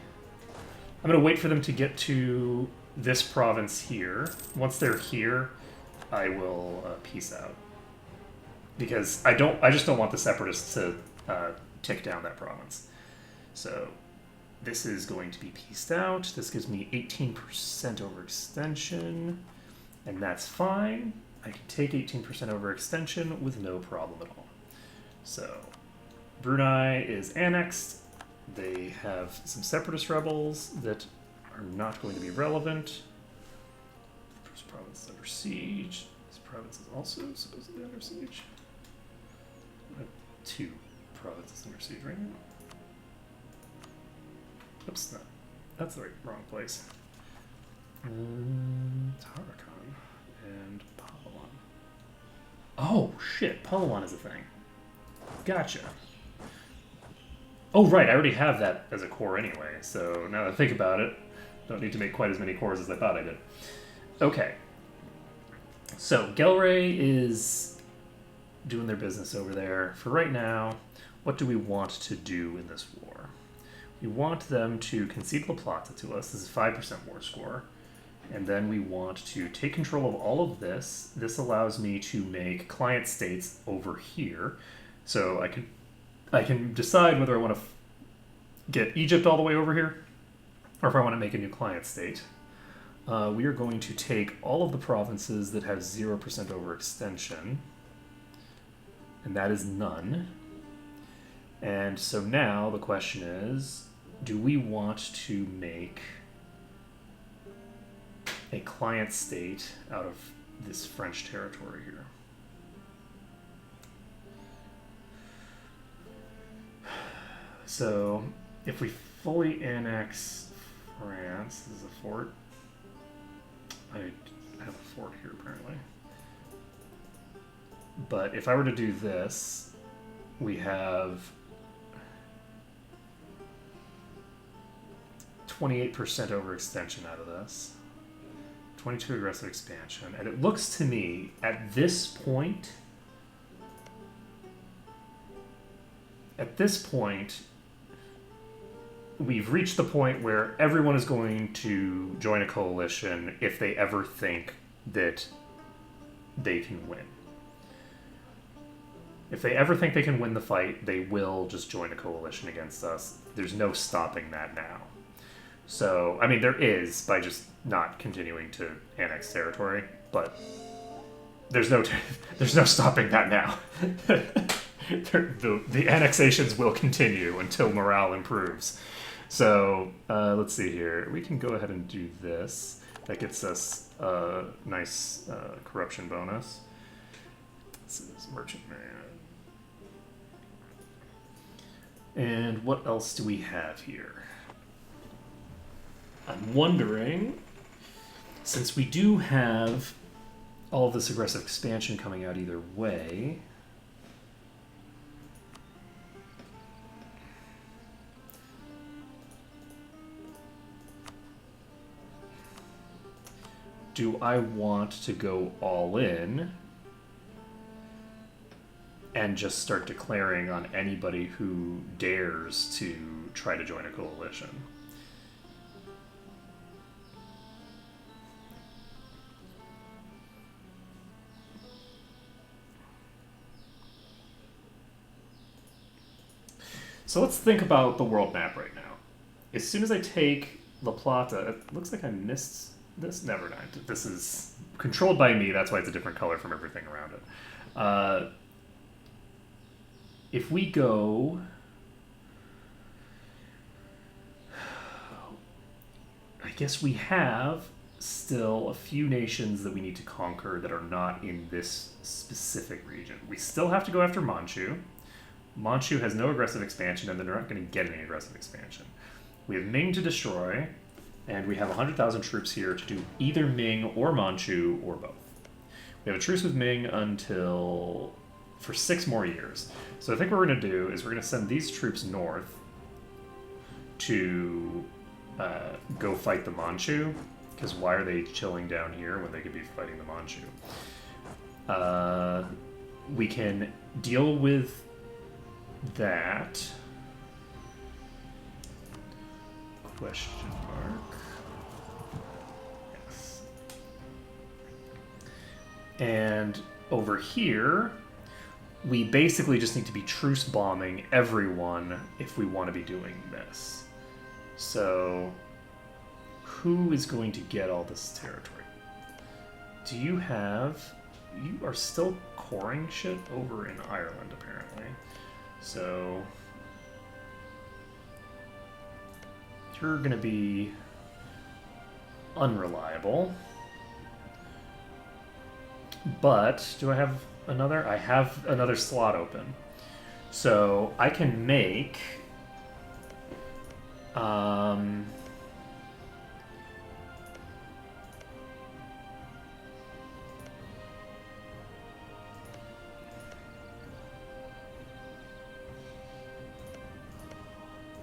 I'm going to wait for them to get to this province here. Once they're here, I will peace out. Because I just don't want the separatists to tick down that province. So this is going to be pieced out. This gives me 18% overextension. And that's fine. I can take 18% overextension with no problem at all. So Brunei is annexed. They have some separatist rebels that are not going to be relevant. First province is under siege. This province is also supposedly under siege. I have 2 provinces under siege right now. Oops, no. That's the wrong place. Tarakan and Palawan. Oh, shit. Palawan is a thing. Gotcha. Oh, right. I already have that as a core anyway. So now that I think about it, don't need to make quite as many cores as I thought I did. Okay. So Gelray is doing their business over there. For right now, what do we want to do in this war? We want them to concede La Plata to us. This is 5% war score. And then we want to take control of all of this. This allows me to make client states over here. So I can decide whether I want to get Egypt all the way over here, or if I want to make a new client state. We are going to take all of the provinces that have 0% overextension, and that is none. And so now the question is, do we want to make a client state out of this French territory here? So if we fully annex France, this is a fort. I have a fort here apparently. But if I were to do this, we have 28% overextension out of this. 22 aggressive expansion. And it looks to me, at this point, we've reached the point where everyone is going to join a coalition if they ever think that they can win. If they ever think they can win the fight, they will just join a coalition against us. There's no stopping that now. So, I mean, there is, by just not continuing to annex territory, but there's no stopping that now. The annexations will continue until morale improves. So, let's see here. We can go ahead and do this. That gets us a nice corruption bonus. This is Merchant Man. And what else do we have here? I'm wondering, since we do have all of this aggressive expansion coming out either way, do I want to go all in and just start declaring on anybody who dares to try to join a coalition? So let's think about the world map right now. As soon as I take La Plata, it looks like I missed this. Never mind. This is controlled by me, that's why it's a different color from everything around it. If we go... I guess we have still a few nations that we need to conquer that are not in this specific region. We still have to go after Manchu. Manchu has no aggressive expansion, and they're not going to get any aggressive expansion. We have Ming to destroy, and we have 100,000 troops here to do either Ming or Manchu or both. We have a truce with Ming for 6 more years. So I think what we're going to do is we're going to send these troops north to go fight the Manchu, because why are they chilling down here when they could be fighting the Manchu? We can deal with that. Question mark. Yes. And over here, we basically just need to be truce bombing everyone if we want to be doing this. So, who is going to get all this territory? Do you have... You are still coring shit over in Ireland, apparently. So... You're going to be unreliable. But, do I have another? I have another slot open. So, I can make...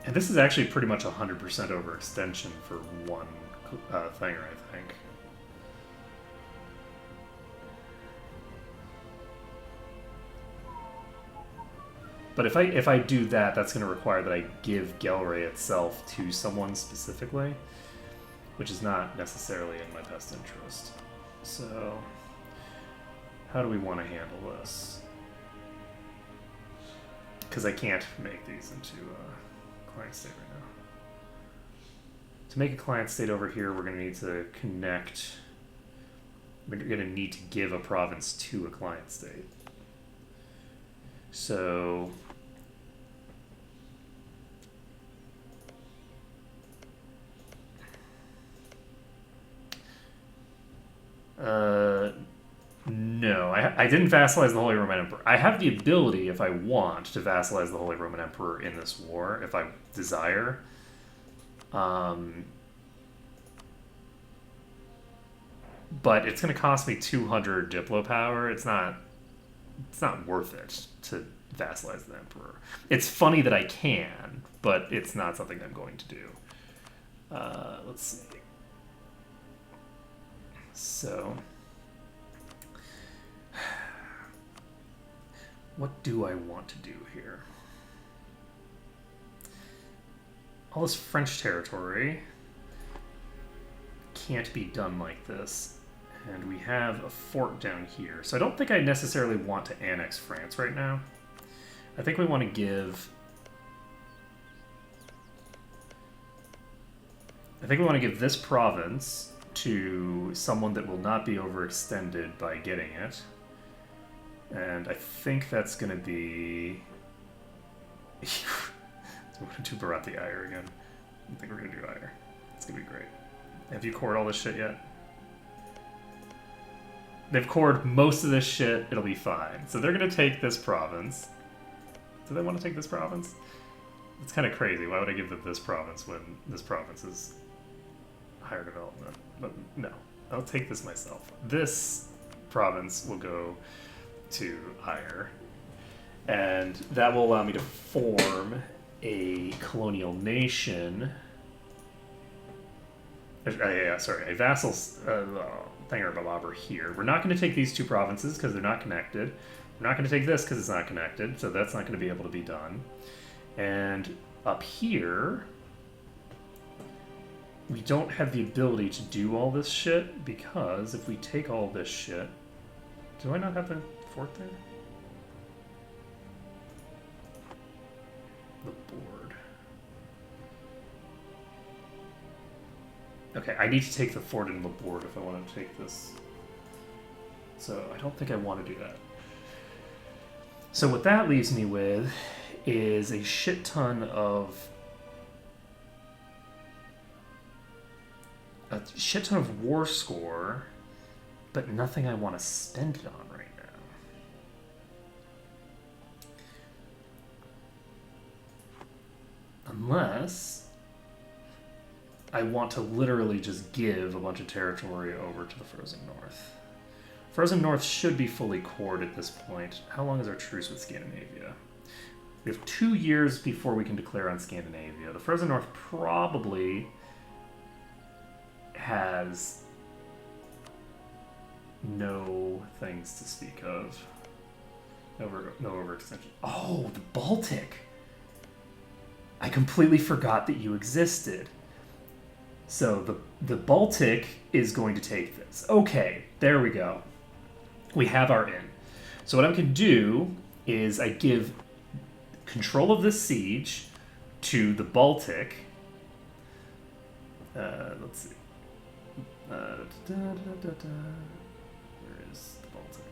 And this is actually pretty much 100% overextension for one thinger, I think. But if I do that, that's going to require that I give Gelray itself to someone specifically, which is not necessarily in my best interest. So, how do we want to handle this? Because I can't make these into client state right now. To make a client state over here, we're going to need to connect. We're going to need to give a province to a client state. So no, I didn't vassalize the Holy Roman Emperor. I have the ability, if I want, to vassalize the Holy Roman Emperor in this war, if I desire. But it's going to cost me 200 Diplo power. It's not worth it to vassalize the Emperor. It's funny that I can, but it's not something I'm going to do. Let's see. So, what do I want to do here? All this French territory can't be done like this. And we have a fort down here. So I don't think I necessarily want to annex France right now. I think we want to give... this province to someone that will not be overextended by getting it. And I think that's going to be... I'm going to do Bharat the Ire again. I think we're going to do Ire. It's going to be great. Have you cored all this shit yet? They've cored most of this shit, it'll be fine. So they're going to take this province. Do they want to take this province? It's kind of crazy. Why would I give them this province when this province is higher development? But no, I'll take this myself. This province will go to Ire. And that will allow me to form a colonial nation. A vassal Thangar here. We're not going to take these two provinces because they're not connected. We're not going to take this because it's not connected, so that's not going to be able to be done. And up here, we don't have the ability to do all this shit because if we take all this shit... Do I not have the fort there? The board. Okay, I need to take the fort and the board if I want to take this. So I don't think I want to do that. So what that leaves me with is a shit ton of... a shit ton of war score, but nothing I want to spend it on right now. Unless I want to literally just give a bunch of territory over to the Frozen North. Frozen North should be fully cored at this point. How long is our truce with Scandinavia? We have 2 years before we can declare on Scandinavia. The Frozen North probably has no things to speak of. No overextension. Oh, the Baltic! I completely forgot that you existed. So the Baltic is going to take this. Okay, there we go. We have our in. So what I can do is I give control of this siege to the Baltic. Let's see. Where is the Baltic?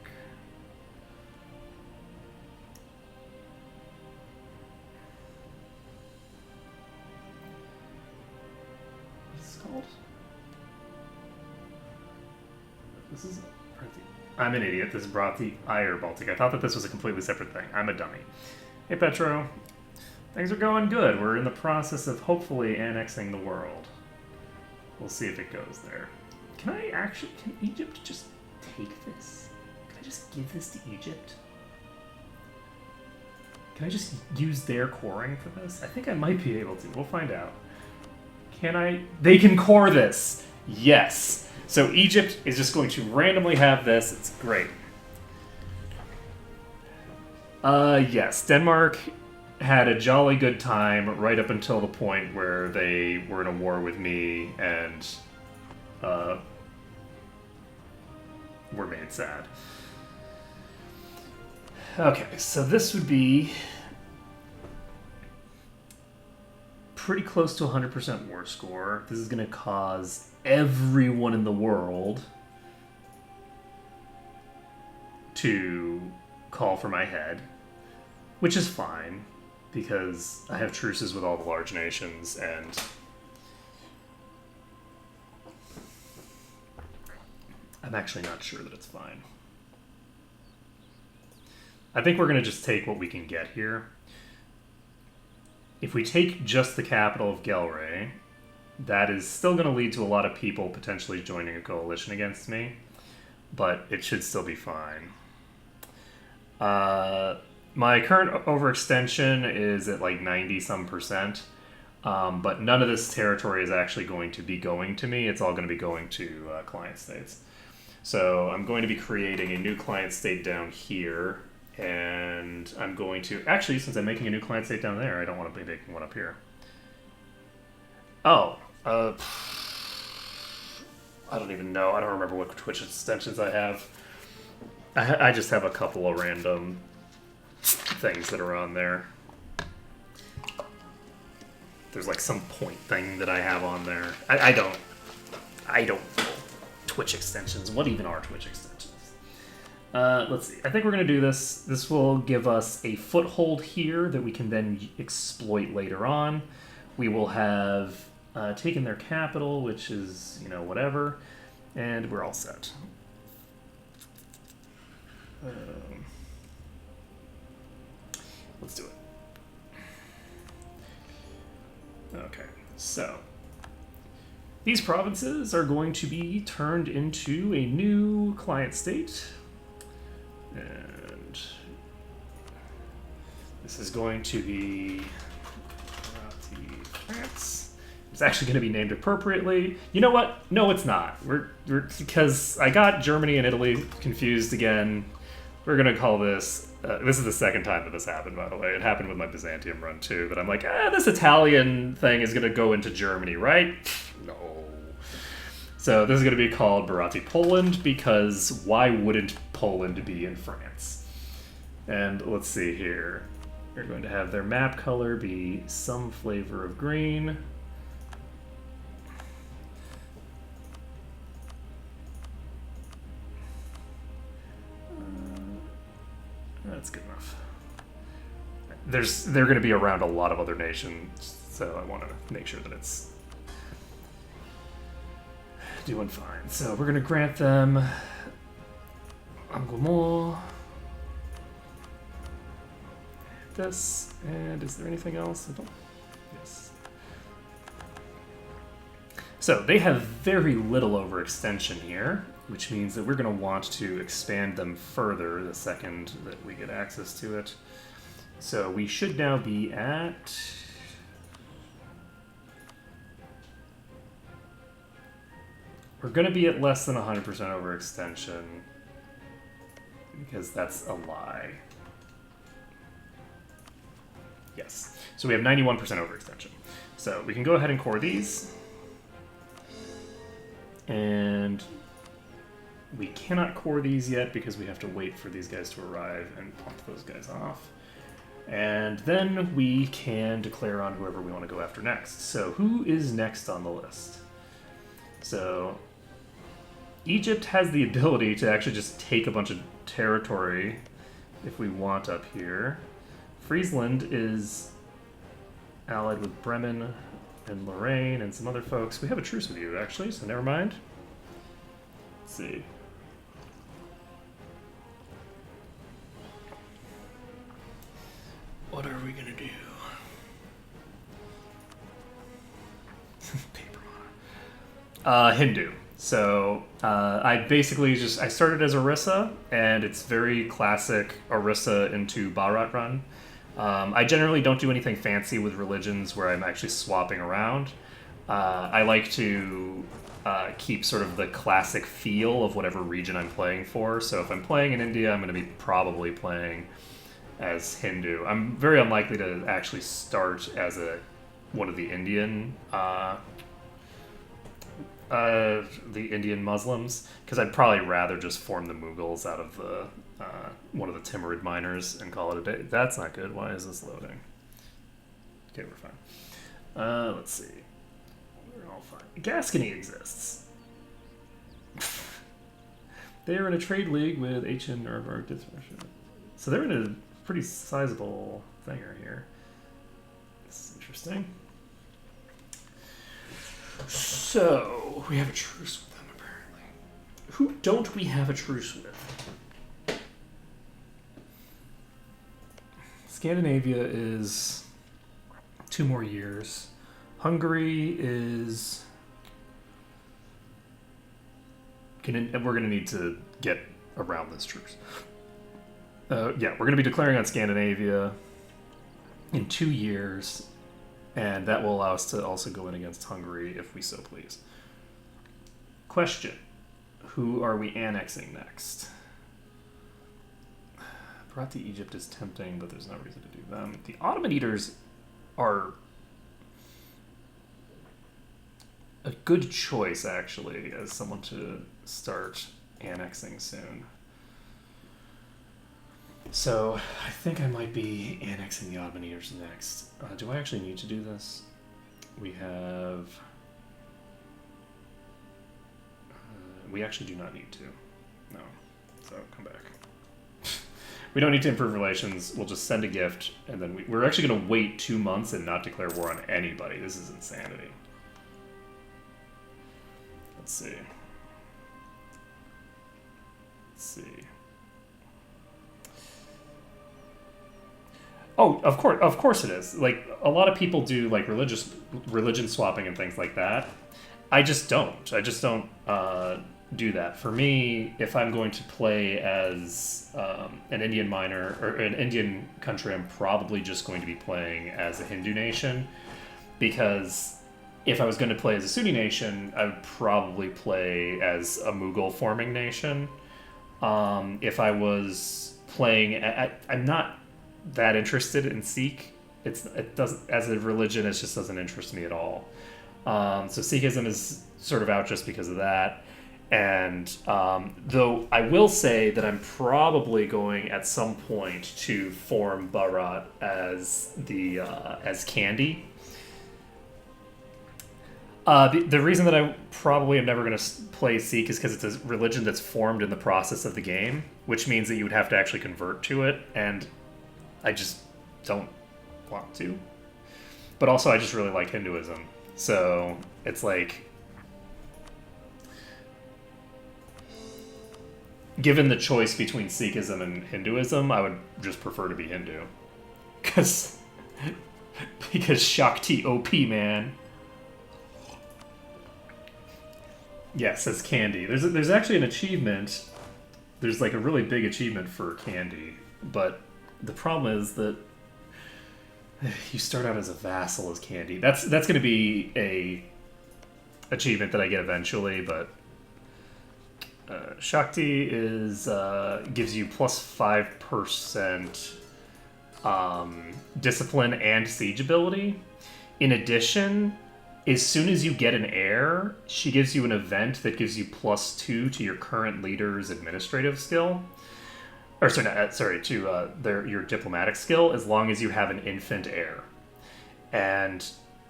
What's it called? This is... I'm an idiot. This brought the Ire Baltic. I thought that this was a completely separate thing. I'm a dummy. Hey, Petro. Things are going good. We're in the process of hopefully annexing the world. We'll see if it goes there. Can Egypt just take this? Can I just give this to Egypt? Can I just use their coring for this? I think I might be able to. We'll find out. Can I? They can core this. Yes. So Egypt is just going to randomly have this. It's great. Yes. Denmark had a jolly good time right up until the point where they were in a war with me and were made sad. Okay, so this would be pretty close to 100% war score. This is going to cause everyone in the world to call for my head, which is fine because I have truces with all the large nations and I'm actually not sure that it's fine. I think we're going to just take what we can get here. If we take just the capital of Gelre, that is still going to lead to a lot of people potentially joining a coalition against me, but it should still be fine. My current overextension is at like 90-some%, but none of this territory is actually going to be going to me. It's all going to be going to client states. So I'm going to be creating a new client state down here, and I'm going to... Actually, since I'm making a new client state down there, I don't want to be making one up here. Oh, I don't even know. I don't remember what Twitch extensions I have. I just have a couple of random things that are on there. There's like some point thing that I have on there. I don't know. Twitch extensions. What even are Twitch extensions? Let's see. I think we're going to do this. This will give us a foothold here that we can then exploit later on. We will have taken their capital, which is, whatever, and we're all set. Let's do it. Okay, so these provinces are going to be turned into a new client state. And this is going to be France. It's actually going to be named appropriately. You know what? No, it's not. We're because I got Germany and Italy confused again. We're going to call this... this is the second time that this happened, by the way. It happened with my Byzantium run, too. That I'm like, this Italian thing is going to go into Germany, right? No. So this is going to be called Bharati Poland, because why wouldn't Poland be in France? And let's see here. We're going to have their map color be some flavor of green. That's good enough. They're going to be around a lot of other nations, so I want to make sure that it's... doing fine. So we're gonna grant them Angomor. This, and is there anything else? Yes. So they have very little overextension here, which means that we're going to want to expand them further the second that we get access to it. So we should now be at... We're going to be at less than 100% overextension, because that's a lie. Yes. So we have 91% overextension. So we can go ahead and core these. And we cannot core these yet because we have to wait for these guys to arrive and pump those guys off. And then we can declare on whoever we want to go after next. So who is next on the list? So Egypt has the ability to actually just take a bunch of territory if we want up here. Friesland is allied with Bremen and Lorraine and some other folks. We have a truce with you, actually, so never mind. Let's see. What are we gonna do? Paper. Hindu. So I basically I started as Orissa, and it's very classic Orissa into Bharat run. I generally don't do anything fancy with religions where I'm actually swapping around. I like to keep sort of the classic feel of whatever region I'm playing for. So if I'm playing in India, I'm going to be probably playing as Hindu. I'm very unlikely to actually start as one of the Indian Muslims, because I'd probably rather just form the Mughals out of the one of the Timurid miners and call it a day. That's not good. Why is this loading? Okay, we're fine. Let's see. We're all fine. Gascony exists. They are in a trade league with HN Nuremberg. So they're in a pretty sizable thing right here. This is interesting. So, we have a truce with them, apparently. Who don't we have a truce with? Scandinavia is 2 more years. Hungary is... we're going to need to get around this truce. Yeah, we're going to be declaring on Scandinavia in 2 years, and that will allow us to also go in against Hungary if we so please. Question. Who are we annexing next? Bharat to Egypt is tempting, but there's no reason to do them. The Ottoman Eaters are a good choice, actually, as someone to start annexing soon. So, I think I might be annexing the Ottoman Eaters next. Do I actually need to do this? We have... we actually do not need to. No. So, come back. We don't need to improve relations. We'll just send a gift, and then we're actually going to wait 2 months and not declare war on anybody. This is insanity. Let's see. Let's see. Oh, of course it is. Like, a lot of people do, like, religion swapping and things like that. I just don't. Do that. For me, if I'm going to play as an Indian miner or an Indian country, I'm probably just going to be playing as a Hindu nation, because if I was going to play as a Sunni nation, I would probably play as a Mughal forming nation. If I was playing, I'm not that interested in Sikh. It doesn't, as a religion, it just doesn't interest me at all. So Sikhism is sort of out just because of that. And though I will say that I'm probably going at some point to form Bharat as as Kandy. The reason that I probably am never going to play Sikh is because it's a religion that's formed in the process of the game, which means that you would have to actually convert to it, and I just don't want to. But also, I just really like Hinduism, so it's like... given the choice between Sikhism and Hinduism, I would just prefer to be Hindu. Because Shakti OP, man. Yes, as Candy. There's actually an achievement. There's like a really big achievement for Candy, but the problem is that you start out as a vassal as Candy. That's going to be a achievement that I get eventually, but Shakti is gives you plus 5% discipline and siege ability. In addition, as soon as you get an heir, she gives you an event that gives you +2 to your current leader's administrative skill. Or your diplomatic skill, as long as you have an infant heir. And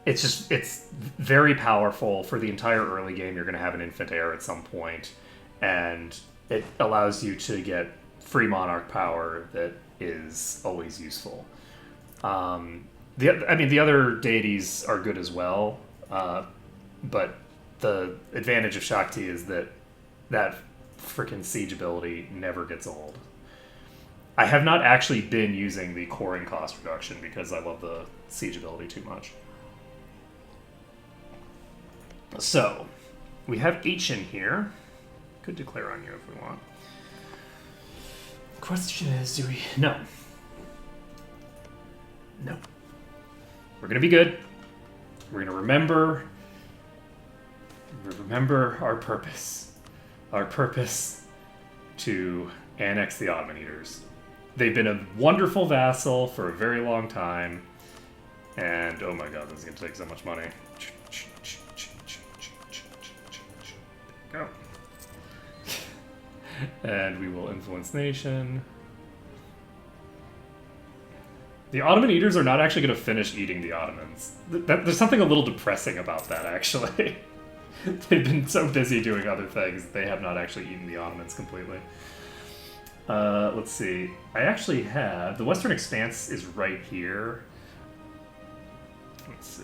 it's very powerful for the entire early game. You're going to have an infant heir at some point, and it allows you to get free monarch power that is always useful. The other deities are good as well, but the advantage of Shakti is that freaking siege ability never gets old. I have not actually been using the coring cost reduction because I love the siege ability too much. So, we have H in here. Could declare on you if we want. Question is, do we... No. No. We're going to be good. We're going to remember our purpose. Our purpose to annex the Ottoman Eaters. They've been a wonderful vassal for a very long time. And, oh my god, this is going to take so much money. Go. And we will influence nation. The Ottoman Eaters are not actually going to finish eating the Ottomans. There's something a little depressing about that, actually. They've been so busy doing other things, they have not actually eaten the Ottomans completely. Let's see. I actually have... The Western Expanse is right here. Let's see.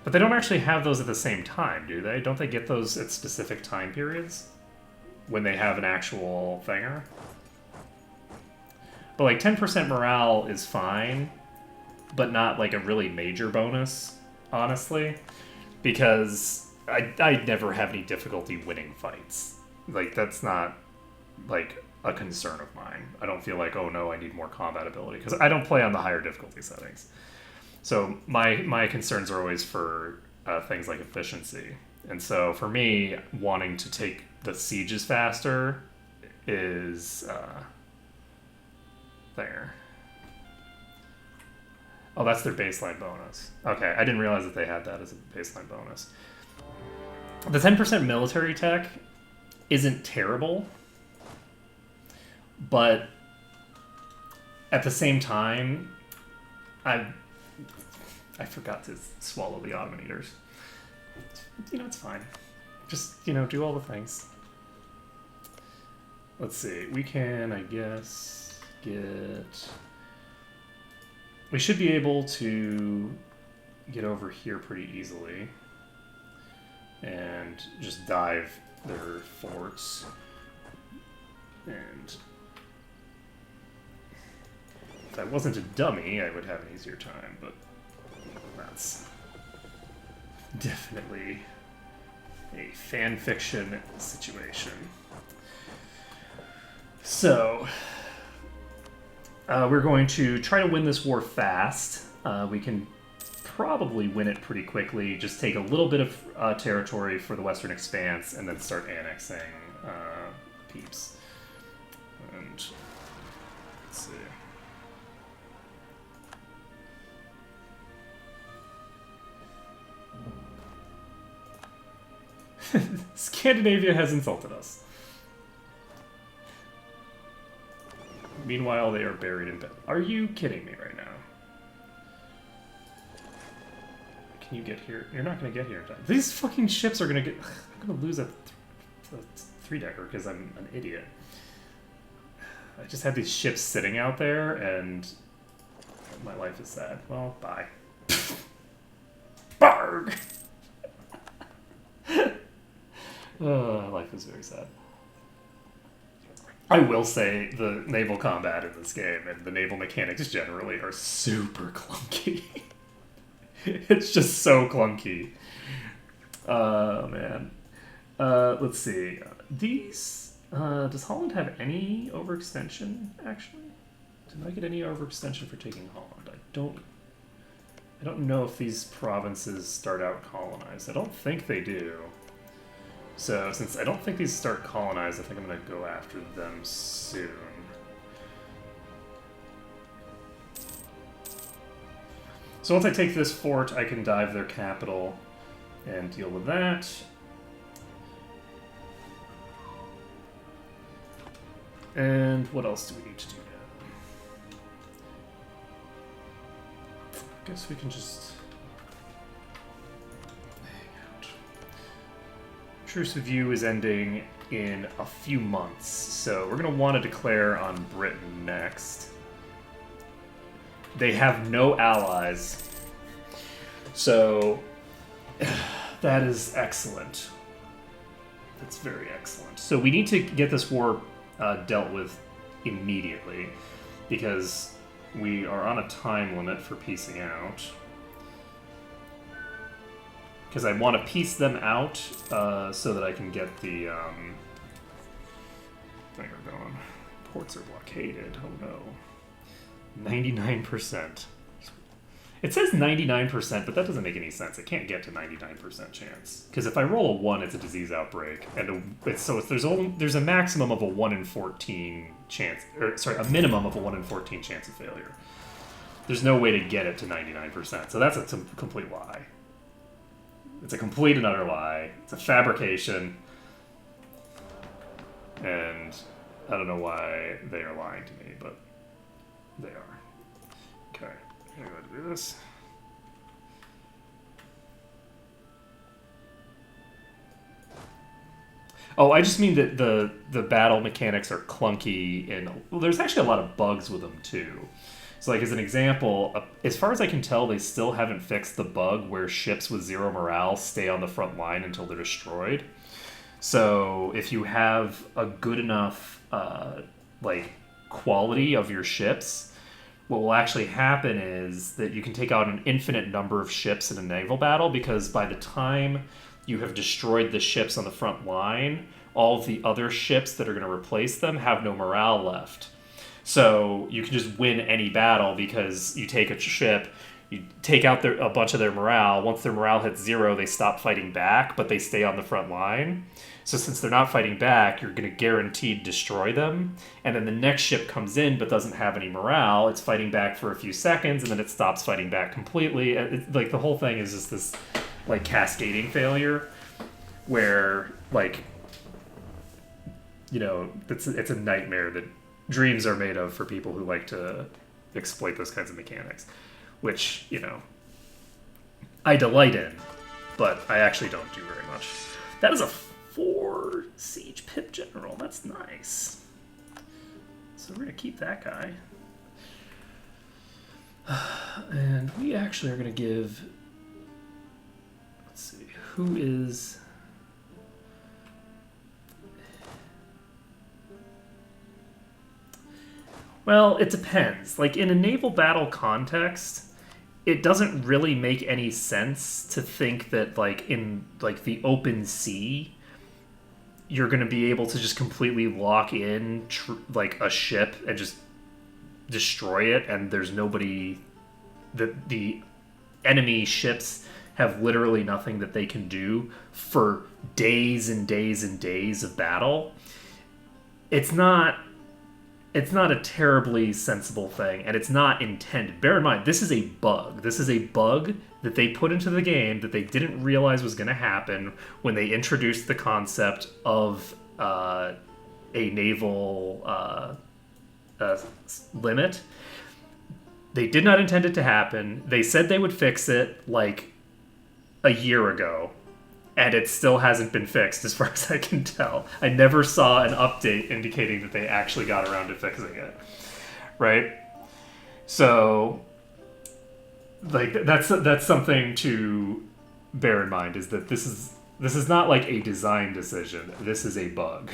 But they don't actually have those at the same time, do they? Don't they get those at specific time periods? When they have an actual thinger? But like 10% morale is fine, but not like a really major bonus, honestly. Because I never have any difficulty winning fights. Like, that's not like a concern of mine. I don't feel like, oh no, I need more combat ability. Because I don't play on the higher difficulty settings. So my concerns are always for things like efficiency. And so for me, wanting to take the sieges faster is there. Oh, that's their baseline bonus. Okay, I didn't realize that they had that as a baseline bonus. The 10% military tech isn't terrible, but at the same time, I forgot to swallow the Ottoman Eaters. It's fine. Just, do all the things. Let's see. We can, I guess, get... We should be able to get over here pretty easily and just dive their forts. And if I wasn't a dummy, I would have an easier time, but that's definitely a fan fiction situation. So, we're going to try to win this war fast. We can probably win it pretty quickly. Just take a little bit of territory for the Western Expanse and then start annexing peeps. And let's see. Scandinavia has insulted us. Meanwhile, they are buried in bed. Are you kidding me right now? Can you get here? You're not going to get here in time. These fucking ships are going to get... I'm going to lose a three-decker because I'm an idiot. I just had these ships sitting out there, and my life is sad. Well, bye. Barg! Life is very sad. I will say the naval combat in this game and the naval mechanics generally are super clunky. It's just so clunky. Oh, man. Let's see. These... does Holland have any overextension, actually? Did I get any overextension for taking Holland? I don't know if these provinces start out colonized. I don't think they do. So, since I don't think these start colonized, I think I'm going to go after them soon. So once I take this fort, I can dive their capital and deal with that. And what else do we need to do now? I guess we can just... Truce with You is ending in a few months, so we're going to want to declare on Britain next. They have no allies, so that is excellent. That's very excellent. So we need to get this war dealt with immediately, because we are on a time limit for piecing out. Because I want to piece them out so that I can get the thing going. Ports are blockaded. Oh no. 99%. It says 99%, but that doesn't make any sense. It can't get to 99% chance. Because if I roll a 1, it's a disease outbreak, and there's a maximum of a 1 in 14 chance, or sorry, a minimum of a 1 in 14 chance of failure. There's no way to get it to 99%. So that's a complete lie. It's a complete and utter lie. It's a fabrication. And I don't know why they are lying to me, but they are. Okay, I'm going to do this. Oh, I just mean that the battle mechanics are clunky, and well, there's actually a lot of bugs with them too. So, like, as an example, as far as I can tell, they still haven't fixed the bug where ships with 0 morale stay on the front line until they're destroyed. So, if you have a good enough, quality of your ships, what will actually happen is that you can take out an infinite number of ships in a naval battle, because by the time you have destroyed the ships on the front line, all of the other ships that are going to replace them have no morale left. So you can just win any battle because you take a ship, you take out a bunch of their morale. Once their morale hits 0, they stop fighting back, but they stay on the front line. So since they're not fighting back, you're going to guaranteed destroy them. And then the next ship comes in but doesn't have any morale. It's fighting back for a few seconds, and then it stops fighting back completely. Like, the whole thing is just this, like, cascading failure where, like, you know, it's a nightmare that dreams are made of for people who like to exploit those kinds of mechanics, which, you know, I delight in, but I actually don't do very much. That is a 4 siege pip general. That's nice. So we're going to keep that guy. And we actually are going to give... Let's see. Who is... Well, it depends. Like, in a naval battle context, it doesn't really make any sense to think that, like, in, like, the open sea, you're going to be able to just completely lock in, like, a ship and just destroy it, and there's nobody... The enemy ships have literally nothing that they can do for days and days and days of battle. It's not a terribly sensible thing, and it's not intended. Bear in mind, this is a bug. This is a bug that they put into the game that they didn't realize was going to happen when they introduced the concept of a naval limit. They did not intend it to happen. They said they would fix it, like, a year ago, and it still hasn't been fixed as far as I can tell. I never saw an update indicating that they actually got around to fixing it. Right? So, like, that's something to bear in mind, is that this This is not like a design decision. This is a bug.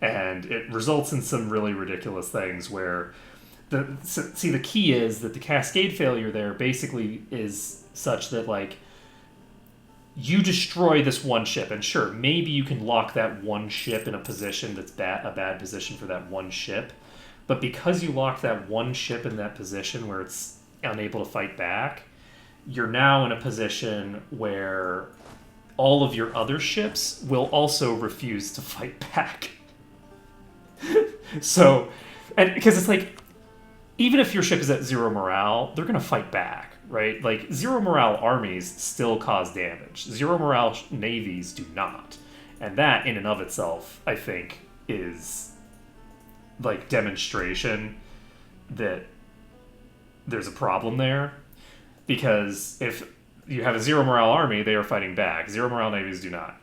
And it results in some really ridiculous things where the key is that the cascade failure there basically is such that like you destroy this one ship, and sure, maybe you can lock that one ship in a position that's a bad position for that one ship, but because you locked that one ship in that position where it's unable to fight back, you're now in a position where all of your other ships will also refuse to fight back. So, and because it's like, even if your ship is at 0 morale, they're going to fight back, right? Like, 0 morale armies still cause damage. 0 morale navies do not. And that, in and of itself, I think, is, like, demonstration that there's a problem there. Because if you have a 0 morale army, they are fighting back. 0 morale navies do not.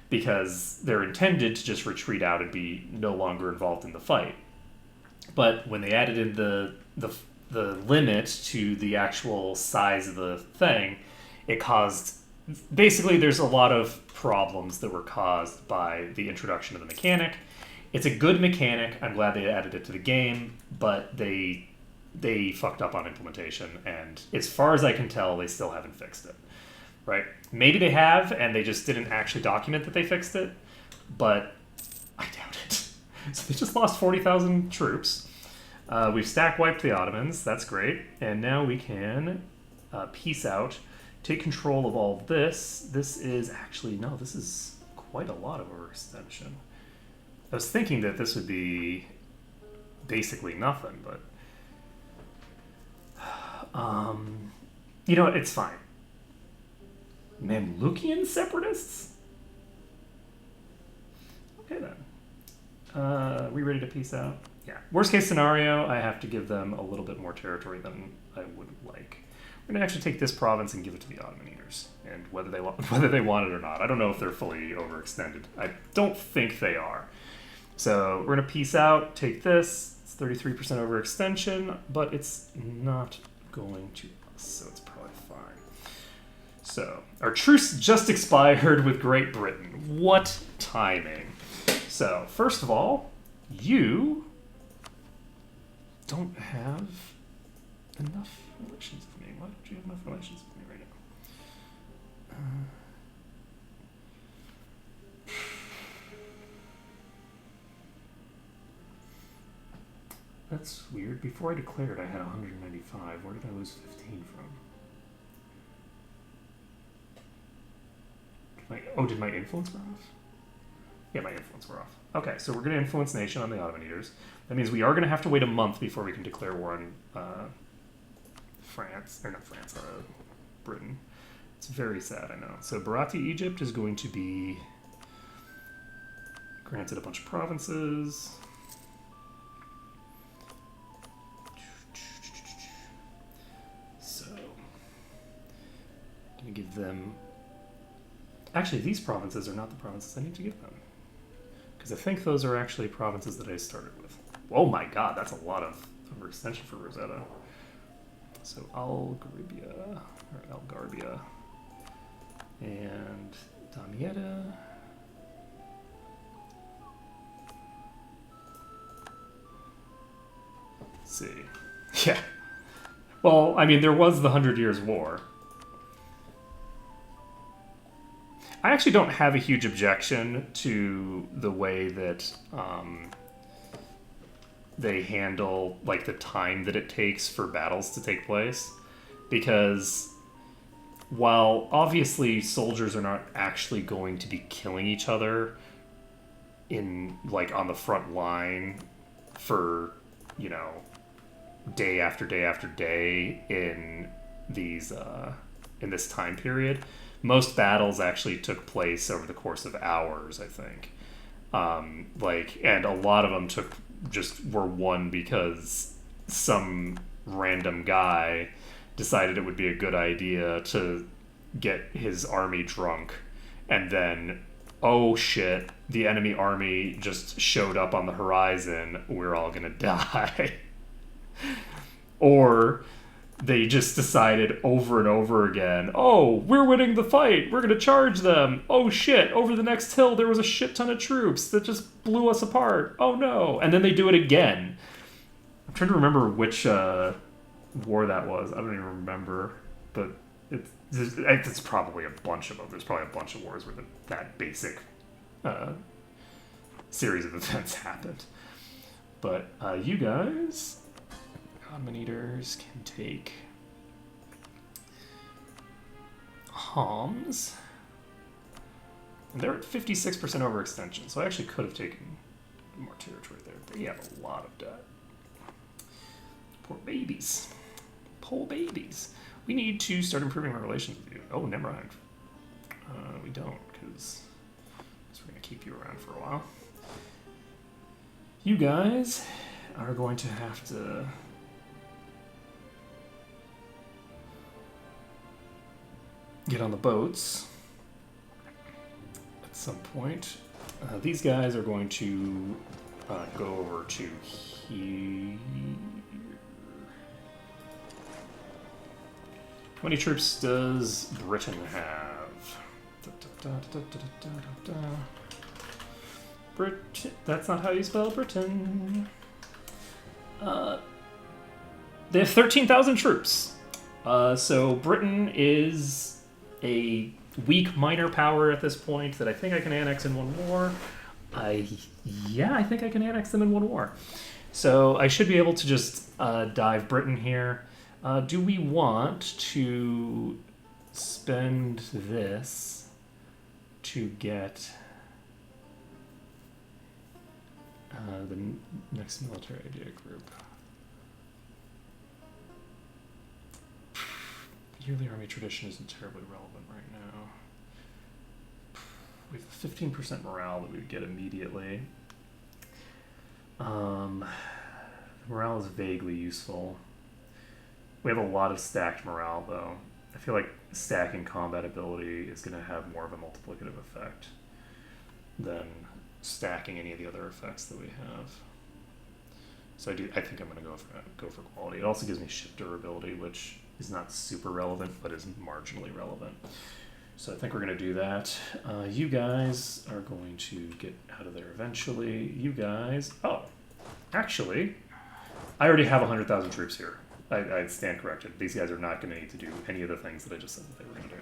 Because they're intended to just retreat out and be no longer involved in the fight. But when they added in the limit to the actual size of the thing, it caused... Basically, there's a lot of problems that were caused by the introduction of the mechanic. It's a good mechanic. I'm glad they added it to the game, but they fucked up on implementation, and as far as I can tell, they still haven't fixed it. Right? Maybe they have, and they just didn't actually document that they fixed it, but I doubt it. So they just lost 40,000 troops. We've stack wiped the Ottomans. That's great. And now we can peace out, take control of all this. This is actually, no, this is quite a lot of overextension. I was thinking that this would be basically nothing, but you know what? It's fine. Mamlukian separatists? Okay then. Are we ready to peace out? Yeah. Worst case scenario, I have to give them a little bit more territory than I would like. We're gonna actually take this province and give it to the Ottoman eaters, and whether they want it or not. I don't know if they're fully overextended. I don't think they are. So we're gonna peace out. Take this. It's 33% overextension, but it's not going to us, so it's probably fine. So, our truce just expired with Great Britain. What timing? So, first of all, you don't have enough relations with me. Why don't you have enough relations with me right now? That's weird. Before I declared, I had 195. Where did I lose 15 from? Did my influence wear off? Yeah, my influence wore off. Okay, so we're going to influence nation on the Ottoman eaters. That means we are going to have to wait a month before we can declare war on Britain. It's very sad, I know. So Bharati Egypt is going to be granted a bunch of provinces. So, I'm going to give them... Actually, these provinces are not the provinces I need to give them. Because I think those are actually provinces that I started with. Oh my god, that's a lot of overextension for Rosetta. So Algarbia, and Damietta. Let's see. Yeah. Well, I mean, there was the 100 Years' War. I actually don't have a huge objection to the way that they handle like the time that it takes for battles to take place, because while obviously soldiers are not actually going to be killing each other in like on the front line for, you know, day after day after day in these in this time period, most battles actually took place over the course of hours, I think. And a lot of them were won because some random guy decided it would be a good idea to get his army drunk, and then, oh shit, the enemy army just showed up on the horizon, we're all gonna die. Or they just decided over and over again, oh, we're winning the fight. We're going to charge them. Oh, shit. Over the next hill, there was a shit ton of troops that just blew us apart. Oh, no. And then they do it again. I'm trying to remember which war that was. I don't even remember. But it's probably a bunch of them. There's probably a bunch of wars where that basic series of events happened. But you guys... Common Eaters can take Homs. And they're at 56% overextension, so I actually could have taken more territory there. They have a lot of debt. Poor babies. Poor babies. We need to start improving our relations with you. Oh, never mind. We don't, because we're going to keep you around for a while. You guys are going to have to... get on the boats at some point. These guys are going to go over to here. How many troops does Britain have? Britain. That's not how you spell Britain. They have 13,000 troops. So Britain is a weak minor power at this point that I think I can annex in one war. I think I can annex them in one war. So I should be able to just dive Britain here. Do we want to spend this to get the next military idea group? Yearly army tradition isn't terribly relevant right now. We have 15% morale that we would get immediately. Morale is vaguely useful. We have a lot of stacked morale, though. I feel like stacking combat ability is going to have more of a multiplicative effect than stacking any of the other effects that we have. So I think I'm going to go for quality. It also gives me ship durability, which is not super relevant, but is marginally relevant. So I think we're going to do that. You guys are going to get out of there eventually. You guys... Oh, actually, I already have 100,000 troops here. I stand corrected. These guys are not going to need to do any of the things that I just said that they were going to do.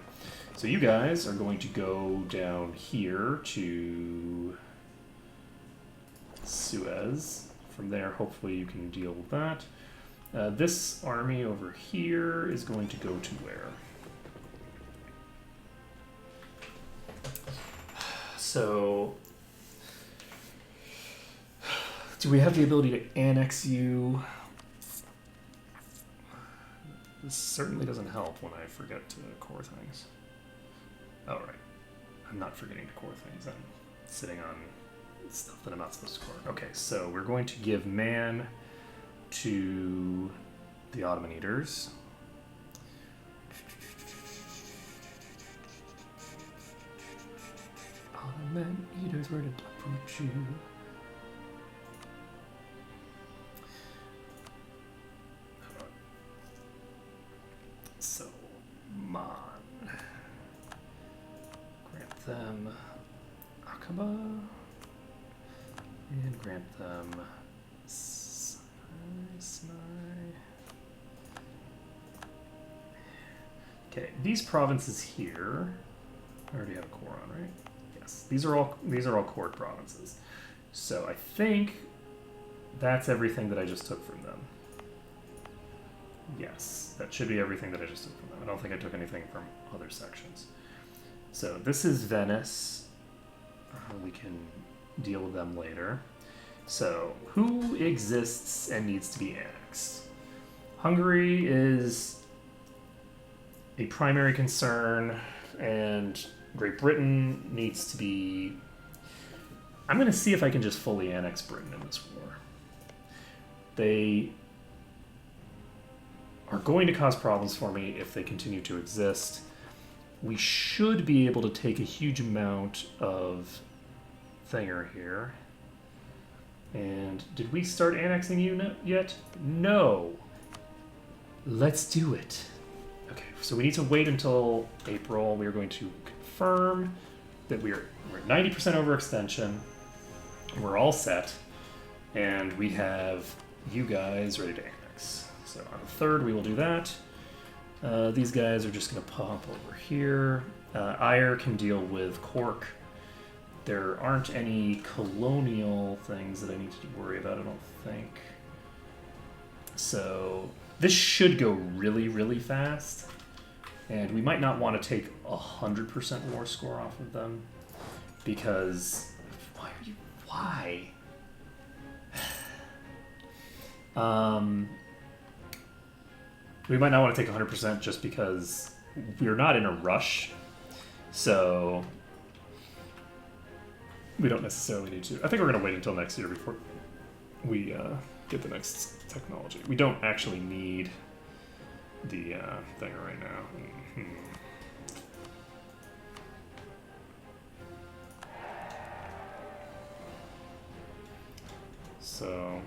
So you guys are going to go down here to Suez. From there, hopefully you can deal with that. This army over here is going to go to where? So, do we have the ability to annex you? This certainly doesn't help when I forget to core things. Oh, right. I'm not forgetting to core things. I'm sitting on stuff that I'm not supposed to core. Okay, so we're going to give man to the Ottoman Eaters. Ottoman Eaters, where did I put you? So, Mon. Grant them Aqaba. And grant them Sinai. Okay, these provinces here, I already have a core on, right? Yes, these are all cored provinces. So I think that's everything that I just took from them. Yes, that should be everything that I just took from them. I don't think I took anything from other sections. So this is Venice. We can deal with them later. So who exists and needs to be annexed? Hungary is a primary concern, and Great Britain needs to be... I'm going to see if I can just fully annex Britain in this war. They are going to cause problems for me if they continue to exist. We should be able to take a huge amount of thinger here. And did we start annexing you yet? No. Let's do it. Okay, so we need to wait until April. We are going to confirm that we're at 90% overextension. We're all set. And we have you guys ready to annex. So on the 3rd, we will do that. These guys are just going to pop over here. Ire can deal with Cork. There aren't any colonial things that I need to worry about, I don't think. So this should go really, really fast. And we might not want to take 100% war score off of them. Because... Why? We might not want to take 100% just because we're not in a rush. So we don't necessarily need to. I think we're going to wait until next year before we get the next technology. We don't actually need the thing right now. So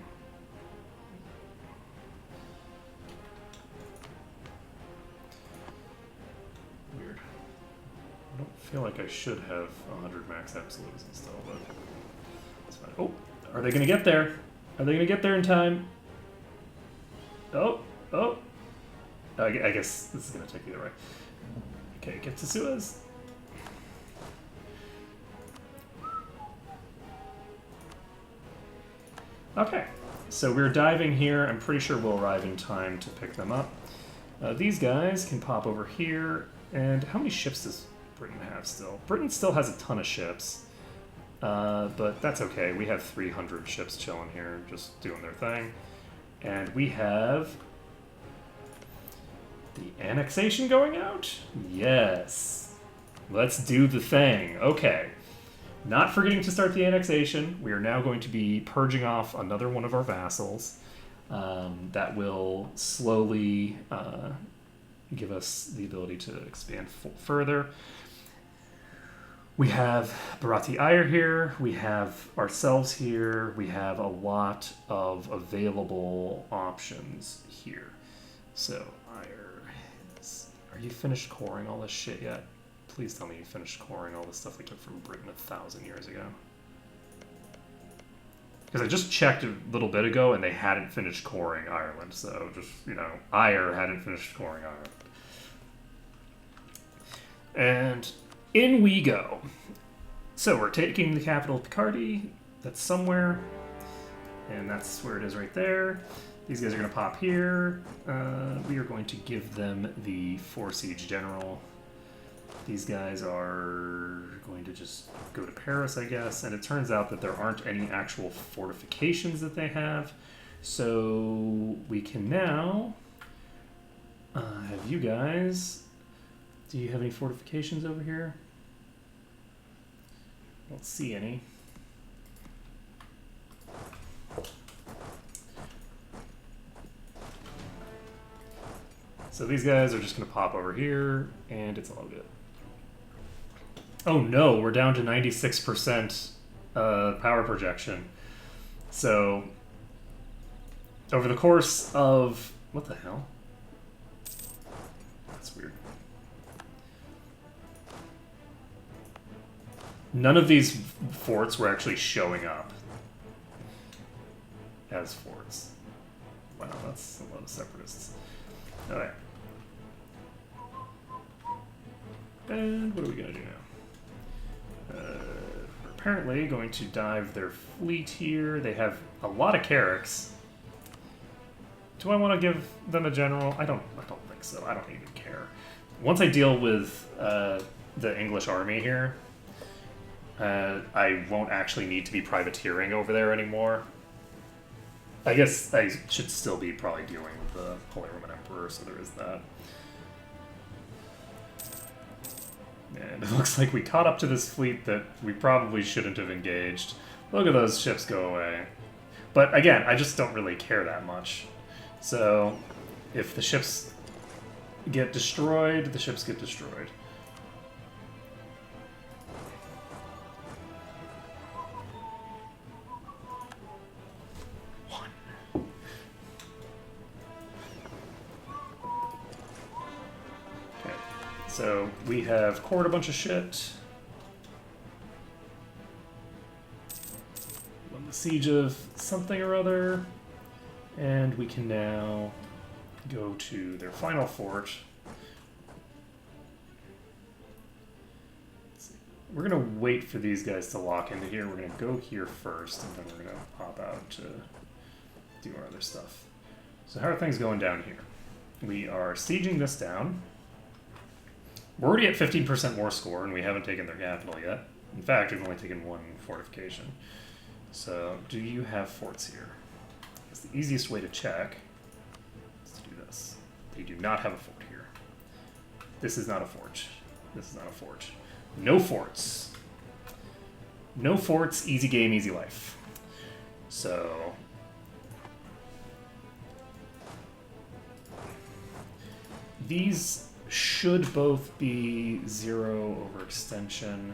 weird. I don't feel like I should have 100 max absolutes installed, but it's fine. Oh, are they going to get there? Are they going to get there in time? Oh. I guess this is going to take either way. Okay, get to Suez. Okay, so we're diving here. I'm pretty sure we'll arrive in time to pick them up. These guys can pop over here. And how many ships does Britain have still? Britain still has a ton of ships. But that's okay. We have 300 ships chilling here, just doing their thing. And we have the annexation going out? Yes. Let's do the thing. Okay. Not forgetting to start the annexation, we are now going to be purging off another one of our vassals. That will slowly give us the ability to expand further. We have Bharati Iyer here, we have ourselves here, we have a lot of available options here. So, Iyer is... Are you finished coring all this shit yet? Please tell me you finished coring all the stuff we took from Britain 1,000 years ago. Because I just checked a little bit ago and they hadn't finished coring Ireland. So just, Ire hadn't finished coring Ireland. And in we go. So we're taking the capital of Picardy. That's somewhere. And that's where it is right there. These guys are going to pop here. We are going to give them the 4 siege general. These guys are going to just go to Paris, I guess. And it turns out that there aren't any actual fortifications that they have. So we can now have you guys... Do you have any fortifications over here? I don't see any. So these guys are just going to pop over here, and it's all good. Oh no, we're down to 96% power projection. So, over the course of... What the hell? That's weird. None of these forts were actually showing up as forts. Wow, that's a lot of separatists. Alright. And what are we going to do now? We're apparently going to dive their fleet here. They have a lot of carracks. Do I want to give them a general? I don't think so. I don't even care. Once I deal with the English army here, I won't actually need to be privateering over there anymore. I guess I should still be probably dealing with the Holy Roman Emperor, so there is that. And it looks like we caught up to this fleet that we probably shouldn't have engaged. Look at those ships go away. But again, I just don't really care that much. So if the ships get destroyed, the ships get destroyed. So we have cored a bunch of shit. Won the siege of something or other. And we can now go to their final fort. We're going to wait for these guys to lock into here. We're going to go here first, and then we're going to pop out to do our other stuff. So how are things going down here? We are sieging this down. We're already at 15% war score, and we haven't taken their capital yet. In fact, we've only taken one fortification. So, do you have forts here? That's the easiest way to check is to do this. They do not have a fort here. This is not a fort. This is not a fort. No forts. No forts, easy game, easy life. So... these should both be 0 overextension.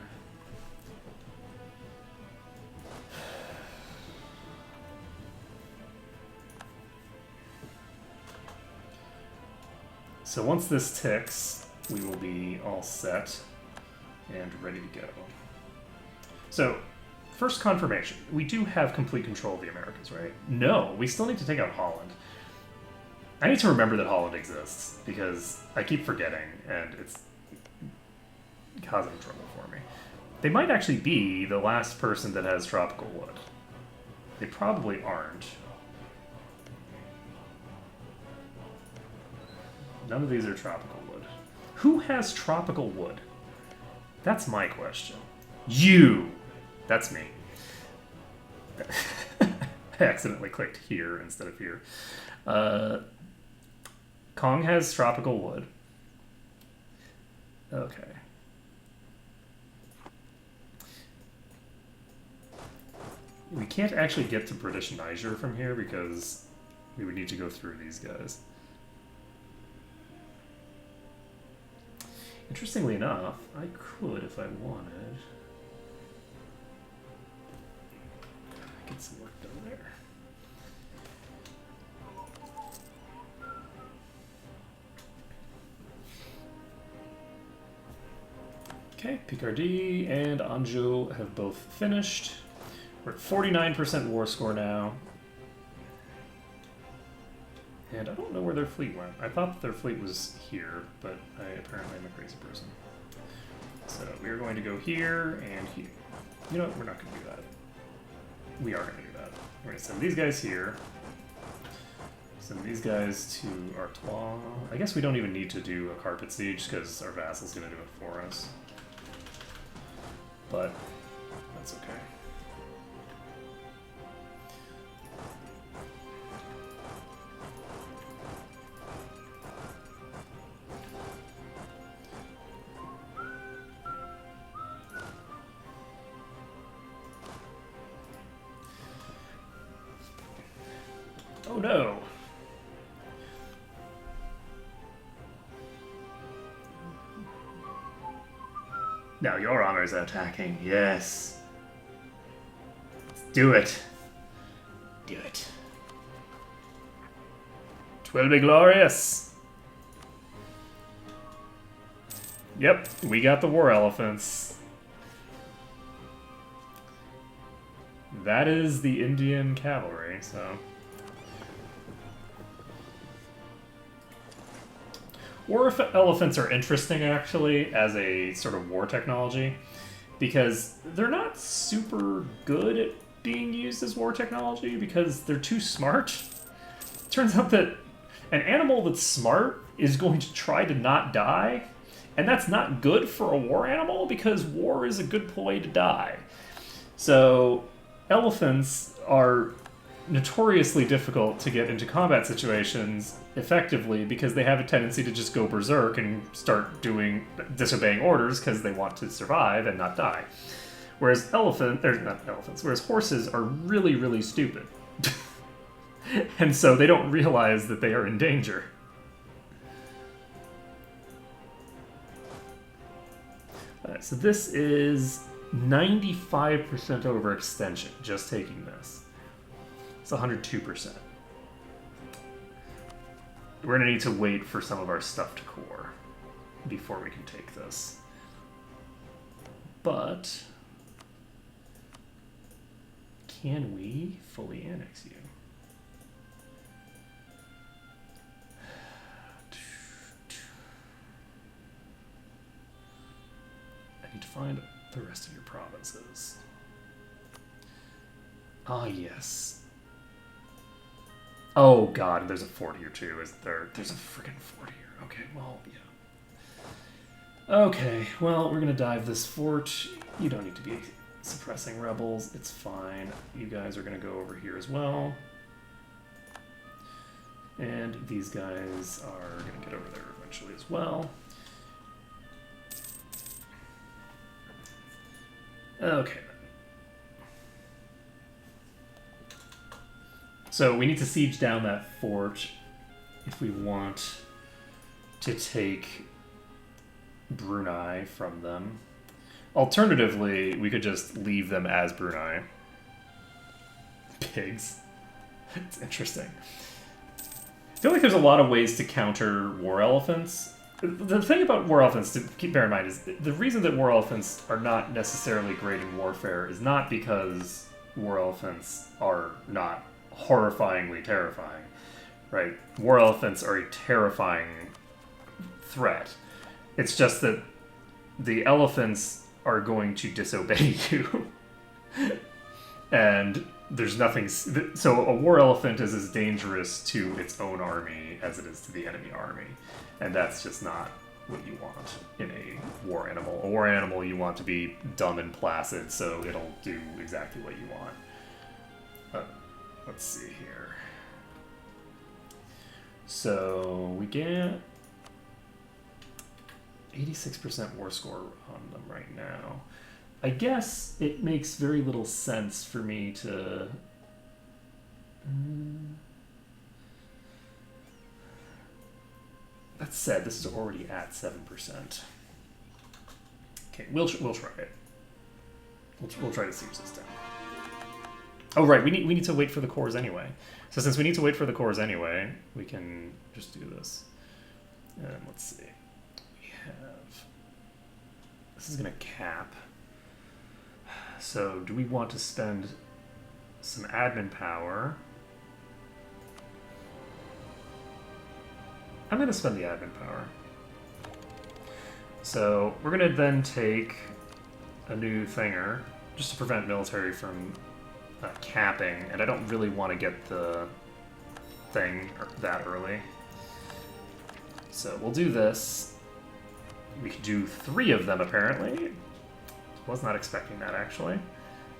So once this ticks, we will be all set and ready to go. So, first confirmation. We do have complete control of the Americas, right? No, we still need to take out Holland. I need to remember that Holland exists, because I keep forgetting, and it's causing trouble for me. They might actually be the last person that has tropical wood. They probably aren't. None of these are tropical wood. Who has tropical wood? That's my question. You! That's me. I accidentally clicked here instead of here. Kong has tropical wood. Okay. We can't actually get to British Niger from here because we would need to go through these guys. Interestingly enough, I could if I wanted. Get some work done there. Okay, Picardy and Anjou have both finished. We're at 49% war score now. And I don't know where their fleet went. I thought their fleet was here, but I apparently am a crazy person. So we are going to go here and here. You know what? We're not going to do that. We are going to do that. We're going to send these guys here. Send these guys to Artois. I guess we don't even need to do a carpet siege because our vassal's going to do it for us. But that's okay. Oh no! Now your armors are attacking. Yes. Let's do it. Do it. 'Twill be glorious. Yep, we got the war elephants. That is the Indian cavalry, so... War elephants are interesting, actually, as a sort of war technology, because they're not super good at being used as war technology because they're too smart. Turns out that an animal that's smart is going to try to not die, and that's not good for a war animal because war is a good way to die. So elephants are notoriously difficult to get into combat situations effectively because they have a tendency to just go berserk and start disobeying orders because they want to survive and not die. Whereas whereas horses are really, really stupid. And so they don't realize that they are in danger. So this is 95% overextension, just taking this. It's 102%. We're going to need to wait for some of our stuff to core. before we can take this. But can we fully annex you? I need to find the rest of your provinces. Ah, yes. Oh god, there's a fort here too, is there? There's a freaking fort here. Okay, well, yeah. Okay, well, we're gonna dive this fort. You don't need to be suppressing rebels. It's fine. You guys are gonna go over here as well. And these guys are gonna get over there eventually as well. Okay. So we need to siege down that fort if we want to take Brunei from them. Alternatively, we could just leave them as Brunei. Pigs. It's interesting. I feel like there's a lot of ways to counter war elephants. The thing about war elephants to bear in mind is the reason that war elephants are not necessarily great in warfare is not because war elephants are not horrifyingly terrifying, right? War elephants are a terrifying threat. It's just that the elephants are going to disobey you. And there's nothing... So a war elephant is as dangerous to its own army as it is to the enemy army. And that's just not what you want in a war animal. A war animal you want to be dumb and placid, so it'll do exactly what you want. Let's see here. So we get 86% war score on them right now. I guess it makes very little sense for me to... That said, this is already at 7%. Okay, we'll try it. We'll try to siege this down. Oh right, we need to wait for the cores anyway. So since we need to wait for the cores anyway, we can just do this. And let's see. We have... This is going to cap. So do we want to spend some admin power? I'm going to spend the admin power. So we're going to then take a new thinger just to prevent military from capping, and I don't really want to get the thing that early. So we'll do this. We could do 3 of them, apparently. Was not expecting that, actually.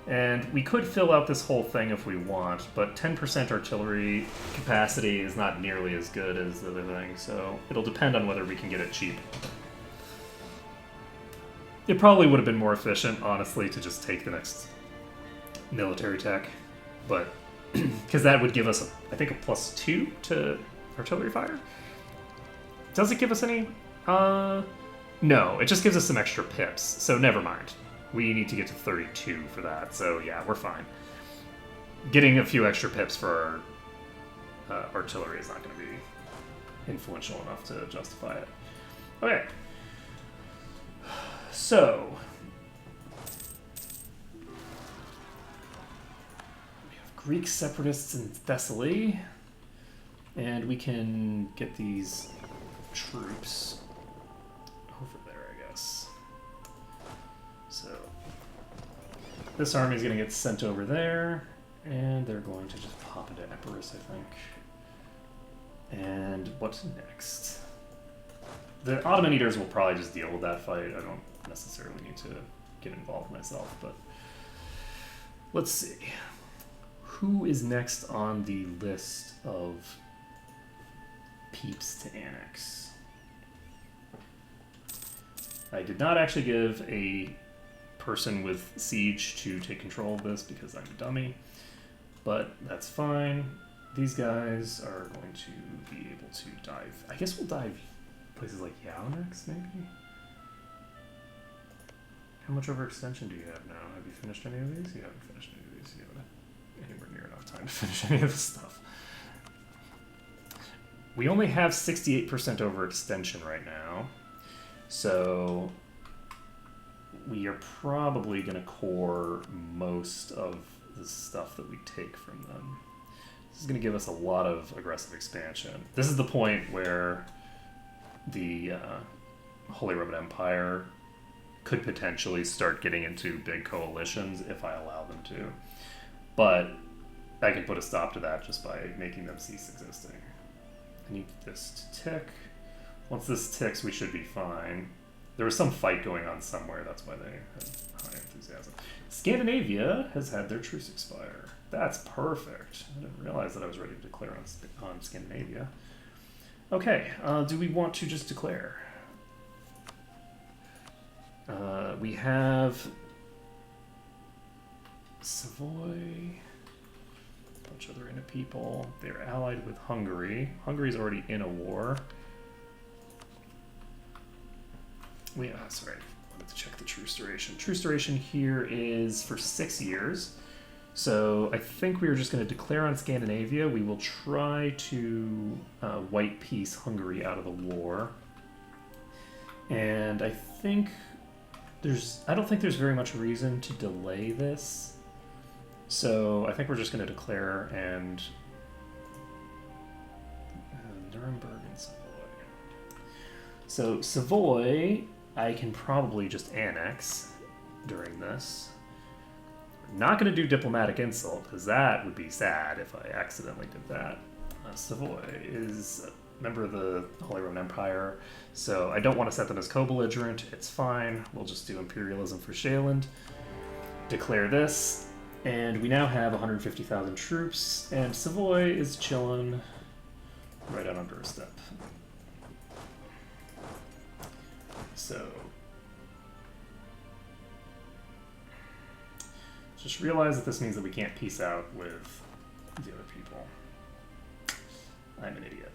And we could fill out this whole thing if we want, but 10% artillery capacity is not nearly as good as the other thing, so it'll depend on whether we can get it cheap. It probably would have been more efficient, honestly, to just take the next military tech, but because that would give us, I think, a +2 to artillery fire. Does it give us any? No, it just gives us some extra pips, so never mind. We need to get to 32 for that, so yeah, we're fine. Getting a few extra pips for our artillery is not going to be influential enough to justify it. Okay. So... we have Greek separatists in Thessaly, and we can get these troops over there, I guess. So this army is going to get sent over there, and they're going to just pop into Epirus, I think. And what next? The Ottoman Eaters will probably just deal with that fight. I don't necessarily need to get involved myself, but let's see. Who is next on the list of peeps to annex? I did not actually give a person with siege to take control of this because I'm a dummy, but that's fine. These guys are going to be able to dive. I guess we'll dive places like Yao next, maybe? How much overextension do you have now? Have you finished any of these? You haven't finished any of these. You haven't anywhere near enough time to finish any of this stuff. We only have 68% overextension right now. So we are probably going to core most of the stuff that we take from them. This is going to give us a lot of aggressive expansion. This is the point where the Holy Roman Empire could potentially start getting into big coalitions if I allow them to. But I can put a stop to that just by making them cease existing. I need this to tick. Once this ticks, we should be fine. There was some fight going on somewhere, that's why they had high enthusiasm. Scandinavia has had their truce expire. That's perfect. I didn't realize that I was ready to declare on Scandinavia. Okay, do we want to just declare? We have Savoy, a bunch of other Inna people. They're allied with Hungary. Hungary's already in a war. Sorry, I wanted to check the truce duration. Truce duration here is for 6 years. So I think we are just going to declare on Scandinavia. We will try to white peace Hungary out of the war. And I don't think there's very much reason to delay this. So I think we're just going to declare and Nuremberg and Savoy. So Savoy, I can probably just annex during this. We're not going to do diplomatic insult, because that would be sad if I accidentally did that. Savoy is a member of the Holy Roman Empire, so I don't want to set them as co-belligerent. It's fine. We'll just do imperialism for Shaeland. Declare this. And we now have 150,000 troops, and Savoy is chilling right out on doorstep. So, just realize that this means that we can't peace out with the other people. I'm an idiot.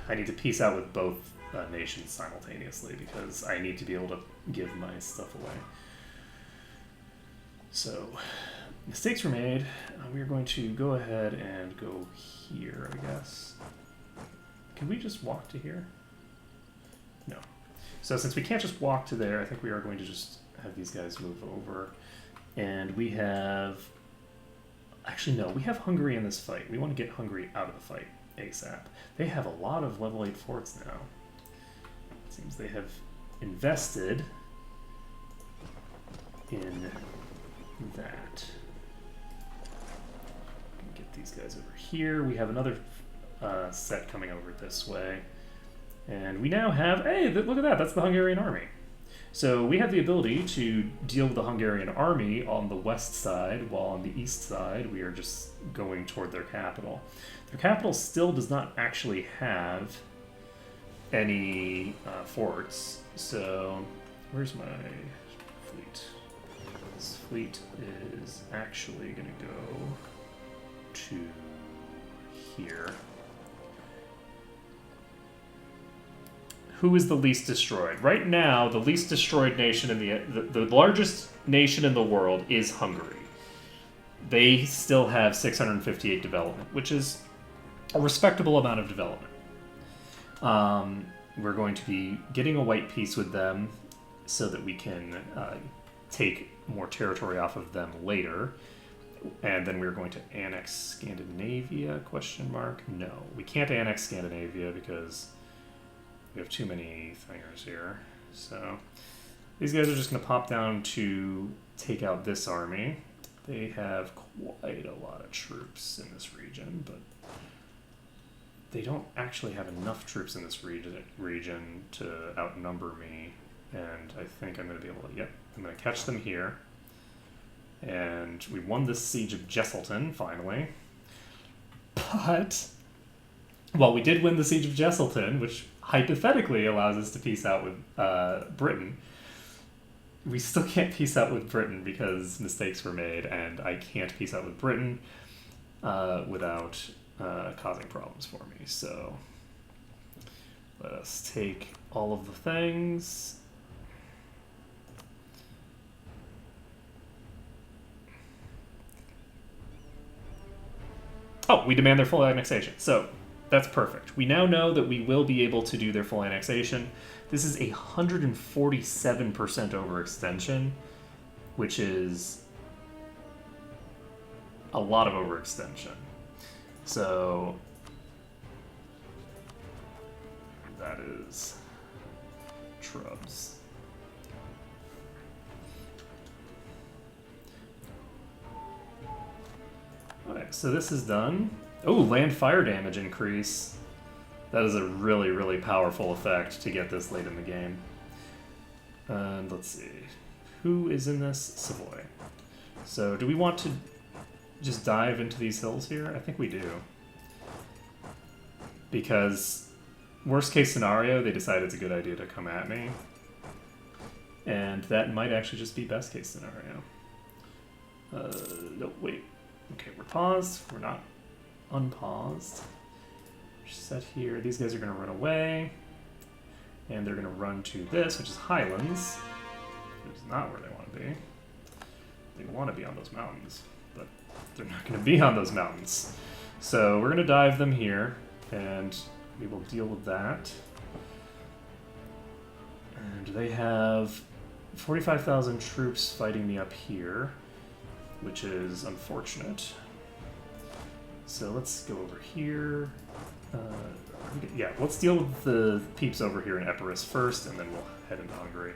I need to peace out with both nations simultaneously because I need to be able to give my stuff away. So, mistakes were made. We are going to go ahead and go here, I guess. Can we just walk to here? No. So since we can't just walk to there, I think we are going to just have these guys move over. And we have... Actually, no. We have Hungary in this fight. We want to get Hungary out of the fight ASAP. They have a lot of level 8 forts now. It seems they have invested in... that. Get these guys over here. We have another set coming over this way. And we now have, hey, look at that, that's the Hungarian army. So we have the ability to deal with the Hungarian army on the west side, while on the east side we are just going toward their capital. Their capital still does not actually have any forts. So where's my fleet? This fleet is actually going to go to here. Who is the least destroyed? Right now, the least destroyed nation in the largest nation in the world is Hungary. They still have 658 development, which is a respectable amount of development. We're going to be getting a white peace with them so that we can take more territory off of them later. And then we're going to annex Scandinavia, question mark? No, we can't annex Scandinavia because we have too many thingers here. So these guys are just going to pop down to take out this army. They have quite a lot of troops in this region, but they don't actually have enough troops in this region to outnumber me. And I think I'm going to be able to, yep, I'm going to catch them here. And we won this siege of Jesselton, finally. But, well, we did win the siege of Jesselton, which hypothetically allows us to peace out with Britain. We still can't peace out with Britain because mistakes were made, and I can't peace out with Britain without causing problems for me. So let us take all of the things. Oh, we demand their full annexation. So That's perfect. We now know that we will be able to do their full annexation. This is a 147% overextension, which is a lot of overextension. So that is Trubs. Okay, so this is done. Oh, land fire damage increase. That is a really, really powerful effect to get this late in the game. And let's see. Who is in this? Savoy. So do we want to just dive into these hills here? I think we do. Because worst case scenario, they decide it's a good idea to come at me. And that might actually just be best case scenario. No, wait. Okay, we're paused. We're not unpaused. Set here. These guys are going to run away. And they're going to run to this, which is Highlands. Which is not where they want to be. They want to be on those mountains. But they're not going to be on those mountains. So we're going to dive them here. And we will deal with that. And they have 45,000 troops fighting me up here, which is unfortunate. So let's go over here. Yeah, let's deal with the peeps over here in Epirus first, and then we'll head into Hungary.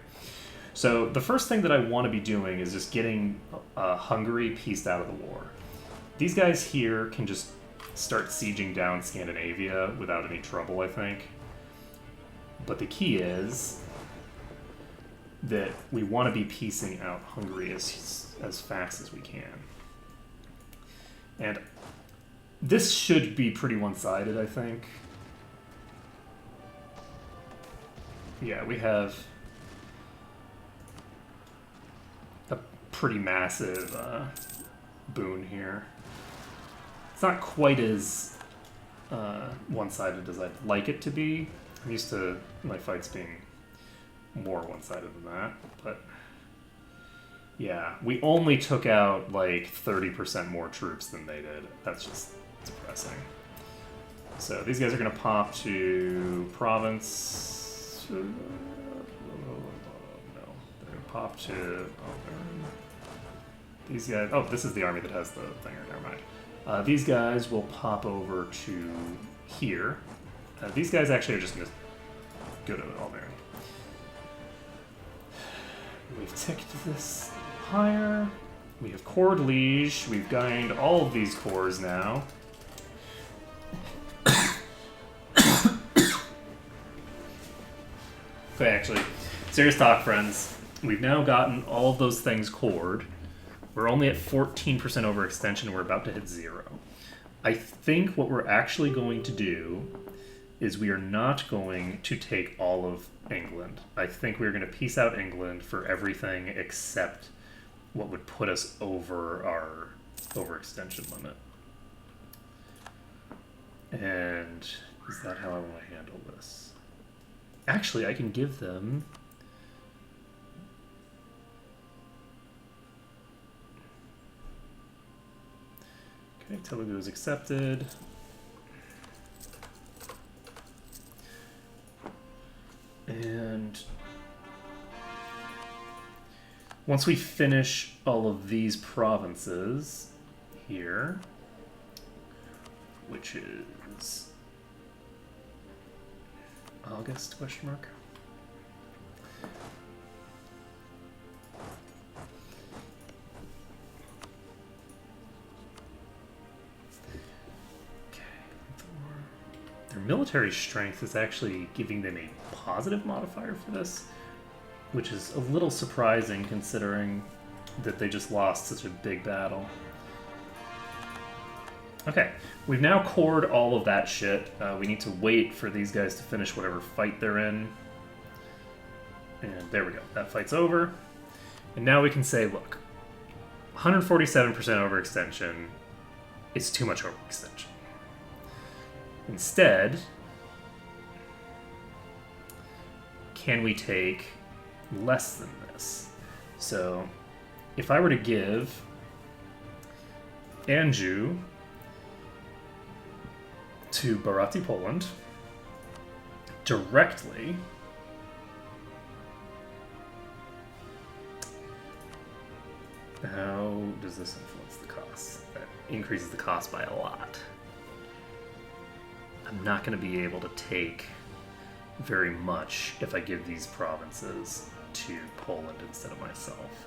So the first thing that I want to be doing is just getting Hungary pieced out of the war. These guys here can just start sieging down Scandinavia without any trouble, I think. But the key is that we want to be piecing out Hungary as fast as we can. And this should be pretty one-sided, I think. Yeah, we have a pretty massive boon here. It's not quite as one-sided as I'd like it to be. I'm used to my fights being more one-sided than that, but yeah, we only took out like 30% more troops than they did. That's just depressing. So these guys are going to pop to province. No, they're going to pop to. These guys. Oh, this is the army that has the thing. Never mind. These guys will pop over to here. These guys actually are just going to go to Almeri. We've ticked this higher. We have cored liege. We've gained all of these cores now. Okay, actually, serious talk, friends. We've now gotten all of those things cored. We're only at 14% overextension. We're about to hit 0. I think what we're actually going to do is we are not going to take all of England. I think we're going to piece out England for everything except what would put us over our overextension limit. And is that how I want to handle this? Actually, I can give them... Okay, Telugu is accepted. And once we finish all of these provinces here, which is August, question mark? Okay. Their military strength is actually giving them a positive modifier for this, which is a little surprising considering that they just lost such a big battle. Okay, we've now cored all of that shit. We need to wait for these guys to finish whatever fight they're in. And there we go. That fight's over. And now we can say, look, 147% overextension is too much overextension. Instead, can we take less than this? So, if I were to give Anjou to Bharati, Poland, directly. How does this influence the cost? That increases the cost by a lot. I'm not going to be able to take very much if I give these provinces to Poland instead of myself.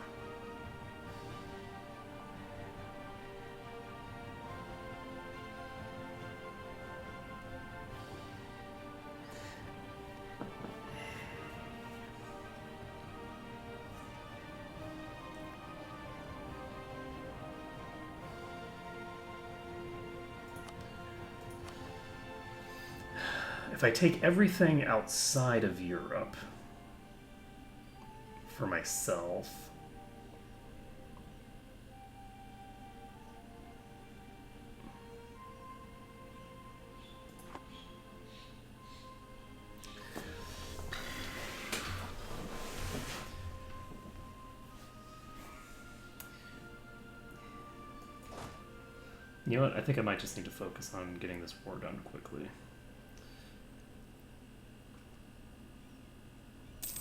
If I take everything outside of Europe for myself, you know what? I think I might just need to focus on getting this war done quickly.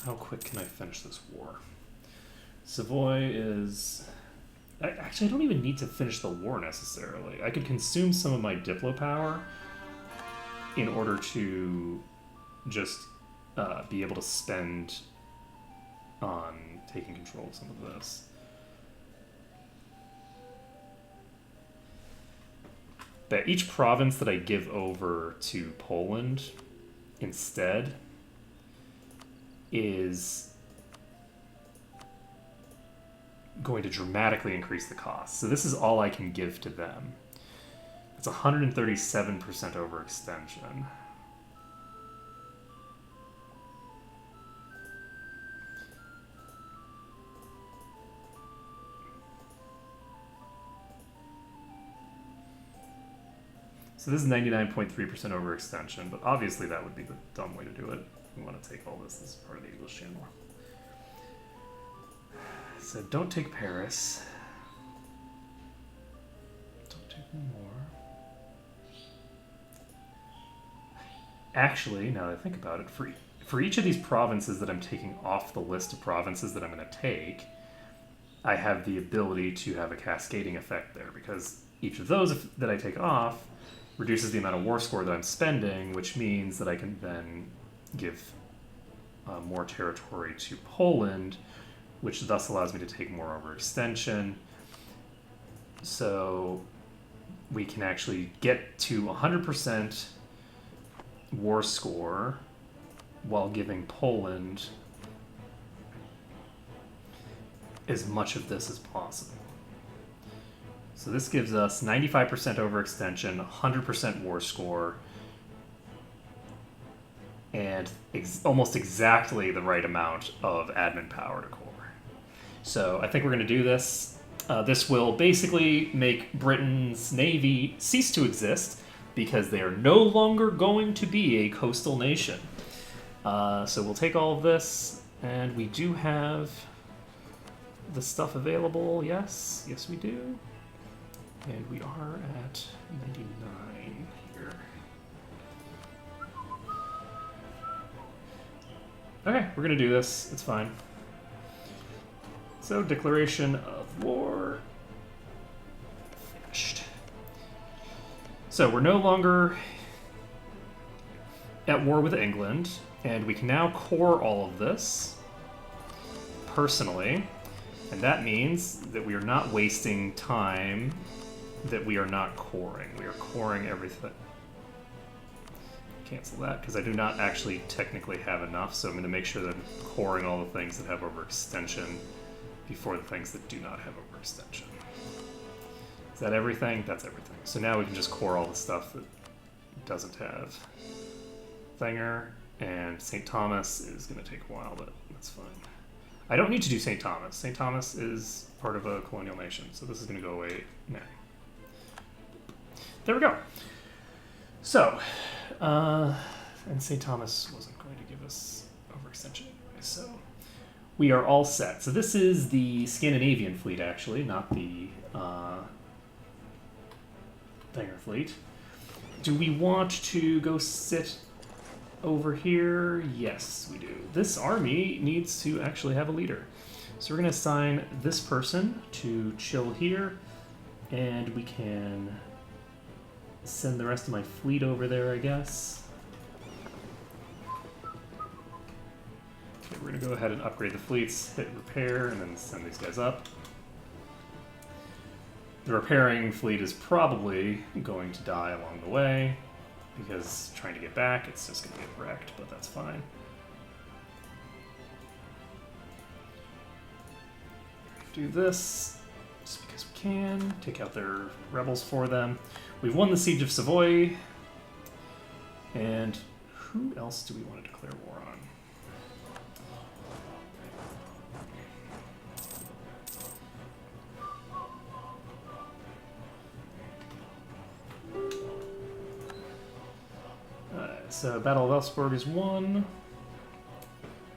How quick can I finish this war? Savoy is... Actually, I don't even need to finish the war necessarily. I could consume some of my Diplo power in order to just be able to spend on taking control of some of this. But each province that I give over to Poland instead is going to dramatically increase the cost. So this is all I can give to them. It's 137% overextension. So this is 99.3% overextension, but obviously that would be the dumb way to do it. We want to take all this. This is part of the English Channel. So don't take Paris. Don't take Namur. Actually, now that I think about it, for each of these provinces that I'm taking off the list of provinces that I'm going to take, I have the ability to have a cascading effect there, because each of those that I take off reduces the amount of war score that I'm spending, which means that I can then give more territory to Poland, which thus allows me to take more overextension. So we can actually get to 100% war score while giving Poland as much of this as possible. So this gives us 95% overextension, 100% war score, and almost exactly the right amount of admin power to core. So I think we're going to do this. This will basically make Britain's navy cease to exist because they are no longer going to be a coastal nation. So we'll take all of this, and we do have the stuff available. Yes, we do. And we are at 99 here. Okay, we're going to do this. It's fine. So, declaration of war. Finished. So, we're no longer at war with England, and we can now core all of this personally, and that means that we are not wasting time that we are not coring. We are coring everything. Cancel that, because I do not actually technically have enough, so I'm going to make sure that I'm coring all the things that have overextension before the things that do not have overextension. Is that everything? That's everything. So now we can just core all the stuff that doesn't have Thinger, and St. Thomas is going to take a while, but that's fine. I don't need to do St. Thomas. St. Thomas is part of a colonial nation, so this is going to go away now. There we go. So, and St. Thomas wasn't going to give us overextension anyway, so we are all set. So this is the Scandinavian fleet, actually, not the Thinger fleet. Do we want to go sit over here? Yes, we do. This army needs to actually have a leader. So we're going to assign this person to chill here, and we can send the rest of my fleet over there, I guess. Okay, we're going to go ahead and upgrade the fleets, hit repair, and then send these guys up. The repairing fleet is probably going to die along the way, because trying to get back, it's just going to get wrecked, but that's fine. Do this just because we can. Take out their rebels for them. We've won the Siege of Savoy. And who else do we want to declare war on? So Battle of Elsborg is won.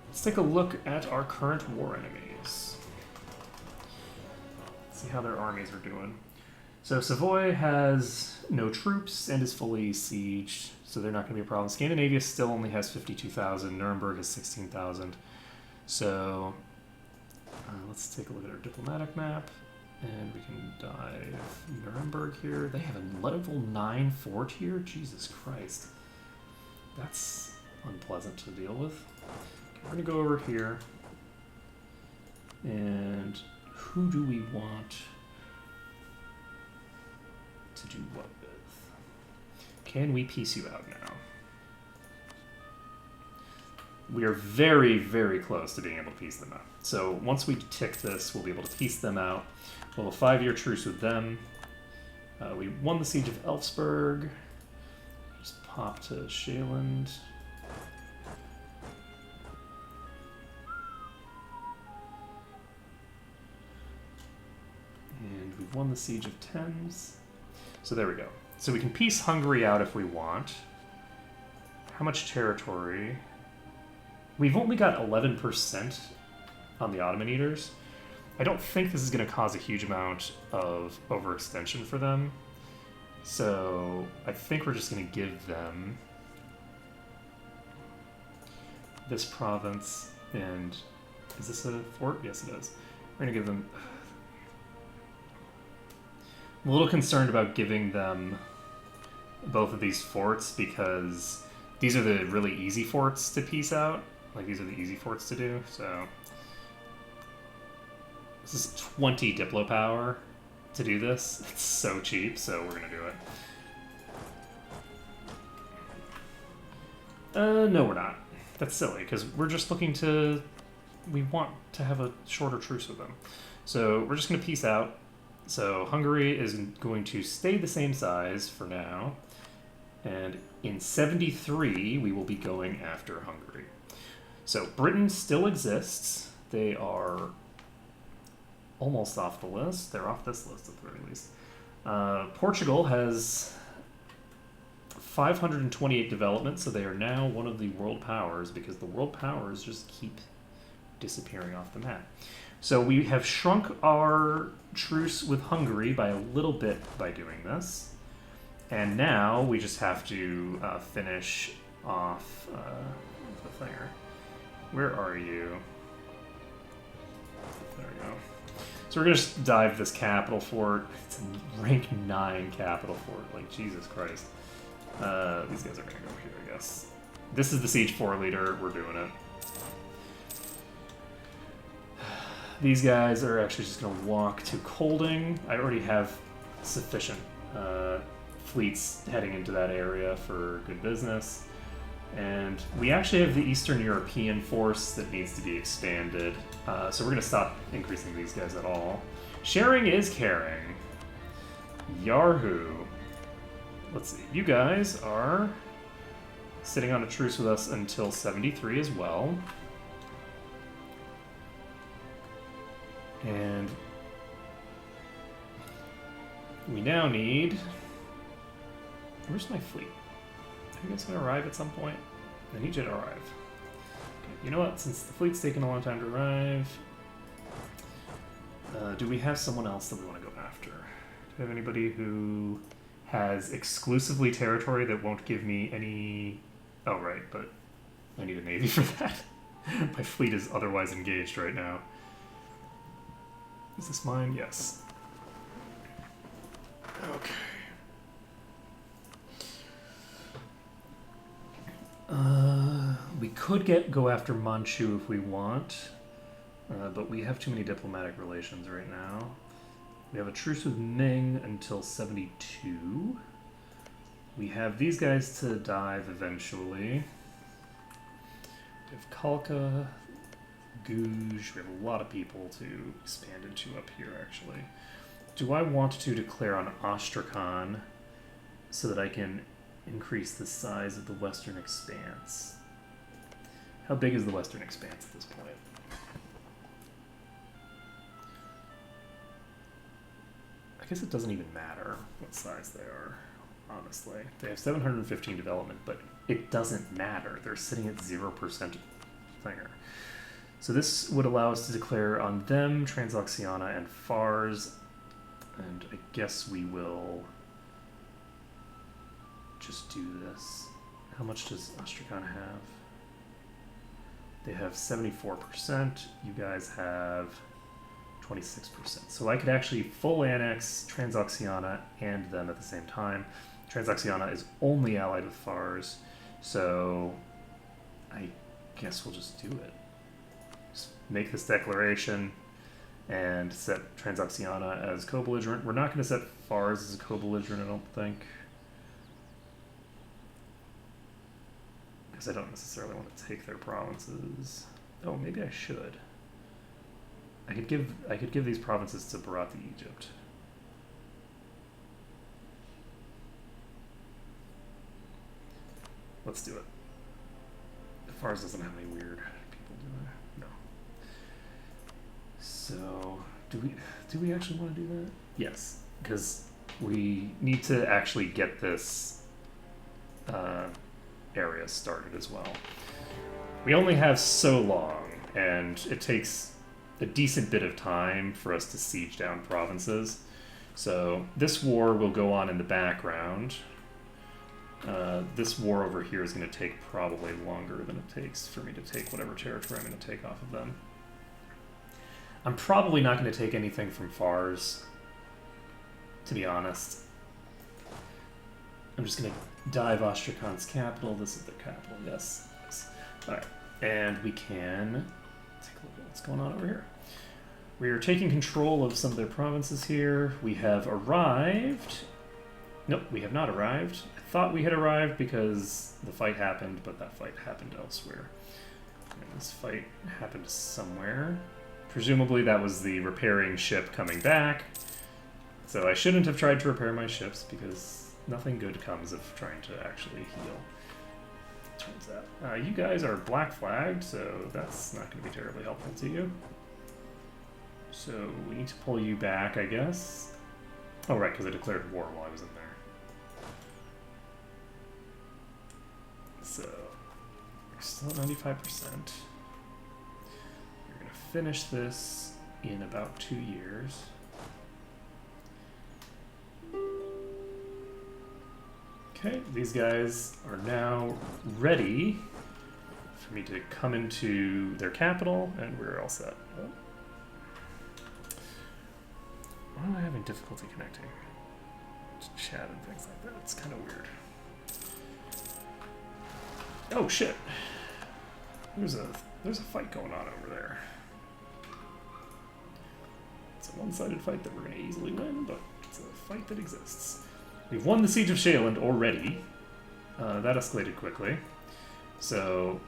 Let's take a look at our current war enemies. See how their armies are doing. So Savoy has no troops and is fully sieged, so they're not going to be a problem. Scandinavia still only has 52,000. Nuremberg has 16,000. So let's take a look at our diplomatic map, and we can dive Nuremberg here. They have a level 9 fort here? Jesus Christ. That's unpleasant to deal with. Okay, we're going to go over here, and who do we want to do what with? Can we piece you out now? We are very, very close to being able to piece them out. So once we tick this, we'll be able to piece them out. We'll have a 5-year truce with them. We won the Siege of Elfsborg. Just pop to Shaland. And we've won the Siege of Thames. So there we go. So we can piece Hungary out if we want. How much territory? We've only got 11% on the Ottoman Eaters. I don't think this is going to cause a huge amount of overextension for them. So I think we're just going to give them this province. And is this a fort? Yes, it is. We're going to give them... I'm a little concerned about giving them both of these forts because these are the really easy forts to piece out. Like, these are the easy forts to do, so... This is 20 Diplo power to do this. It's so cheap, so we're gonna do it. No, we're not. That's silly, because we're just looking to... We want to have a shorter truce with them. So we're just gonna piece out. So Hungary is going to stay the same size for now, and in 73 we will be going after Hungary. So Britain still exists. They are almost off the list. They're off this list at the very least. Portugal has 528 development, so they are now one of the world powers because the world powers just keep disappearing off the map. So we have shrunk our truce with Hungary by a little bit by doing this. And now we just have to finish off the thinger. Where are you? There we go. So we're going to just dive this capital fort. It's a rank 9 capital fort. Like, Jesus Christ. These guys are going to go here, I guess. This is the Siege 4 leader. We're doing it. These guys are actually just going to walk to Colding. I already have sufficient fleets heading into that area for good business. And we actually have the Eastern European force that needs to be expanded. So we're going to stop increasing these guys at all. Sharing is caring. Yahoo. Let's see. You guys are sitting on a truce with us until 73 as well. And we now need... Where's my fleet? Are you guys going to arrive at some point? I need you to arrive. Okay, you know what? Since the fleet's taking a long time to arrive, do we have someone else that we want to go after? Do we have anybody who has exclusively territory that won't give me any... Oh, right, but I need a navy for that. My fleet is otherwise engaged right now. Is this mine? Yes. Okay. We could go after Manchu if we want, but we have too many diplomatic relations right now. We have a truce with Ming until 72. We have these guys to dive eventually. We have Kalka, Gouge. We have a lot of people to expand into up here, actually. Do I want to declare on Astrakhan so that I can increase the size of the Western Expanse? How big is the Western Expanse at this point? I guess it doesn't even matter what size they are, honestly. They have 715 development, but it doesn't matter. They're sitting at 0% thinger. So this would allow us to declare on them, Transoxiana, and Fars. And I guess we will just do this. How much does Astrakhan have? They have 74%. You guys have 26%. So I could actually full annex Transoxiana and them at the same time. Transoxiana is only allied with Fars, so I guess we'll just do it. Just make this declaration and set Transoxiana as co-belligerent. We're not going to set Fars as a co-belligerent, I don't think. Because I don't necessarily want to take their provinces. Oh, maybe I should. I could give these provinces to Bharat the Egypt. Let's do it. Fars doesn't have any weird people, do I? No. So, do we actually want to do that? Yes, because we need to actually get this area started as well. We only have so long, and it takes a decent bit of time for us to siege down provinces. So this war will go on in the background. This war over here is going to take probably longer than it takes for me to take whatever territory I'm going to take off of them. I'm probably not going to take anything from Fars, to be honest. I'm just going to dive Astrakhan's capital. This is their capital, yes. Alright, and we can take a look at what's going on over here. We are taking control of some of their provinces here. We have arrived. Nope, we have not arrived. I thought we had arrived because the fight happened, but that fight happened elsewhere. And this fight happened somewhere. Presumably that was the repairing ship coming back. So I shouldn't have tried to repair my ships because nothing good comes of trying to actually heal. Turns out. You guys are black flagged, so that's not going to be terribly helpful to you. So we need to pull you back, I guess. Oh, right, because I declared war while I was in there. So, we're still at 95%. We're going to finish this in about 2 years. Okay, these guys are now ready for me to come into their capital, and we're all set. Oh. Why am I having difficulty connecting to chat and things like that? It's kind of weird. Oh shit! There's a fight going on over there. It's a one-sided fight that we're going to easily win, but it's a fight that exists. We've won the Siege of Shaeland already. That escalated quickly. So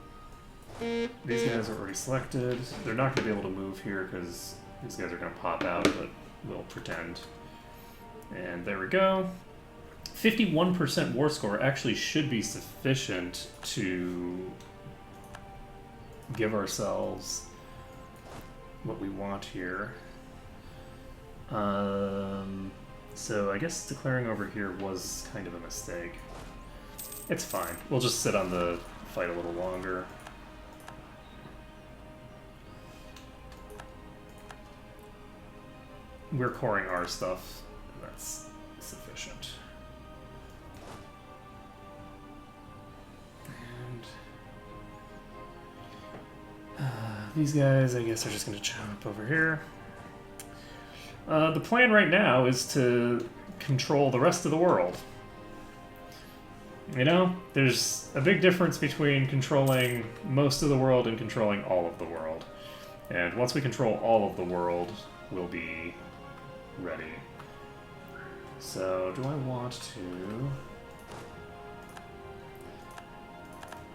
these guys are already selected. They're not going to be able to move here because these guys are going to pop out, but we'll pretend. And there we go. 51% war score actually should be sufficient to give ourselves what we want here. So I guess declaring over here was kind of a mistake. It's fine. We'll just sit on the fight a little longer. We're coring our stuff, and that's sufficient. These guys, I guess, are just going to jump over here. The plan right now is to control the rest of the world. You know, there's a big difference between controlling most of the world and controlling all of the world. And once we control all of the world, we'll be ready. So, do I want to...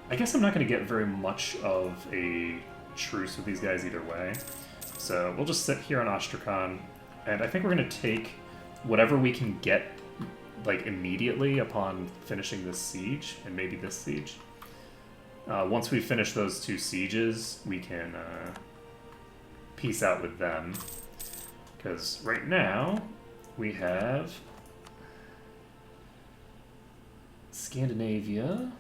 I guess I'm not going to get very much of a truce with these guys either way. So, we'll just sit here on Ostrakhan, and I think we're going to take whatever we can get, like, immediately upon finishing this siege, and maybe this siege. Once we finish those 2 sieges, we can peace out with them. Because right now, we have Scandinavia,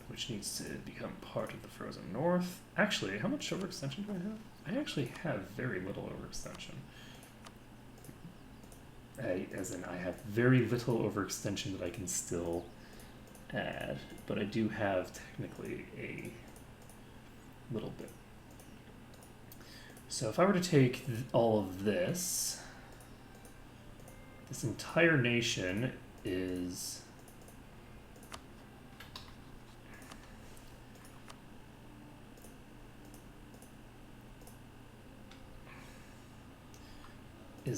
which needs to become part of the Frozen North. Actually, how much overextension do I have? I actually have very little overextension. As in, I have very little overextension that I can still add, but I do have technically a little bit. So if I were to take all of this, this entire nation is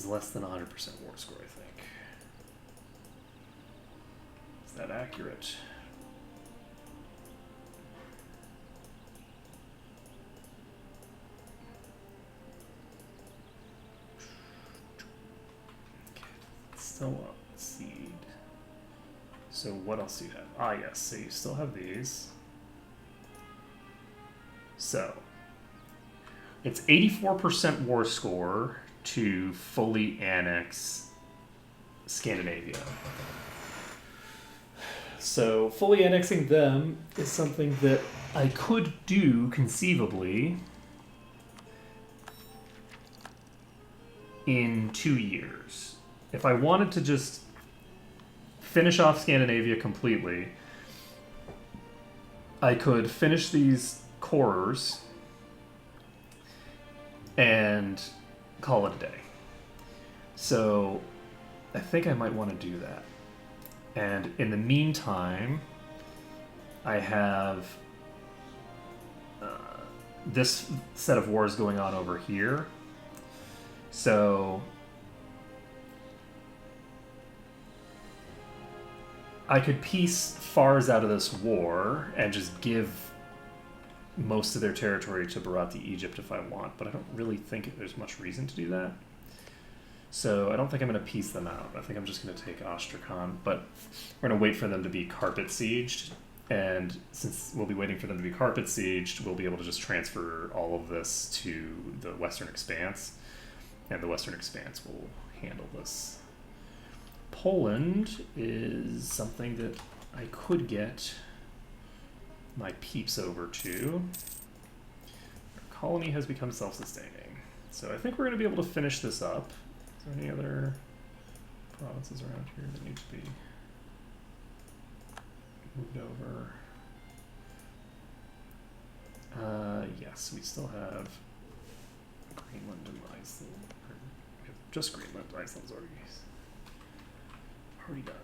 less than 100% war score, I think. Is that accurate? Okay, still up. Seed. So what else do you have? Ah, yes, so you still have these. So, it's 84% war score to fully annex Scandinavia. So fully annexing them is something that I could do conceivably in 2 years. If I wanted to just finish off Scandinavia completely, I could finish these cores and call it a day. So I think I might want to do that. And in the meantime, I have this set of wars going on over here. So I could piece Fars out of this war and just give most of their territory to Bharat, Egypt if I want, but I don't really think there's much reason to do that. So I don't think I'm going to piece them out. I think I'm just going to take Ostrakhan, but we're going to wait for them to be carpet sieged, and since we'll be waiting for them to be carpet sieged, we'll be able to just transfer all of this to the Western Expanse, and the Western Expanse will handle this. Poland is something that I could get my peeps over to. Our colony has become self-sustaining. So I think we're going to be able to finish this up. Is there any other provinces around here that need to be moved over? Yes, we still have Greenland and Iceland. We have just Greenland. Iceland's already done.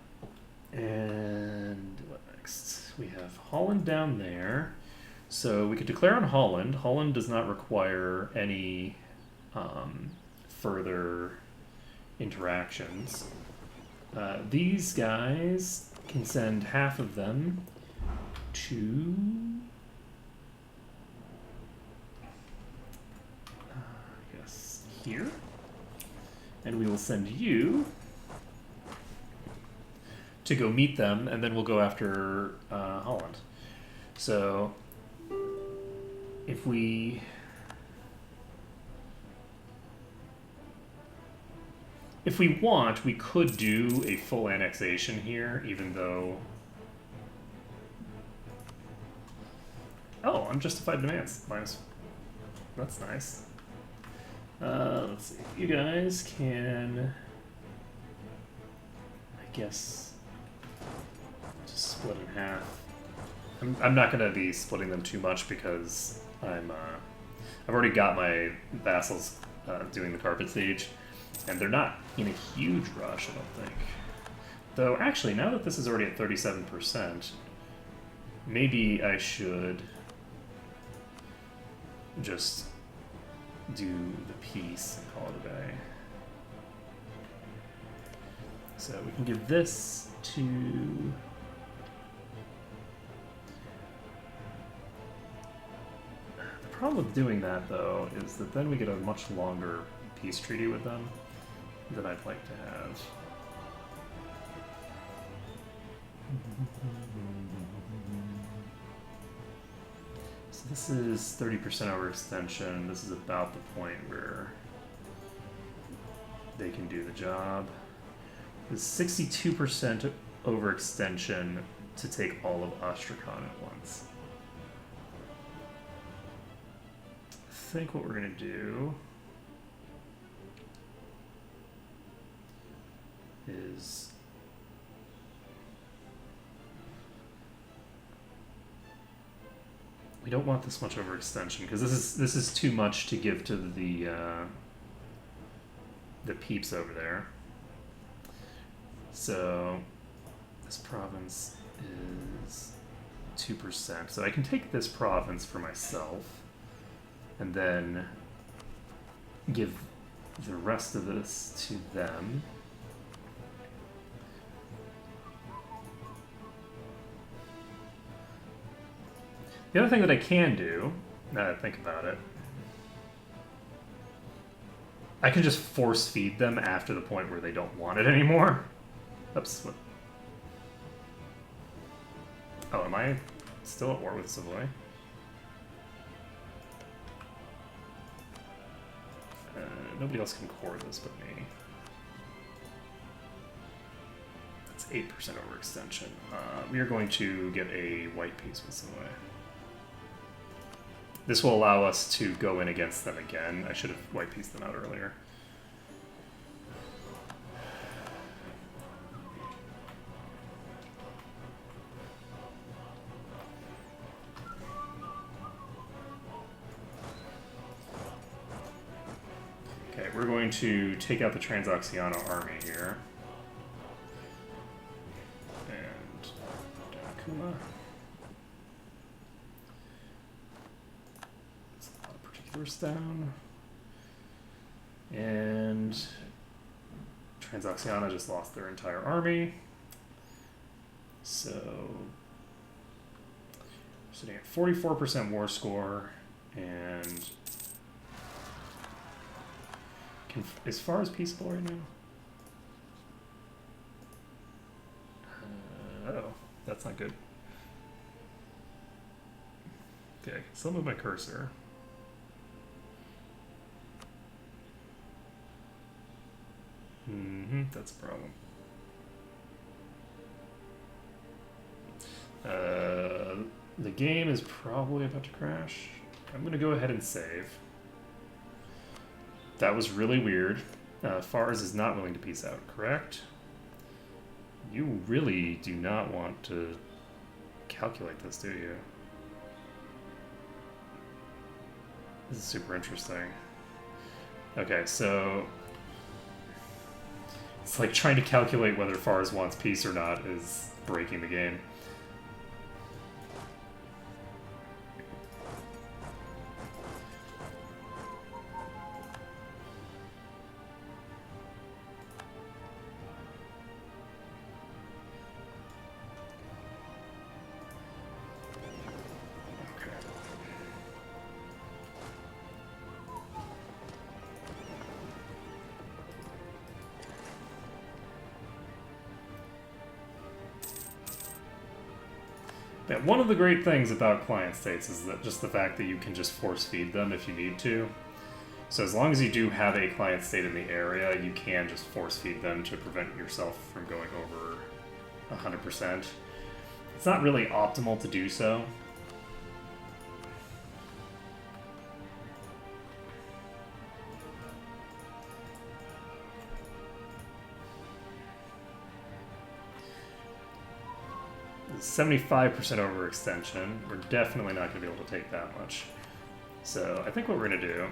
And what next? We have Holland down there. So we could declare on Holland. Holland does not require any further interactions. These guys can send half of them to I guess here, and we will send you to go meet them, and then we'll go after Holland. So if we want, we could do a full annexation here, even though... Oh, unjustified demands. Minus... That's nice. Let's see. You guys can... I guess... just split in half. I'm not going to be splitting them too much because I'm I've already got my vassals doing the carpet stage, and they're not in a huge rush, I don't think. Though, actually, now that this is already at 37%, maybe I should just do the piece and call it a day. So we can give this to... The problem with doing that, though, is that then we get a much longer peace treaty with them than I'd like to have. So this is 30% overextension. This is about the point where they can do the job. It's 62% overextension to take all of Astrakhan at once. I think what we're going to do is we don't want this much overextension because this is too much to give to the peeps over there. So this province is 2%. So I can take this province for myself and then give the rest of this to them. The other thing that I can do, now that I think about it, I can just force feed them after the point where they don't want it anymore. Oops. What? Oh, am I still at war with Savoy? Nobody else can core this but me. That's 8% overextension. We are going to get a white piece with Savoy. This will allow us to go in against them again. I should have white pieced them out earlier. Okay, we're going to take out the Transoxiana army here. And Kuma. Down. And Transoxiana just lost their entire army. So sitting at 44% war score, and as far as peaceful right now. Oh, that's not good. Okay, still move my cursor. That's a problem. The game is probably about to crash. I'm going to go ahead and save. That was really weird. Fars is not willing to peace out, correct? You really do not want to calculate this, do you? This is super interesting. Okay, so it's like trying to calculate whether Fars wants peace or not is breaking the game. Yeah, one of the great things about client states is that just the fact that you can just force feed them if you need to. So as long as you do have a client state in the area, you can just force feed them to prevent yourself from going over 100%. It's not really optimal to do so. 75% overextension. We're definitely not going to be able to take that much. So I think what we're going to do,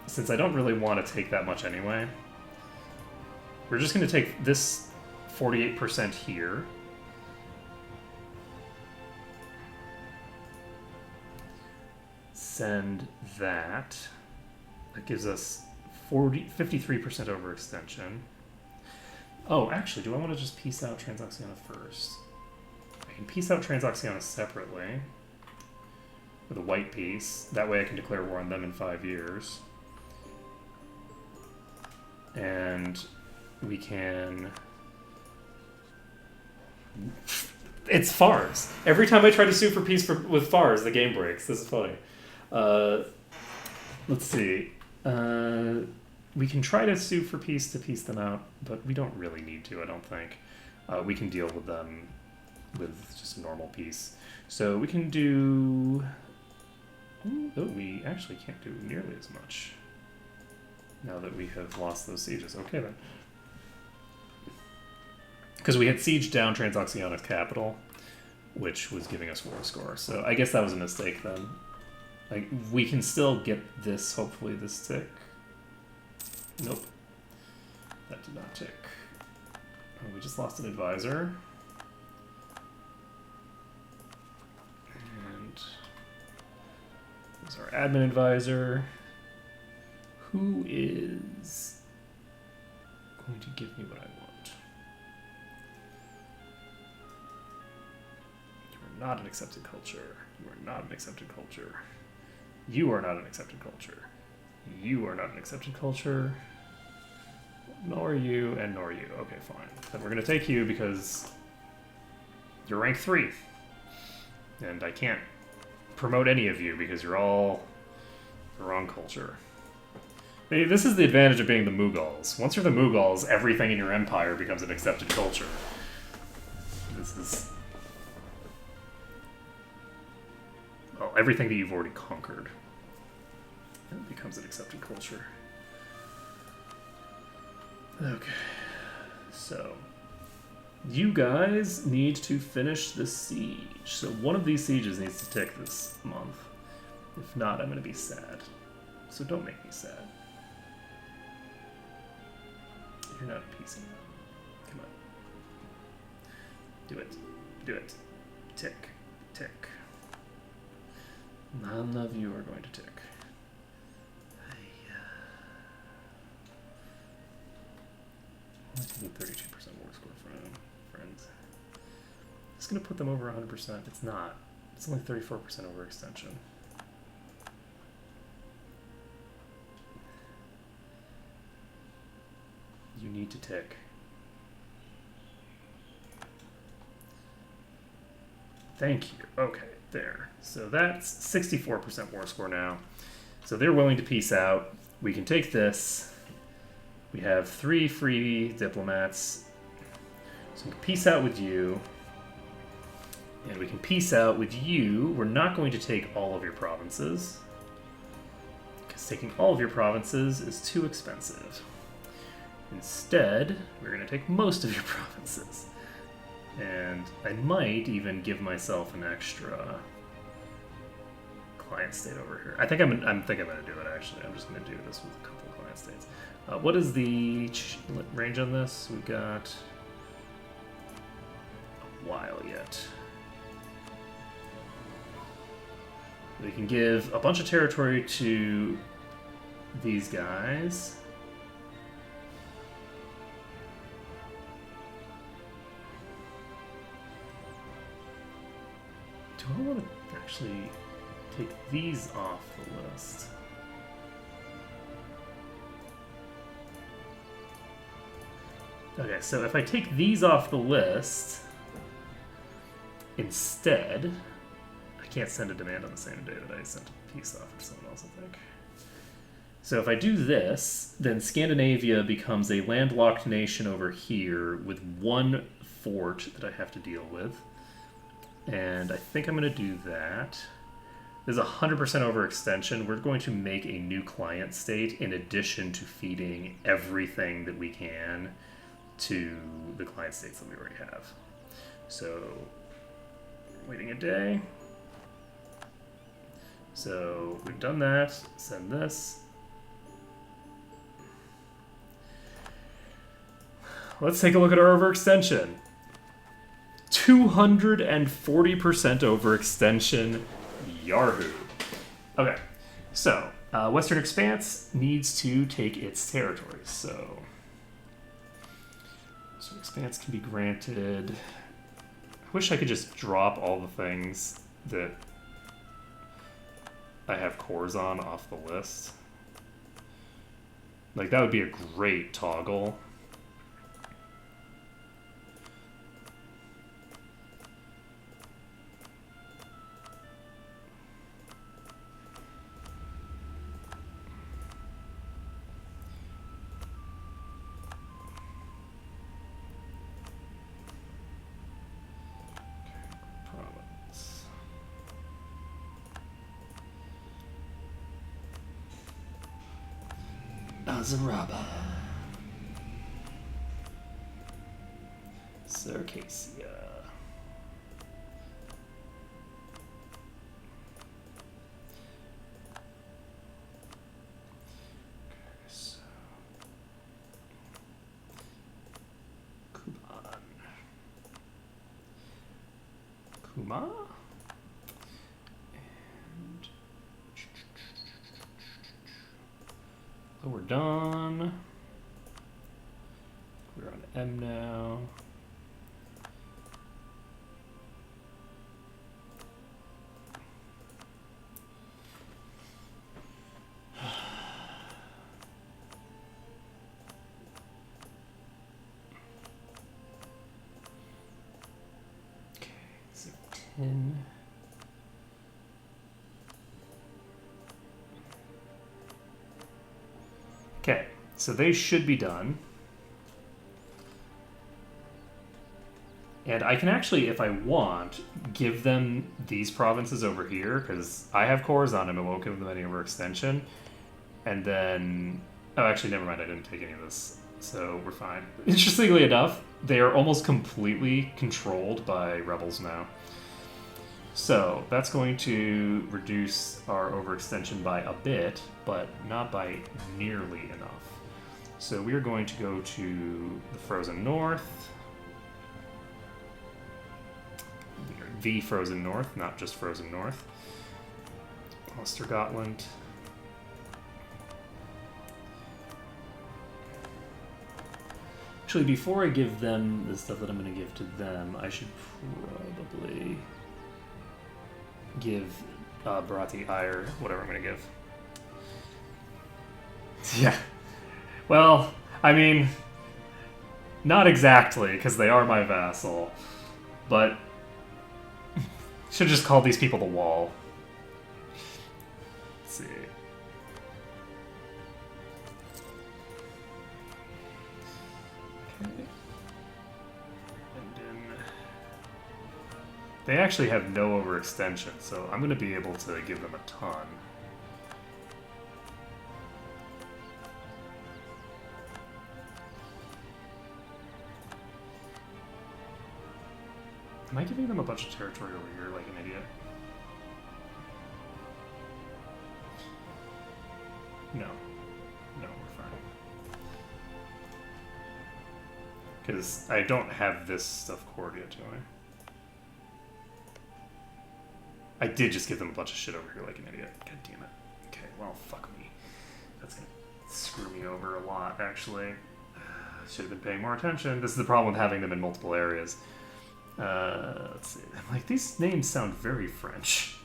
since I don't really want to take that much anyway, we're just going to take this 48% here. Send that. That gives us 53% overextension. Oh, actually, do I want to just piece out Transoxiana first? I can piece out Transoxiana separately with a white piece. That way I can declare war on them in 5 years. And we can... It's Fars. Every time I try to sue for peace with Fars, the game breaks. This is funny. Let's see. We can try to sue for peace to peace them out, but we don't really need to, I don't think. We can deal with them with just normal peace. So we can do... Oh, we actually can't do nearly as much now that we have lost those sieges. Okay, then. Because we had sieged down Transoxiana's capital, which was giving us war score. So I guess that was a mistake then. Like, we can still get this, hopefully, this tick. Nope. That did not tick. Oh, we just lost an advisor. And there's our admin advisor, who is going to give me what I want. You are not an accepted culture. You are not an accepted culture. You are not an accepted culture. You are not an accepted culture. Nor you, and nor you. Okay, fine. Then we're going to take you because you're rank 3. And I can't promote any of you because you're all the wrong culture. Maybe this is the advantage of being the Mughals. Once you're the Mughals, everything in your empire becomes an accepted culture. This is... Well, everything that you've already conquered. It becomes an accepted culture. Okay. So, you guys need to finish the siege. So one of these sieges needs to tick this month. If not, I'm going to be sad. So don't make me sad. You're not appeasing them. Come on. Do it. Do it. Tick. Tick. None of you are going to tick. I'm taking 32% war score from friends. It's going to put them over 100%. It's not. It's only 34% overextension. You need to tick. Thank you. Okay, there. So that's 64% war score now. So they're willing to peace out. We can take this. We have 3 free diplomats. So we can peace out with you. And we can peace out with you. We're not going to take all of your provinces, because taking all of your provinces is too expensive. Instead, we're going to take most of your provinces. And I might even give myself an extra client state over here. I think I'm going to do it, actually. I'm just going to do this with a couple of client states. What is the range on this? We've got a while yet. We can give a bunch of territory to these guys. Do I want to actually take these off the list? Okay, so if I take these off the list, instead, I can't send a demand on the same day that I sent a peace offer to someone else, I think. So if I do this, then Scandinavia becomes a landlocked nation over here with 1 fort that I have to deal with. And I think I'm going to do that. There's 100% overextension. We're going to make a new client state in addition to feeding everything that we can to the client states that we already have. So, waiting a day. So we've done that. Send this. Let's take a look at our overextension. 240% overextension. Yahoo. Okay, so Western Expanse needs to take its territories. So Western Expanse can be granted. I wish I could just drop all the things that I have cores on off the list. Like, that would be a great toggle. Azaraba. Circassia. Okay, so Kuban. Kuma? And Lower Dawn. We're on M now. Okay, so 10. Okay, so they should be done. And I can actually, if I want, give them these provinces over here, because I have cores on them and won't give them any overextension. And then... Oh, actually, never mind, I didn't take any of this, so we're fine. Interestingly enough, they are almost completely controlled by rebels now. So that's going to reduce our overextension by a bit, but not by nearly enough. So we are going to go to the Frozen North. The Frozen North, not just Frozen North. Ostergotland. Actually, before I give them the stuff that I'm going to give to them, I should probably give Bharat Ire whatever I'm going to give. Yeah. Well, I mean, not exactly, because they are my vassal, but should just call these people the Wall. Let's see. Okay. And then they actually have no overextension, so I'm going to be able to give them a ton. Am I giving them a bunch of territory over here like an idiot? No. No, we're fine. Because I don't have this stuff cored yet, do I? I did just give them a bunch of shit over here like an idiot. God damn it. Okay, well, fuck me. That's gonna screw me over a lot, actually. Should have been paying more attention. This is the problem with having them in multiple areas. Let's see. Like, these names sound very French.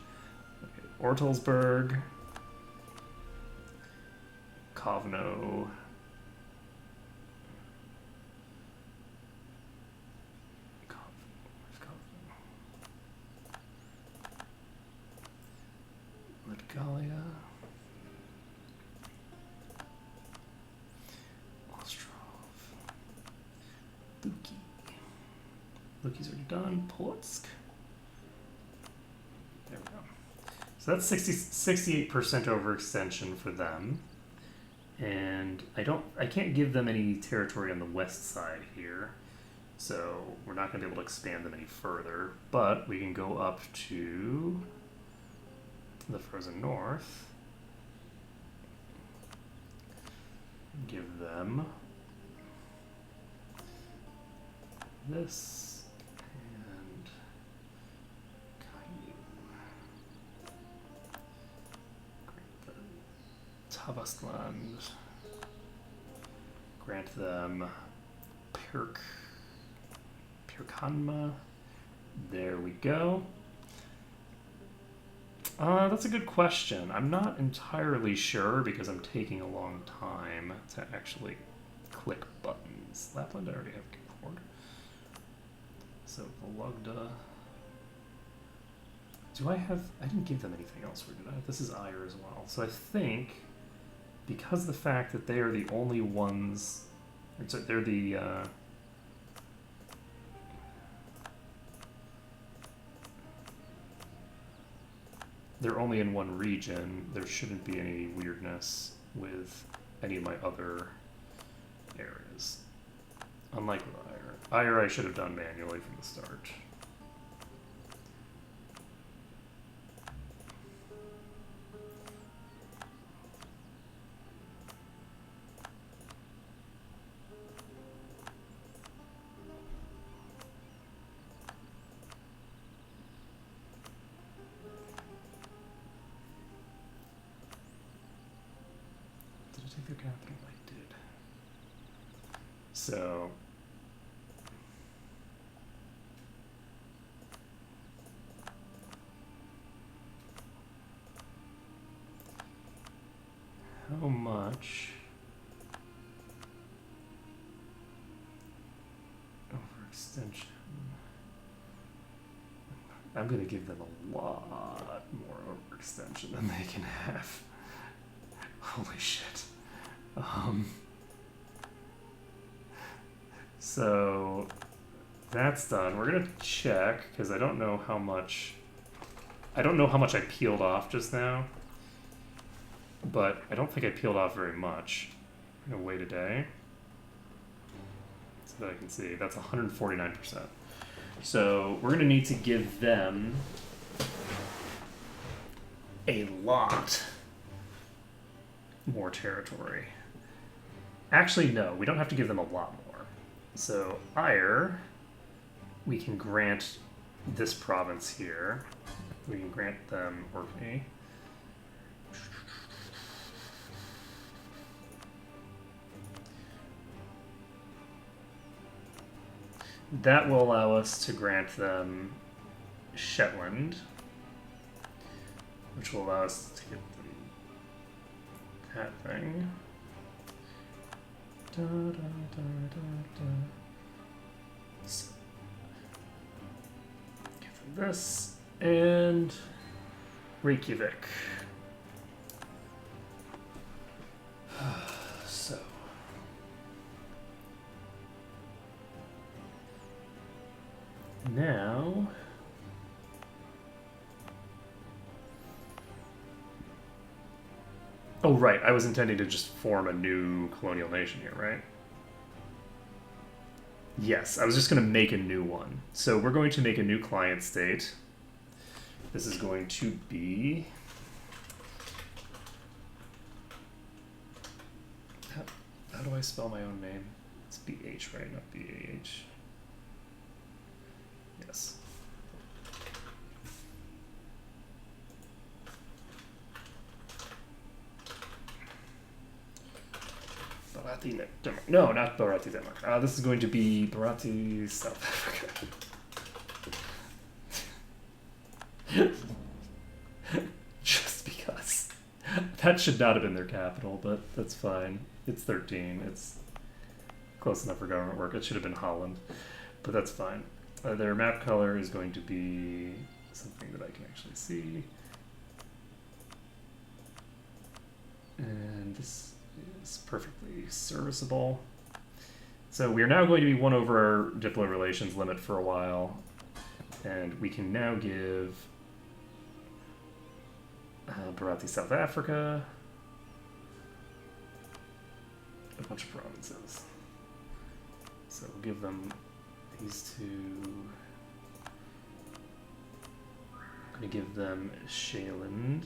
Okay, Ortelsburg. Kovno. Latgalia. Ostrov. Luki. Luki's already done. Polotsk. There we go. So that's 68% overextension for them. And I can't give them any territory on the west side here. So we're not going to be able to expand them any further. But we can go up to the frozen north. Give them this and Tavastland. Grant them Pirkanma. There we go. That's a good question. I'm not entirely sure because I'm taking a long time to actually click buttons. Lapland I already have keyboard. So Vologda. Do I have... I didn't give them anything else, or did I? This is Ire as well. So I think because of the fact that they are the only ones... They're the... they're only in one region, there shouldn't be any weirdness with any of my other areas. Unlike with Ire. Ire I should have done manually from the start. Their capital, I did. So how much overextension? I'm gonna give them a lot more overextension than they can have. Holy shit. So that's done. We're gonna check because I don't know how much I peeled off just now, but I don't think I peeled off very much. I'm gonna wait a day so that I can see. That's 149%. So we're gonna need to give them a lot more territory. Actually, no, we don't have to give them a lot more. So, Ire, we can grant this province here. We can grant them Orkney. That will allow us to grant them Shetland, which will allow us to get them that thing. Da, da, da, da, da. So, give them this and Reykjavik. So now oh, right. I was intending to just form a new colonial nation here, right? Yes, I was just going to make a new one. So we're going to make a new client state. This is going to be... How do I spell my own name? It's BH, right? Not BAH. Yes. Bharati, Denmark. No, not Bharati, Denmark. This is going to be Bharati, South Africa. Just because. That should not have been their capital, but that's fine. It's 13. It's close enough for government work. It should have been Holland, but that's fine. Their map color is going to be something that I can actually see. And this is perfectly serviceable. So we are now going to be 1 over our diplo relations limit for a while. And we can now give Bharati, South Africa, a bunch of provinces. So we'll give them these two. I'm going to give them Shayland.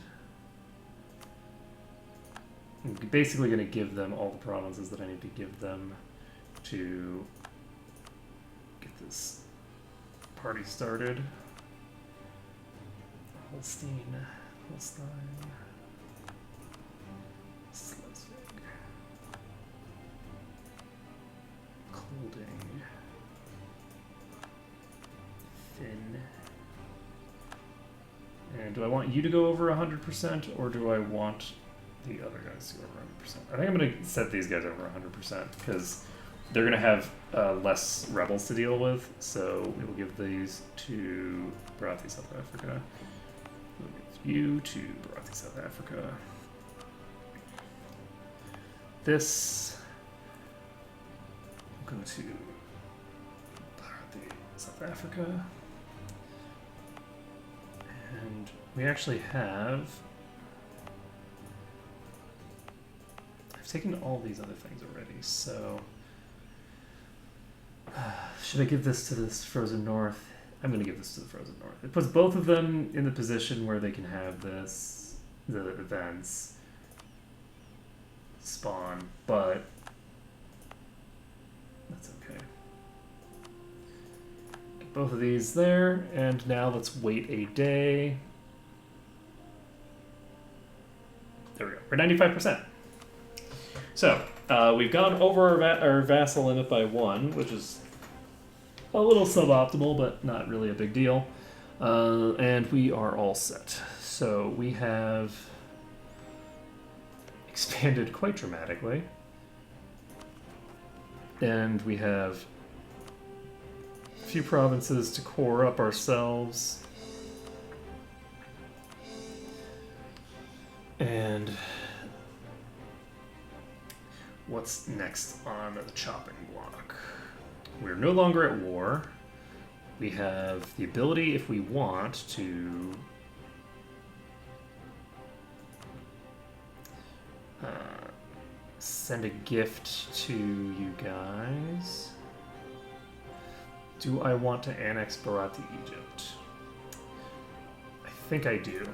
I'm basically going to give them all the provinces that I need to give them to get this party started. Holstein, Schleswig, Colding, Finn. And do I want you to go over 100% or do I want the other guys to go over 100%? I think I'm going to set these guys over 100% because they're going to have less rebels to deal with. So we will give these to Barathi, South Africa. We'll give you to Barathi, South Africa. This will go to Barathi, South Africa. And we actually have... I've taken all these other things already, so... should I give this to this Frozen North? I'm going to give this to the Frozen North. It puts both of them in the position where they can have the events spawn, but that's okay. Get both of these there, and now let's wait a day. There we go. We're 95%. So, we've gone over our vassal limit by 1, which is a little suboptimal, but not really a big deal. And we are all set. So we have expanded quite dramatically. And we have a few provinces to core up ourselves. And what's next on the chopping block? We're no longer at war. We have the ability, if we want, to send a gift to you guys. Do I want to annex Bharat Egypt? I think I do.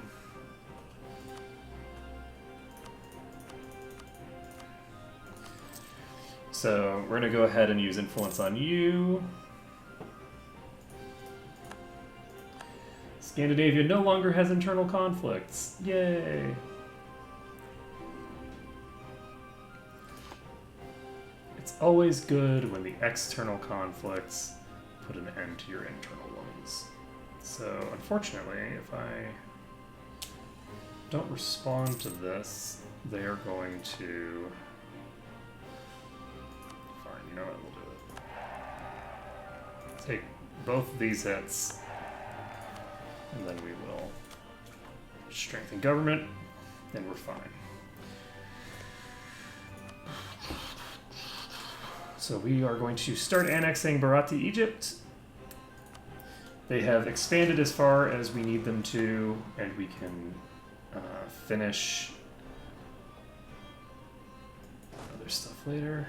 So we're going to go ahead and use influence on you. Scandinavia no longer has internal conflicts. Yay! It's always good when the external conflicts put an end to your internal ones. So unfortunately, if I don't respond to this, they are going to... You know what, we'll do it. Take both of these hits, and then we will strengthen government, and we're fine. So we are going to start annexing Bharati Egypt. They have expanded as far as we need them to, and we can finish other stuff later.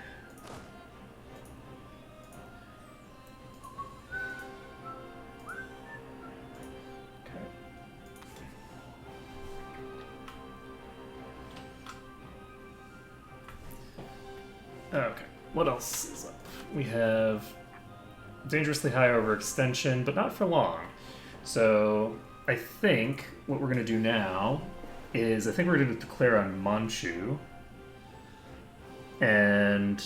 Okay, what else is up? We have dangerously high overextension, but not for long. So I think what we're going to do now is I think we're going to declare on Manchu and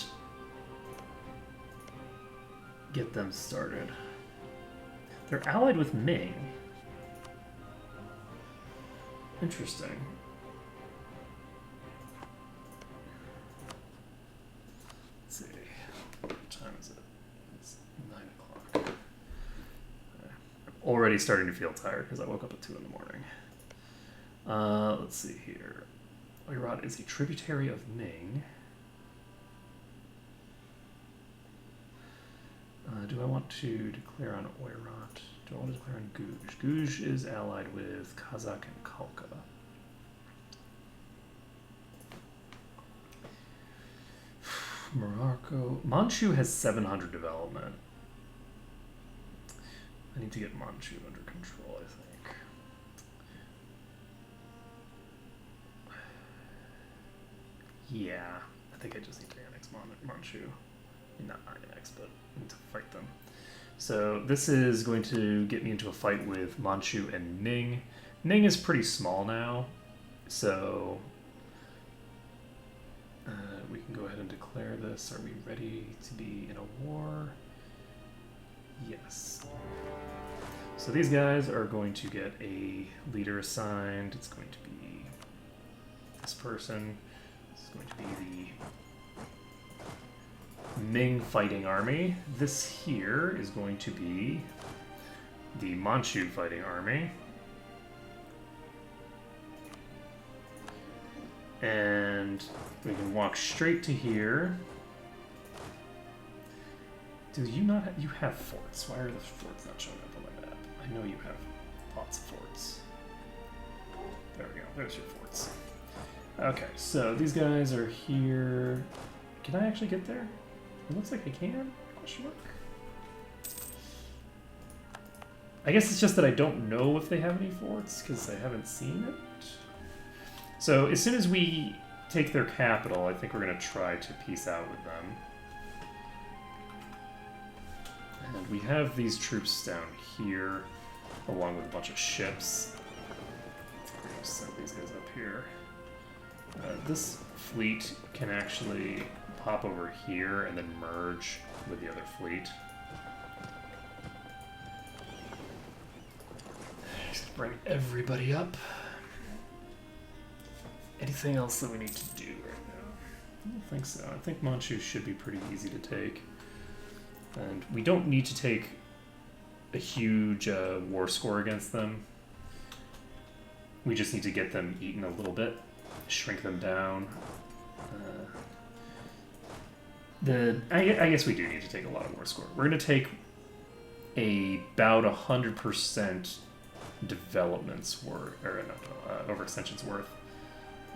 get them started. They're allied with Ming. Interesting. Already starting to feel tired because I woke up at 2 in the morning. Let's see here. Oirat is a tributary of Ming. Do I want to declare on Oirat? Do I want to declare on Guj? Guj is allied with Kazakh and Khalkha. Morocco. Manchu has 700 development. I need to get Manchu under control, I think. Yeah, I think I just need to annex Manchu. Not annex, but I need to fight them. So this is going to get me into a fight with Manchu and Ning. Ning is pretty small now, so we can go ahead and declare this. Are we ready to be in a war? Yes. So these guys are going to get a leader assigned. It's going to be this person. This is going to be the Ming fighting army. This here is going to be the Manchu fighting army. And we can walk straight to here. Do you not have, you have forts? Why are the forts not showing up on my map? I know you have lots of forts. There we go, there's your forts. Okay, so these guys are here. Can I actually get there? It looks like I can, question mark. I guess it's just that I don't know if they have any forts, because I haven't seen it. So as soon as we take their capital, I think we're going to try to peace out with them. And we have these troops down here, along with a bunch of ships. We're going to send these guys up here. This fleet can actually pop over here and then merge with the other fleet. Just bring everybody up. Anything else that we need to do right now? I don't think so. I think Manchu should be pretty easy to take. And we don't need to take a huge war score against them. We just need to get them eaten a little bit, shrink them down. I guess we do need to take a lot of war score. We're going to take about 100% developments worth, or no, overextensions worth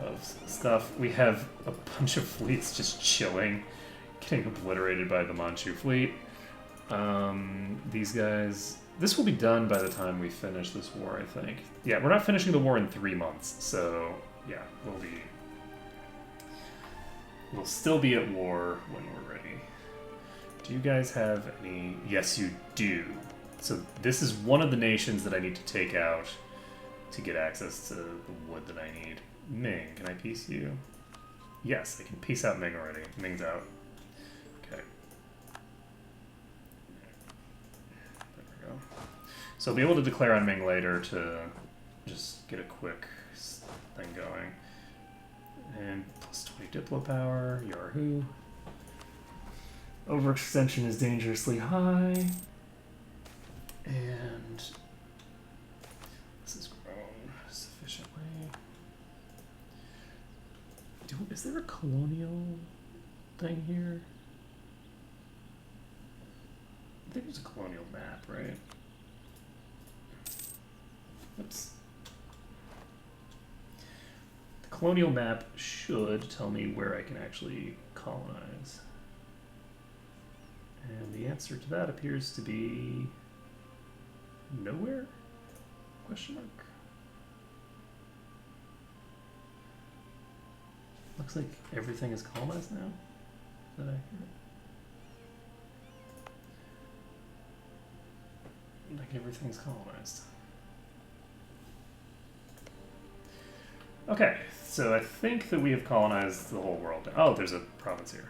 of stuff. We have a bunch of fleets just chilling, getting obliterated by the Manchu fleet. These guys... This will be done by the time we finish this war, I think. Yeah, we're not finishing the war in 3 months, so yeah, we'll still be at war when we're ready. Do you guys have any... Yes, you do. So this is one of the nations that I need to take out to get access to the wood that I need. Ming, can I peace you? Yes, I can peace out Ming already. Ming's out. Okay. There we go. So I'll be able to declare on Ming later to just get a quick thing going. And plus 20 Diplo power, Yahoo. Overextension is dangerously high. And this has grown sufficiently. Is there a colonial thing here? I think there's a colonial map, right? Oops. The colonial map should tell me where I can actually colonize. And the answer to that appears to be nowhere? Question mark. Looks like everything is colonized now. Is that accurate? Like everything's colonized. Okay, so I think that we have colonized the whole world. Oh, there's a province here.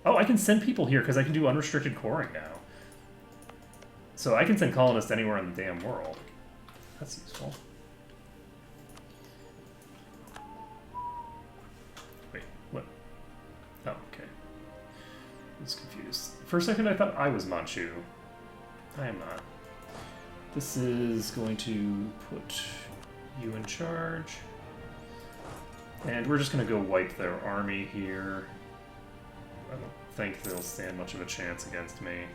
Oh, I can send people here because I can do unrestricted coring now. So I can send colonists anywhere in the damn world. That's useful. Wait, what? Oh, okay. I was confused. For a second I thought I was Manchu. I am not. This is going to put you in charge. And we're just going to go wipe their army here. I don't think they'll stand much of a chance against me.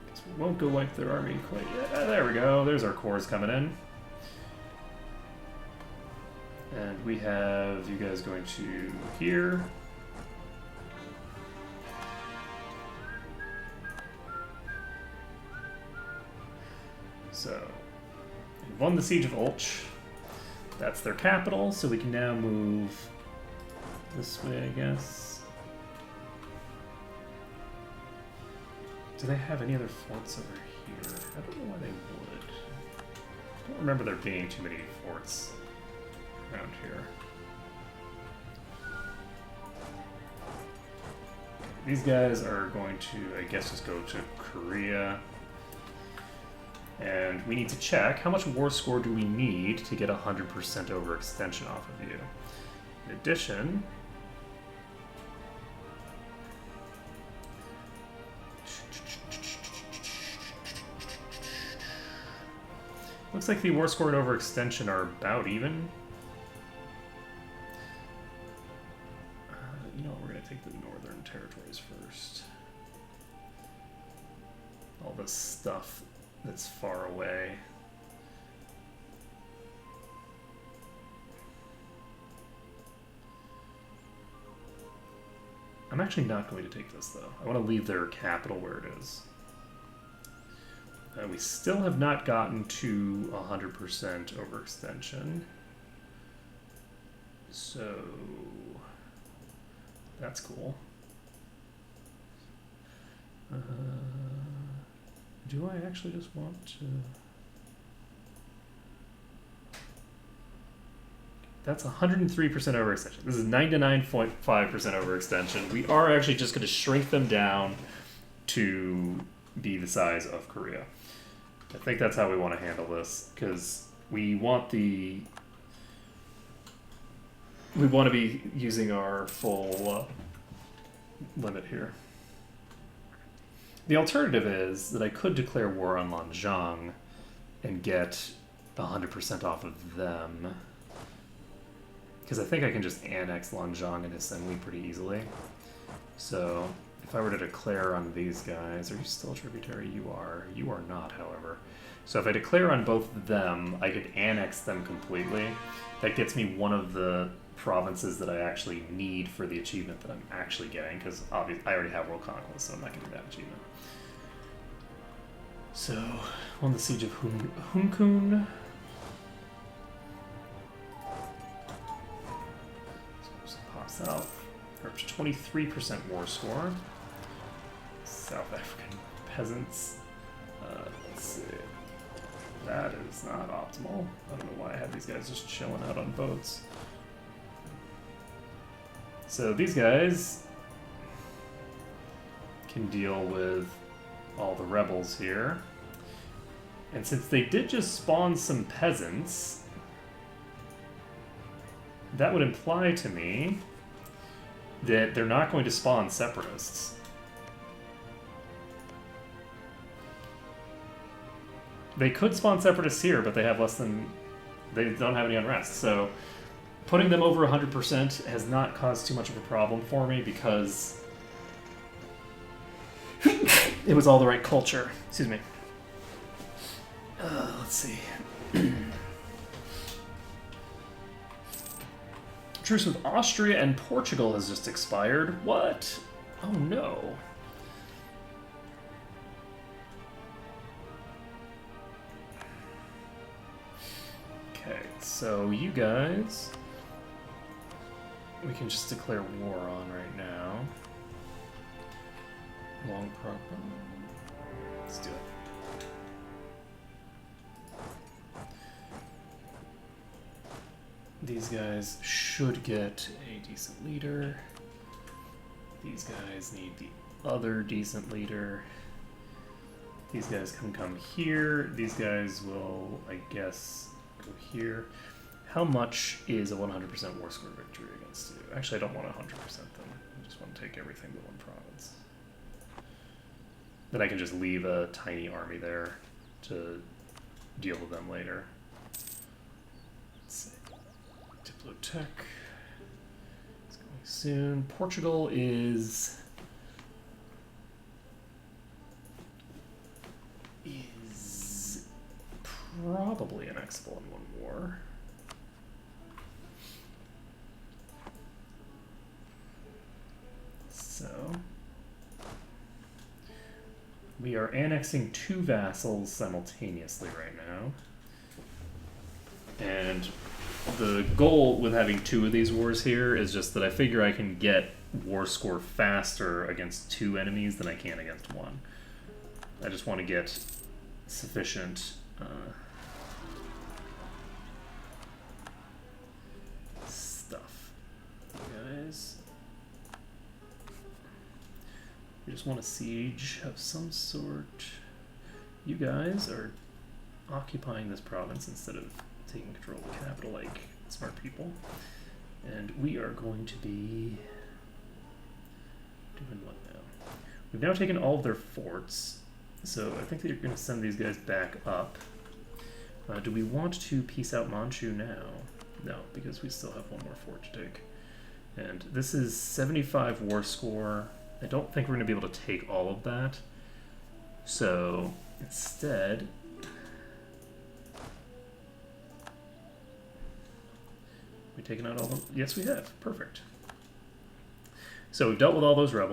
Guess we won't go wipe their army quite yet. Ah, there we go. There's our cores coming in. And we have you guys going to here. So, we won the Siege of Ulch. That's their capital, so we can now move this way, I guess. Do they have any other forts over here? I don't know why they would. I don't remember there being too many forts around here. These guys are going to, I guess, just go to Korea. And we need to check how much war score do we need to get 100% overextension off of you. In addition, looks like the war score and overextension are about even. You know what, we're going to take the northern territories first. All this stuff that's far away. I'm actually not going to take this, though. I want to leave their capital where it is. We still have not gotten to 100% overextension. So that's cool. Do I actually just want to... That's 103% overextension. This is 99.5% overextension. We are actually just going to shrink them down to be the size of Korea. I think that's how we want to handle this, because we want the... We want to be using our full limit here. The alternative is that I could declare war on Lanzhang and get 100% off of them. Because I think I can just annex Lanzhang and Assembly pretty easily. So if I were to declare on these guys, are you still a tributary? You are. You are not, however. So if I declare on both of them, I could annex them completely. That gets me one of the provinces that I actually need for the achievement that I'm actually getting, because obviously I already have World Conquest, so I'm not getting that achievement. So, on the Siege of Hunkun. So pop south. We're up to 23% war score. South African peasants. Let's see. That is not optimal. I don't know why I had these guys just chilling out on boats. So these guys can deal with all the rebels here. And since they did just spawn some peasants, that would imply to me that they're not going to spawn separatists. They could spawn separatists here, but they have less than... They don't have any unrest, so... Putting them over 100% has not caused too much of a problem for me because it was all the right culture. Excuse me. Let's see. Truce with Austria and Portugal has just expired. What? Oh no. Okay, so you guys... We can just declare war on right now. Long proper. Let's do it. These guys should get a decent leader. These guys need the other decent leader. These guys can come here. These guys will, I guess, go here. How much is a 100% war score victory against you? Actually, I don't want 100% then. I just want to take everything to one province. Then I can just leave a tiny army there to deal with them later. Let's see. Diplotech. It's going soon. Portugal is probably annexable in one war. So, we are annexing 2 vassals simultaneously right now. And the goal with having 2 of these wars here is just that I figure I can get war score faster against 2 enemies than I can against 1. I just want to get sufficient stuff. Guys, we just want a siege of some sort. You guys are occupying this province instead of taking control of the capital like smart people. And we are going to be doing what now? We've now taken all of their forts, so I think that you're going to send these guys back up. Do we want to peace out Manchu now? No, because we still have 1 more fort to take. And this is 75 war score. I don't think we're going to be able to take all of that. So instead, we taken out all of them? Yes, we have. Perfect. So we've dealt with all those rebels.